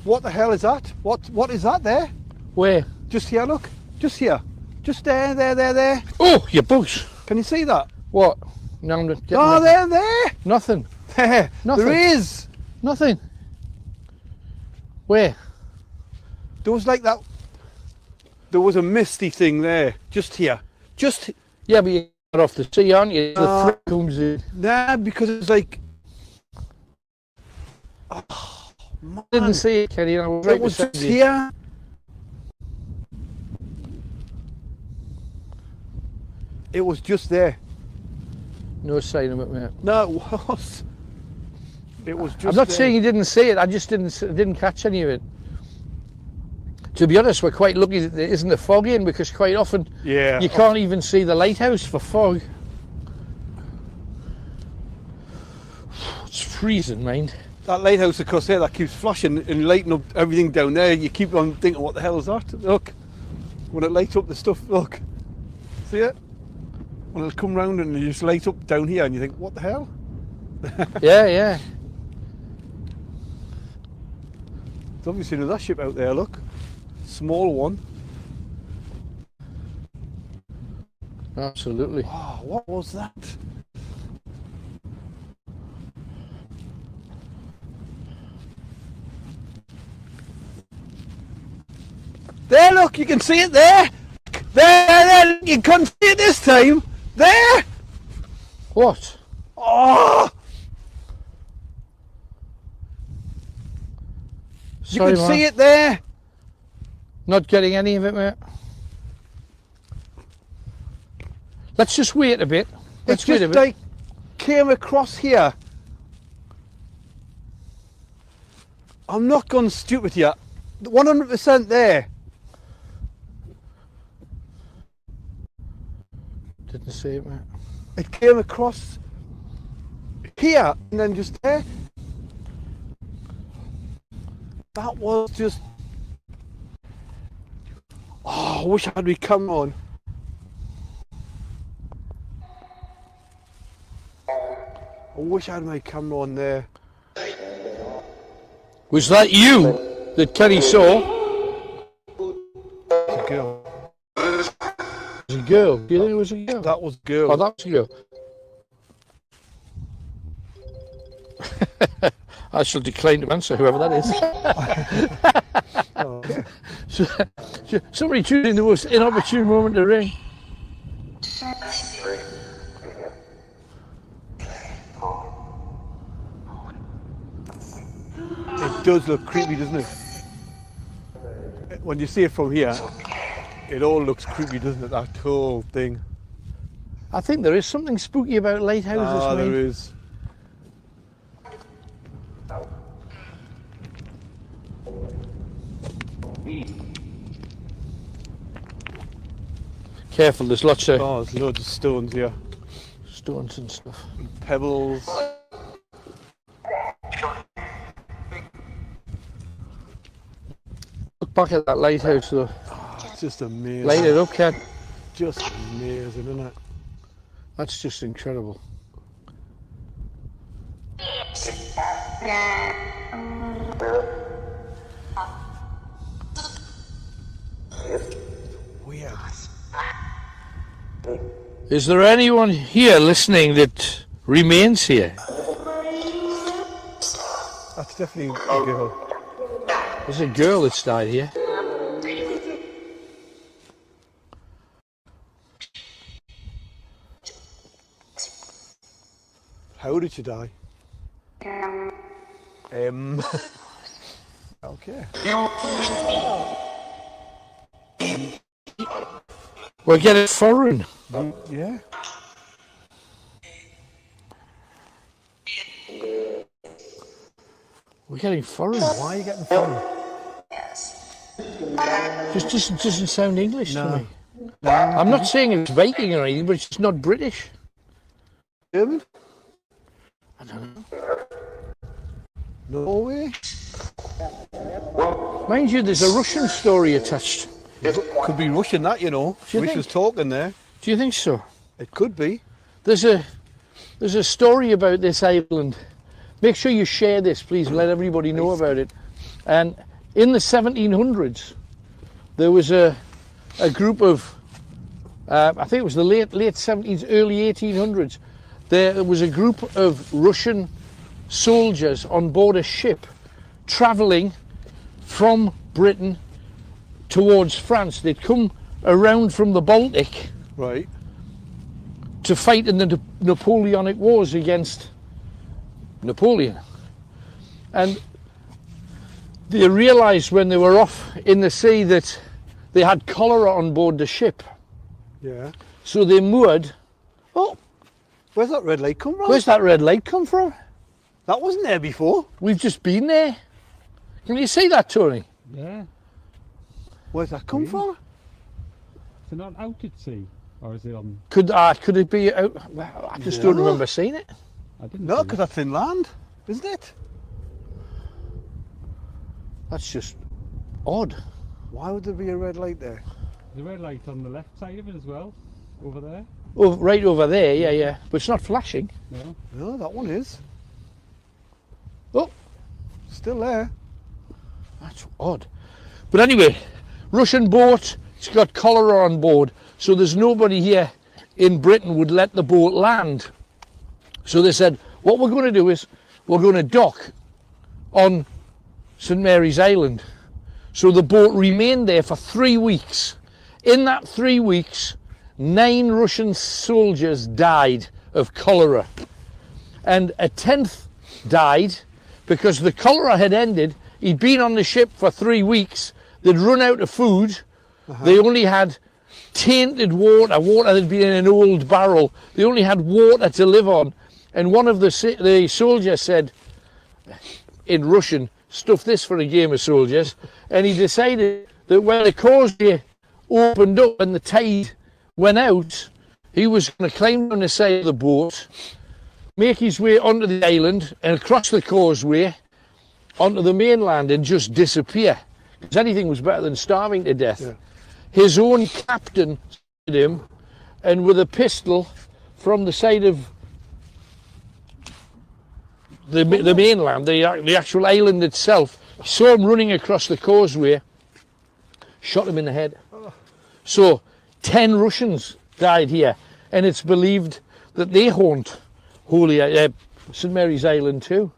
What the hell is that? What is that there? Where? Just here, look. Just here. Just there. Oh, your bugs. Can you see that? What? No, I'm not getting there. Nothing. There. Nothing. There is. Nothing. Where? There was like that. There was a misty thing there. Just here. Just. Yeah, but you got off the sea, aren't you? The threat comes in. Nah, because it's like. Oh, man. Didn't see it, Kenny. I was right it was beside just you. here. It was just there. No sign of it, mate. No, it was. It was just. I'm not there. saying you didn't see it. I just didn't catch any of it. To be honest, we're quite lucky that there isn't a fog in, because quite often you can't even see the lighthouse for fog. It's freezing, mind. That lighthouse across there that keeps flashing and lighting up everything down there. You keep on thinking, what the hell is that? Look, when it lights up the stuff, look. See it? When it'll come round and you just light up down here and you think, what the hell? Yeah. There's obviously another ship out there, look. Small one. Absolutely. Oh, what was that? There, look, you can see it there. There, you can't see it this time. There. What? Oh. Sorry, you can see it there. Not getting any of it, mate. Let's just wait a bit. It's just like came across here. I'm not gone stupid here. 100% there. Didn't see it, mate. It came across here and then just there. That was just. Oh, I wish I had my camera on. I wish I had my camera on there. Was that you that Kenny saw? It's a girl. It was a girl. Do you think it was a girl? That was a girl. Oh, that was a girl. I shall decline to answer, whoever that is. Somebody tuned in the most inopportune moment to ring. It does look creepy, doesn't it? When you see it from here, it all looks creepy, doesn't it? That whole thing. I think there is something spooky about lighthouses. Ah, there is. Careful, there's lots of... Oh, there's loads of stones here. Stones and stuff. And pebbles. Look back at that lighthouse though. Oh, it's just amazing. Light it up, Ken. just amazing, isn't it? That's just incredible. Weird. Is there anyone here listening that remains here? That's definitely a girl. There's a girl that's died here. How did she die? Okay. We're getting foreign. Yeah. We're getting foreign. Why are you getting foreign? Just doesn't sound English to me. No. I'm not saying it's Viking or anything, but it's just not British. German? I don't know. Norway? Mind you, there's a Russian story attached. Could be Russian, that, you know. Do you Wish think? was talking there. Do you think so? It could be. There's a story about this island. Make sure you share this, please, and let everybody know about it. And in the 1700s, there was a group of, I think it was the late 70s, early 1800s. There was a group of Russian soldiers on board a ship travelling from Britain towards France. They'd come around from the Baltic, right, to fight in the Napoleonic Wars against Napoleon. And they realised when they were off in the sea that they had cholera on board the ship. Yeah. So they moored. Oh, where's that red light come from? Where's that red light come from? That wasn't there before. We've just been there. Can you see that, Tony? Yeah. Where's that come from? Is it not out at sea? Or is it on... Could it be out? Well, I just don't remember seeing it. I didn't No, because that's inland, isn't it? That's just odd. Why would there be a red light there? There's a red light on the left side of it as well, over there. Oh, right over there, yeah. But it's not flashing. No. No, that one is. Oh. Still there. That's odd. But anyway, Russian boat, it's got cholera on board, so there's nobody here in Britain would let the boat land. So they said, what we're going to do is we're going to dock on St Mary's Island. So the boat remained there for 3 weeks. In that 3 weeks, 9 Russian soldiers died of cholera. And a 10th died because the cholera had ended. He'd been on the ship for 3 weeks. They'd run out of food. They only had tainted water that had been in an old barrel. They only had water to live on. And one of the soldiers said, in Russian, stuff this for a game of soldiers. And he decided that when the causeway opened up and the tide went out, he was going to climb down the side of the boat, make his way onto the island and across the causeway onto the mainland and just disappear. Because anything was better than starving to death. Yeah. His own captain said him, and with a pistol from the side of the mainland, the actual island itself, saw him running across the causeway, shot him in the head. So 10 Russians died here, and it's believed that they haunt St Mary's Island too.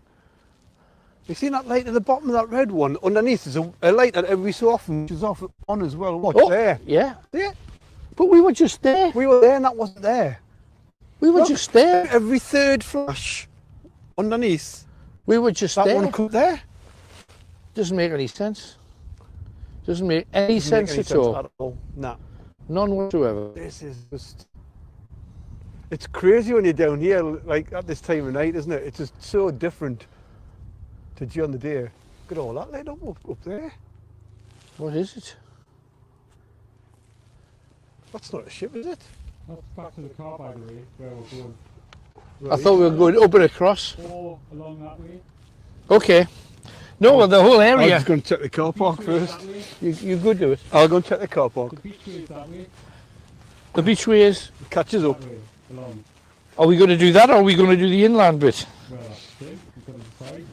You see that light at the bottom of that red one? Underneath is a light that every so often is off on as well. Watch there. Yeah. Yeah. But we were just there. We were there and that wasn't there. We were just there. Every third flash underneath. We were just that there. That one come there. Doesn't make any sense. Doesn't make any sense at all. No. None whatsoever. This is just... It's crazy when you're down here, like at this time of night, isn't it? It's just so different to during the day. Look at all that light up there. What is it? That's not a ship, is it? That's back to the car, by the way, where we're going. Right. I thought we were going up and across. Or along that way. Okay. No, well, the whole area. I'm just going to check the car park first. You go do it. I'll go and check the car park. The beach way is that way. The beach way is? Catches up. Are we going to do that, or are we going to do the inland bit? Well, we've got to decide.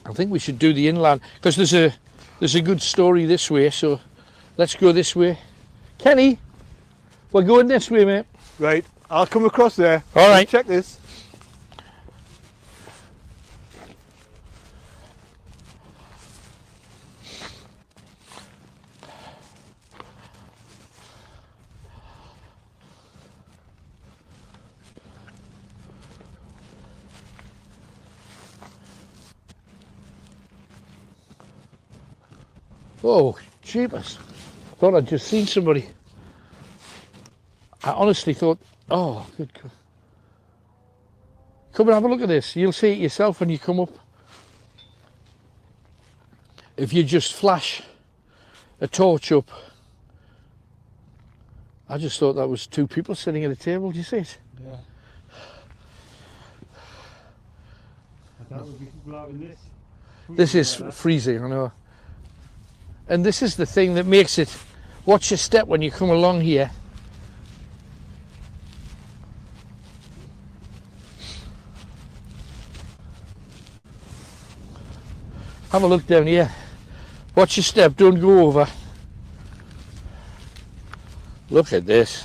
I think we should do the inland, because there's a good story this way, so let's go this way. Kenny, we're going this way, mate. Right, I'll come across there. All right. Check this. Oh, jeepers. Thought I'd just seen somebody. I honestly thought, oh, good God. Come and have a look at this. You'll see it yourself when you come up. If you just flash a torch up. I just thought that was two people sitting at a table. Do you see it? Yeah. I thought we'd be blowing this. This is freezing, I know. And this is the thing that makes it, watch your step when you come along here. Have a look down here. Watch your step, don't go over. Look at this.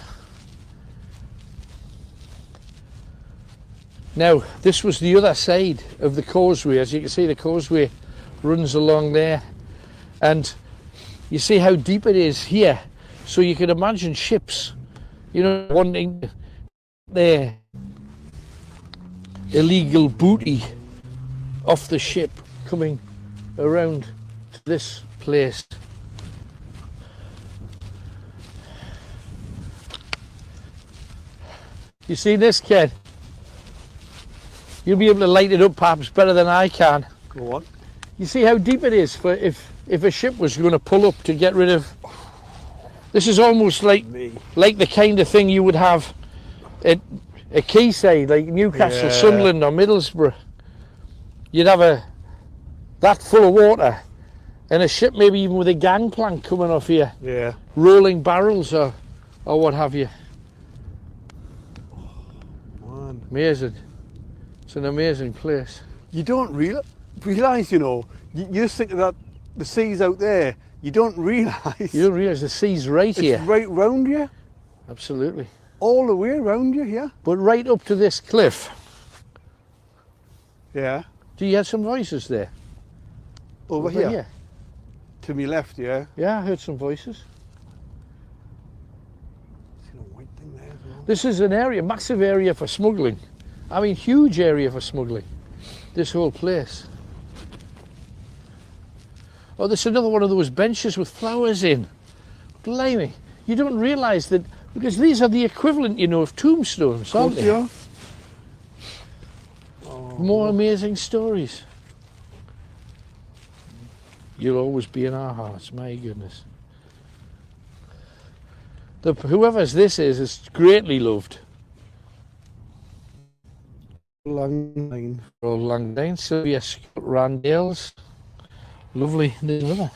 Now, this was the other side of the causeway. As you can see, the causeway runs along there. And you see how deep it is here. So you can imagine ships, you know, wanting their illegal booty off the ship coming around to this place. You see this, Ken? You'll be able to light it up perhaps better than I can. Go on. You see how deep it is for if a ship was going to pull up to get rid of. This is almost like the kind of thing you would have at a quayside, like Newcastle, Yeah. Sunderland, or Middlesbrough. You'd have that full of water, and a ship maybe even with a gangplank coming off here, Yeah. rolling barrels or what have you. Man. Amazing. It's an amazing place. You don't realise, you know, you just think that the sea's out there. You don't realise. You don't realise the sea's right here. It's right round you. Absolutely. All the way around you, yeah. But right up to this cliff. Yeah. Do you hear some voices there? Over here? To my left, yeah. Yeah, I heard some voices. See the white thing there as well? This is an area, massive area for smuggling. I mean, huge area for smuggling. This whole place. Oh, there's another one of those benches with flowers in. Blimey. You don't realise that, because these are the equivalent, you know, of tombstones, aren't they? Yeah. More amazing stories. You'll always be in our hearts, my goodness. Whoever's this is greatly loved. Langdine. Old Langdine, Sylvia Scott Randales. Lovely, there's another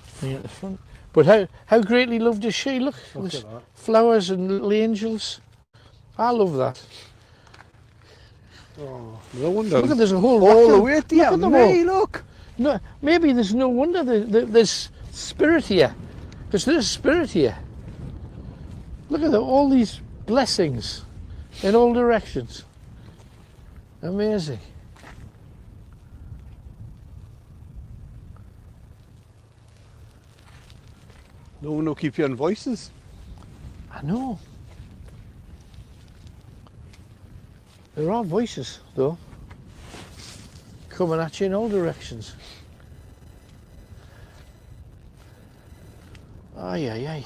thing at the front. But how greatly loved is she? Look Look there's at that. flowers and little angels. I love that. Oh, no wonder. Look at there's a whole all the rack of- way there. look at them Hey, all. look. No, maybe there's no wonder there's spirit here, because there's spirit here. Look at all these blessings in all directions. Amazing. No one will keep hearing voices. I know. There are voices, though, coming at you in all directions. Aye, aye, aye.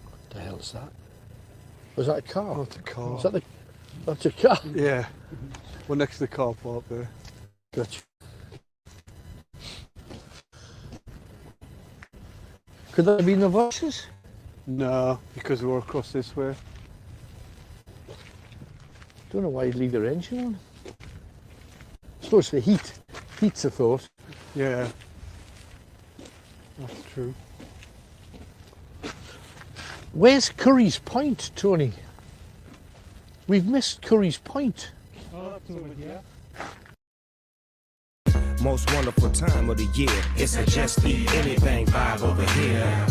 What the hell is that? Was that a car? Oh, it's a car. Is that that's a car? Yeah. We're next to the car park there. Gotcha. Could there be no voices? No, because we're across this way. Don't know why you'd leave your engine on. I suppose the heat. Heat's a thought. Yeah. That's true. Where's Curry's Point, Tony? We've missed Curry's Point. Oh, that's over here. Most wonderful time of the year. It's a just eat anything vibe over here.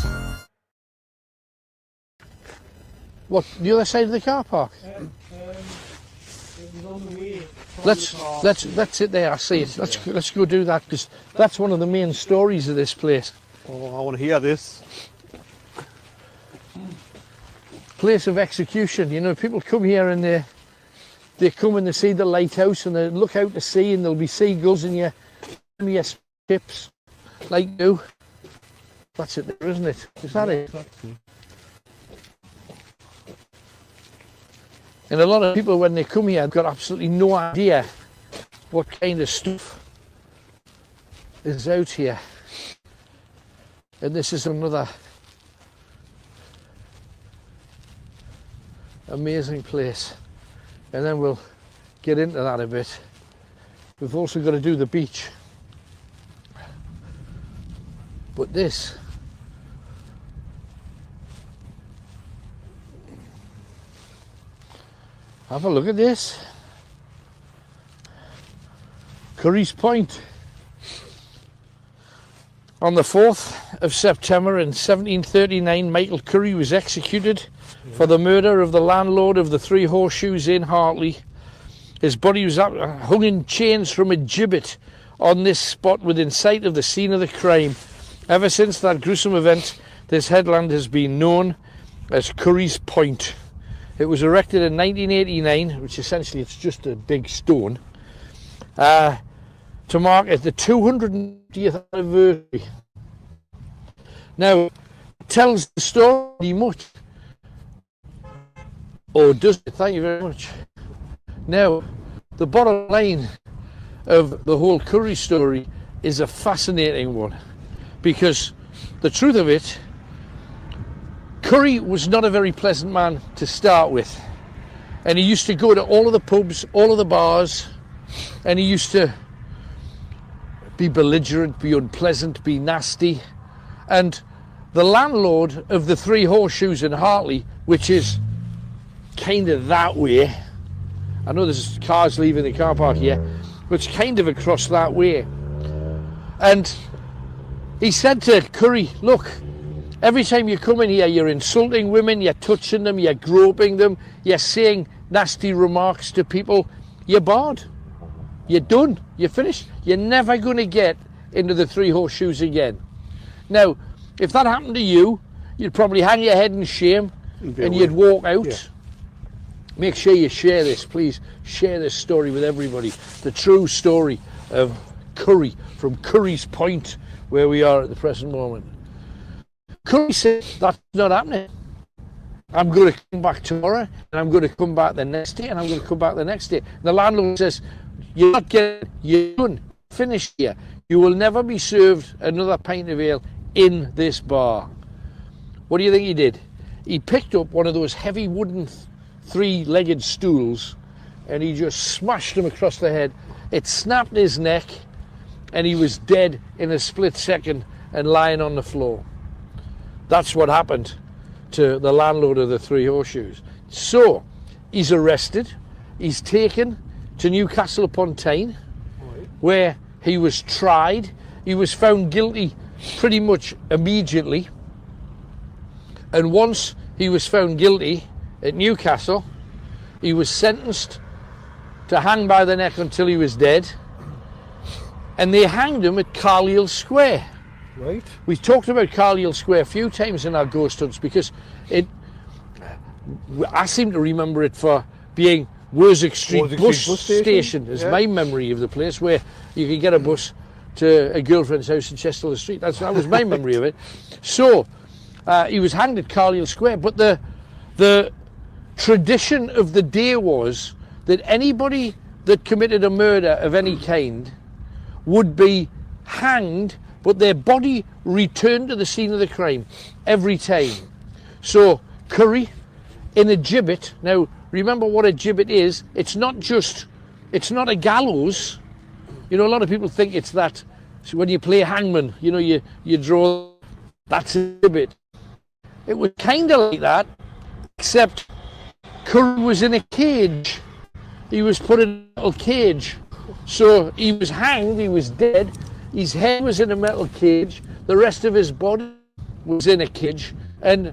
What, the other side of the car park? It was on the way. Let's sit there. I see it. Let's go do that, because that's one of the main stories of this place. Oh, I want to hear this. Place of execution. You know, people come here and they come and they see the lighthouse and they look out to sea and there'll be seagulls and your ships like you. That's it there, isn't it? Is that it? And a lot of people, when they come here, have got absolutely no idea what kind of stuff is out here. And this is another amazing place. And then we'll get into that a bit. We've also got to do the beach. But this, have a look at this. Curry's Point. On the 4th of September in 1739, Michael Curry was executed for the murder of the landlord of the Three Horseshoes in Hartley. His body was hung in chains from a gibbet on this spot within sight of the scene of the crime. Ever since that gruesome event, this headland has been known as Curry's Point. It was erected in 1989, which essentially it's just a big stone, to mark the 250th anniversary. Now, it tells the story much. Oh, does it? Thank you very much. Now, the bottom line of the whole Curry story is a fascinating one, because the truth of it, Curry was not a very pleasant man to start with, and he used to go to all of the pubs, all of the bars, and he used to be belligerent, be unpleasant, be nasty. And the landlord of the Three Horseshoes in Hartley, which is kind of that way, I know there's cars leaving the car park here, but it's kind of across that way. And he said to Curry, look, every time you come in here, you're insulting women, you're touching them, you're groping them, you're saying nasty remarks to people, you're barred. You're done. You're finished. You're never going to get into the Three Horseshoes again. Now, if that happened to you, you'd probably hang your head in shame and you'd walk out. Yeah. Make sure you share this, please. Share this story with everybody. The true story of Curry, from Curry's Point, where we are at the present moment. Curry said, that's not happening. I'm going to come back tomorrow, and I'm going to come back the next day, and I'm going to come back the next day. And the landlord says, you're not getting, you're done, finished here. You will never be served another pint of ale in this bar. What do you think he did? He picked up one of those heavy wooden three-legged stools and he just smashed him across the head. It snapped his neck and he was dead in a split second and lying on the floor. That's what happened to the landlord of the Three Horseshoes. So, he's arrested, he's taken to Newcastle upon Tyne, where he was tried. He was found guilty pretty much immediately. And once he was found guilty at Newcastle, he was sentenced to hang by the neck until he was dead. And they hanged him at Carlisle Square. Right. We've talked about Carlisle Square a few times in our ghost hunts because I seem to remember it for being Worzick Street bus station is my memory of the place, where you could get a bus to a girlfriend's house in Chester Street. That was my memory of it. So he was hanged at Carlisle Square, but the tradition of the day was that anybody that committed a murder of any kind would be hanged, but their body returned to the scene of the crime every time. So Curry, in a gibbet, now remember what a gibbet is. It's not a gallows. You know, a lot of people think it's that. So when you play hangman, you know, you draw, that's a gibbet. It was kind of like that, except Curry was in a cage. He was put in a metal cage. So he was hanged, he was dead. His head was in a metal cage. The rest of his body was in a cage. And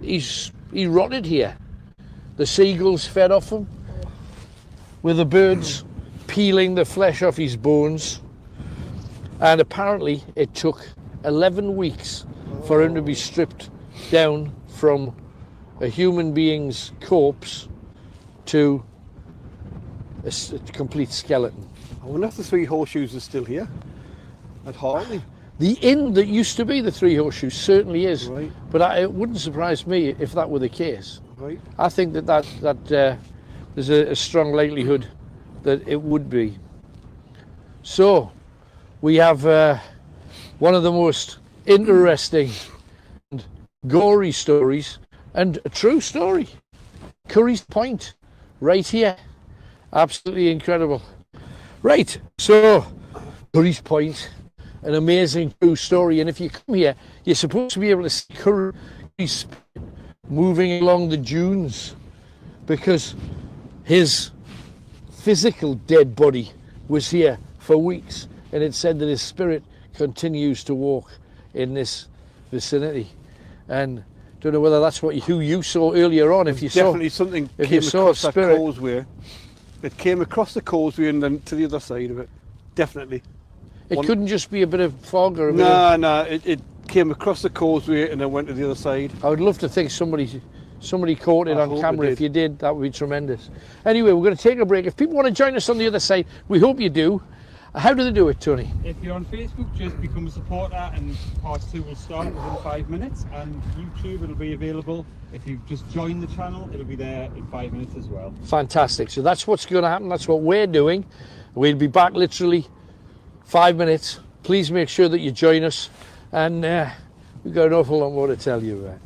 he rotted here. The seagulls fed off him, with the birds peeling the flesh off his bones. And apparently it took 11 weeks for him to be stripped down from a human being's corpse to a complete skeleton. I wonder if the Three Horseshoes are still here at Hartley. The inn that used to be the Three Horseshoes certainly is, right. But it wouldn't surprise me if that were the case. Right. I think that there's a strong likelihood that it would be. So we have one of the most interesting and gory stories, and a true story. Curry's Point, right here. Absolutely incredible. Right, so Curry's Point, an amazing true story. And if you come here, you're supposed to be able to see Curry's moving along the dunes, because his physical dead body was here for weeks, and it said that his spirit continues to walk in this vicinity. And don't know whether that's who you saw earlier on. If you definitely saw something if came you saw across a that spirit, causeway. It came across the causeway and then to the other side of it. Definitely. it couldn't just be a bit of fog or a bit of... No, it came across the causeway and then went to the other side. I would love to think somebody caught it on camera. If you did, that would be tremendous. Anyway, we're going to take a break. If people want to join us on the other side, we hope you do. How do they do it, Tony? If you're on Facebook, just become a supporter and part 2 will start within 5 minutes, and YouTube, it'll be available. If you just join the channel, it'll be there in 5 minutes as well. Fantastic. So that's what's going to happen. That's what we're doing. We'll be back literally 5 minutes. Please make sure that you join us, and we've got an awful lot more to tell you about.